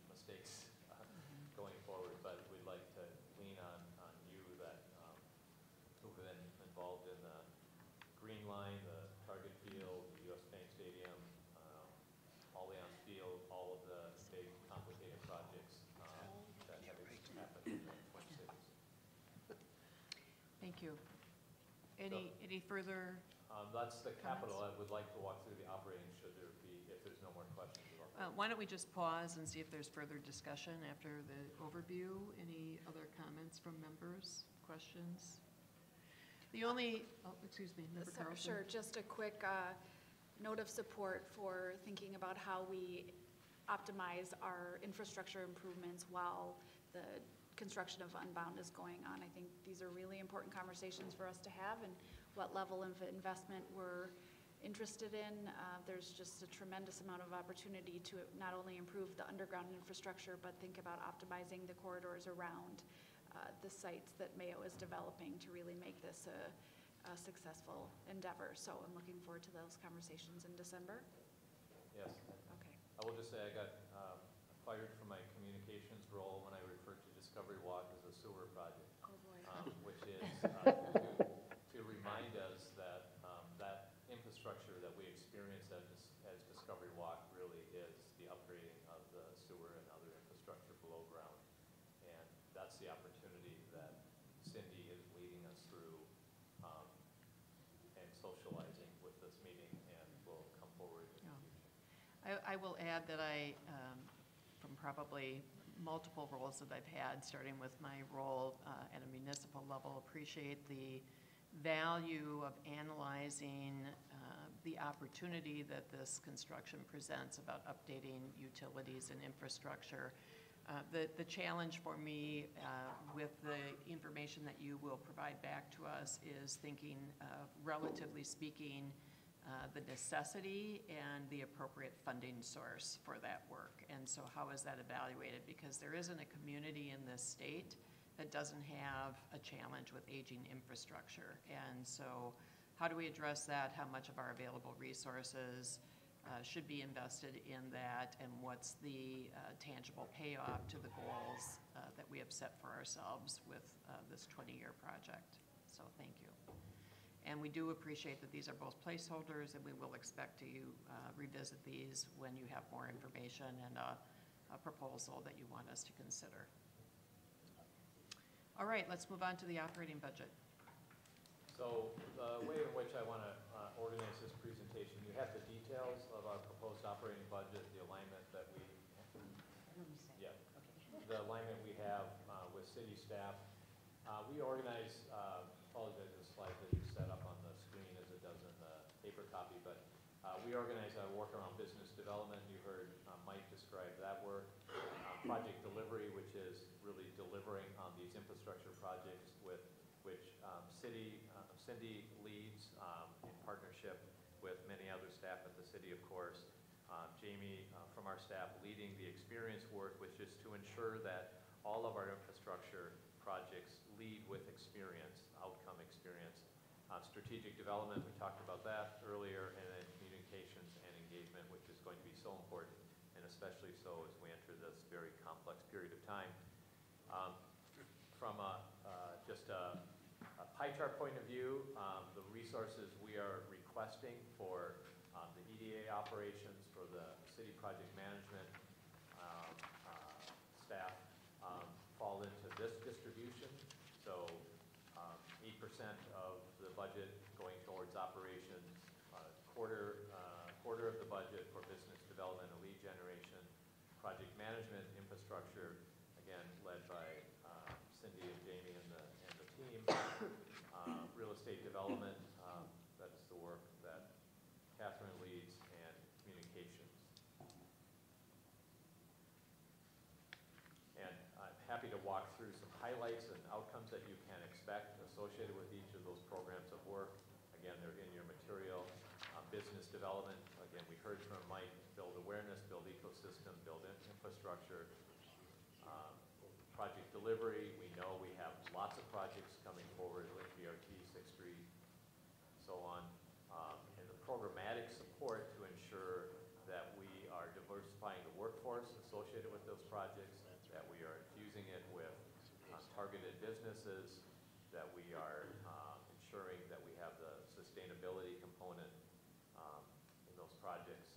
mistakes going forward, but we'd like to lean on you that who have been involved in the Green Line, the Target Field, the U.S. Bank Stadium, Allianz Field, all of the big complicated projects that have happened in the Twin Cities. Thank you. Any further? That's the capital. comments? I would like to walk through the operating should there be, if there's no more questions about that. Why don't we just pause and see if there's further discussion after the overview? Any other comments from members, questions? The only, excuse me, Member Carlson. Sure, just a quick note of support for thinking about how we optimize our infrastructure improvements while the construction of Unbound is going on. I think these are really important conversations for us to have, and what level of investment we're interested in. There's just a tremendous amount of opportunity to not only improve the underground infrastructure, but think about optimizing the corridors around the sites that Mayo is developing to really make this a successful endeavor. So I'm looking forward to those conversations in December. Yes. Okay. I will just say I got fired from my communications role when I referred to Discovery Walk as a sewer project. Oh, boy. Which is to remind us that that infrastructure that we experience as Discovery Walk really is the upgrading of the sewer and other infrastructure below ground. And that's the opportunity that Cindy is leading us through and socializing with this meeting, and will come forward in the future. I will add that I, from probably multiple roles that I've had, starting with my role at a municipal level, appreciate the value of analyzing the opportunity that this construction presents about updating utilities and infrastructure. The challenge for me with the information that you will provide back to us is thinking, relatively speaking, the necessity and the appropriate funding source for that work. And so how is that evaluated? Because there isn't a community in this state that doesn't have a challenge with aging infrastructure. And so how do we address that? How much of our available resources should be invested in that? And what's the tangible payoff to the goals that we have set for ourselves with this 20-year project? So thank you. And we do appreciate that these are both placeholders, and we will expect to revisit these when you have more information and a proposal that you want us to consider. All right, let's move on to the operating budget. So the way in which I want to organize this presentation, you have the details of our proposed operating budget, the alignment that we, the alignment we have with city staff. We organize, apologize for the slide that you set up on the screen as it does in the paper copy, but we organize our work around business development. You heard Mike describe that work. Project delivery, which is really delivering on these infrastructure projects with which Cindy leads in partnership with many other staff at the city, of course. Jamie from our staff leading the experience work, which is to ensure that all of our infrastructure projects lead with experience, outcome experience. Strategic development, we talked about that earlier, and then communications and engagement, which is going to be so important, and especially so as we enter this very complex period of time. From just a pie chart point of view, the resources we are requesting for the EDA operations, for the city project management staff fall into this distribution. So 8% of the budget going towards operations, quarter of the budget for business development and lead generation, project management, infrastructure, again led by Cindy and Jamie and the team, real estate development, that is the work that Catherine leads, and communications. And I'm happy to walk through some highlights and outcomes that you can expect associated with each of those programs of work. Again, they're in your material. Business development, again, we heard from Mike, build awareness, build ecosystem, build infrastructure. Project delivery, we know we have lots of projects coming forward, like BRT, 6th Street, so on. And the programmatic support to ensure that we are diversifying the workforce associated with those projects, that we are infusing it with targeted businesses, that we are ensuring that we have the sustainability component in those projects.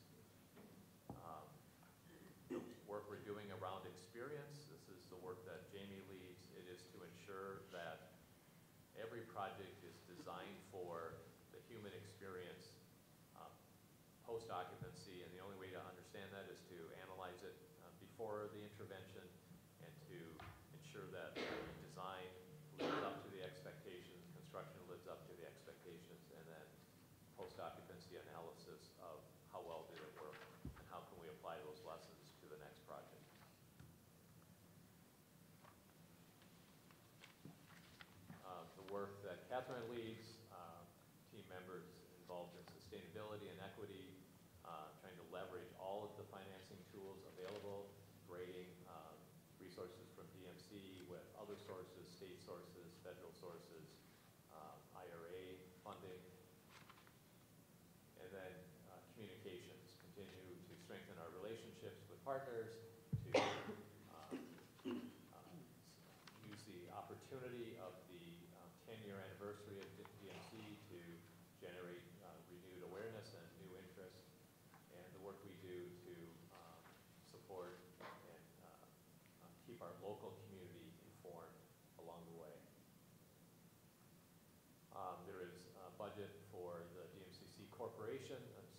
The work we're doing around experience, this is the work that Jamie leads. It is to ensure that every project project is designed for the human experience post-occupancy, and the only way to understand that is to analyze it before the intervention and to ensure that the design lives up to the expectations, construction lives up to the expectations, and then post-occupancy analysis of how well did it work and how can we apply those lessons to the next project. The work that Catherine leads, team members involved in sustainability and equity, trying to leverage all of the financing tools available, grading resources from DMC with other sources, state sources, federal sources, IRA funding, and then communications, continue to strengthen our relationships with partners, to use the opportunity of the 10-year anniversary of DMC to generate renewed awareness and new interest, and the work we do to support and keep our local community informed along the way. There is a budget for the DMCC Corporation. That's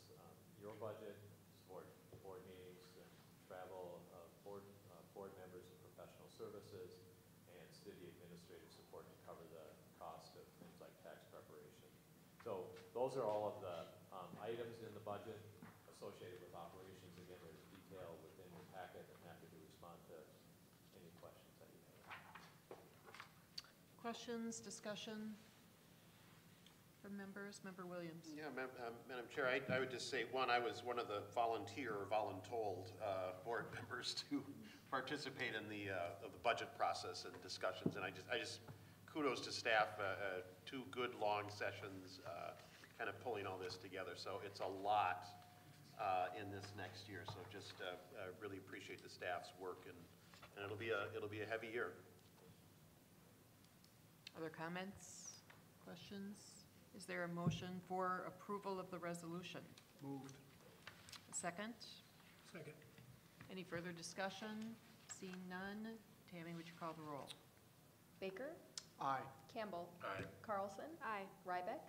your budget, support board meetings and travel of board members and professional services, and city administrative support to cover the cost of things like tax preparation. So those are all of the items in the budget associated with operations. Again, there's detail within your packet. I'm happy to respond to any questions that you have. Questions, discussion from members? Member Williams. Yeah, Madam Chair, I would just say, one, I was one of the volunteer or voluntold board members to participate in the budget process and discussions, and I just kudos to staff, 2 good long sessions, kind of pulling all this together. So it's a lot in this next year. So just really appreciate the staff's work, and it'll be a heavy year. Other comments, questions? Is there a motion for approval of the resolution? Moved. A second? Second. Any further discussion? Seeing none, Tammy, would you call the roll? Baker? Aye. Campbell? Aye. Carlson? Aye. Rybeck?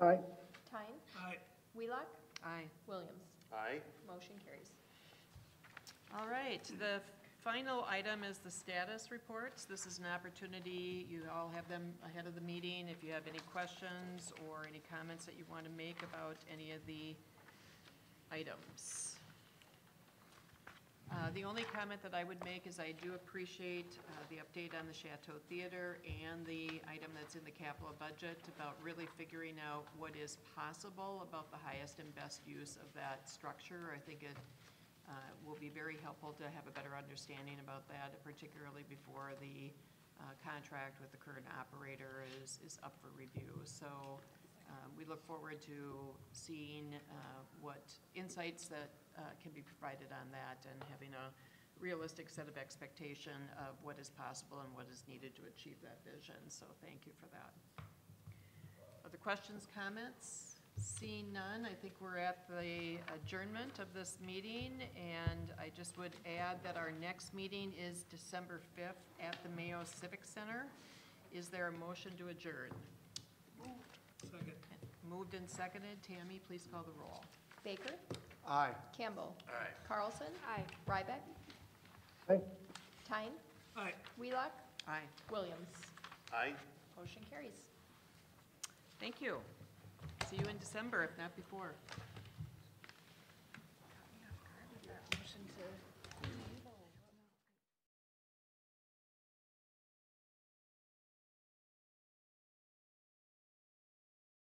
Aye. Tyne? Aye. Wheelock? Aye. Williams? Aye. Motion carries. All right, the final item is the status reports. This is an opportunity, you all have them ahead of the meeting. If you have any questions or any comments that you want to make about any of the items. The only comment that I would make is I do appreciate the update on the Chateau Theater and the item that's in the capital budget about really figuring out what is possible about the highest and best use of that structure. I think it will be very helpful to have a better understanding about that, particularly before the contract with the current operator is up for review. So we look forward to seeing what insights that can be provided on that and having a realistic set of expectation of what is possible and what is needed to achieve that vision. So thank you for that. Other questions, comments? Seeing none, I think we're at the adjournment of this meeting, and I just would add that our next meeting is December 5th at the Mayo Civic Center. Is there a motion to adjourn? Second. Moved and seconded. Tammy, please call the roll. Baker? Aye. Campbell? Aye. Carlson? Aye. Rybeck? Aye. Tyne? Aye. Wheelock? Aye. Williams? Aye. Motion carries. Thank you. See you in December, if not before.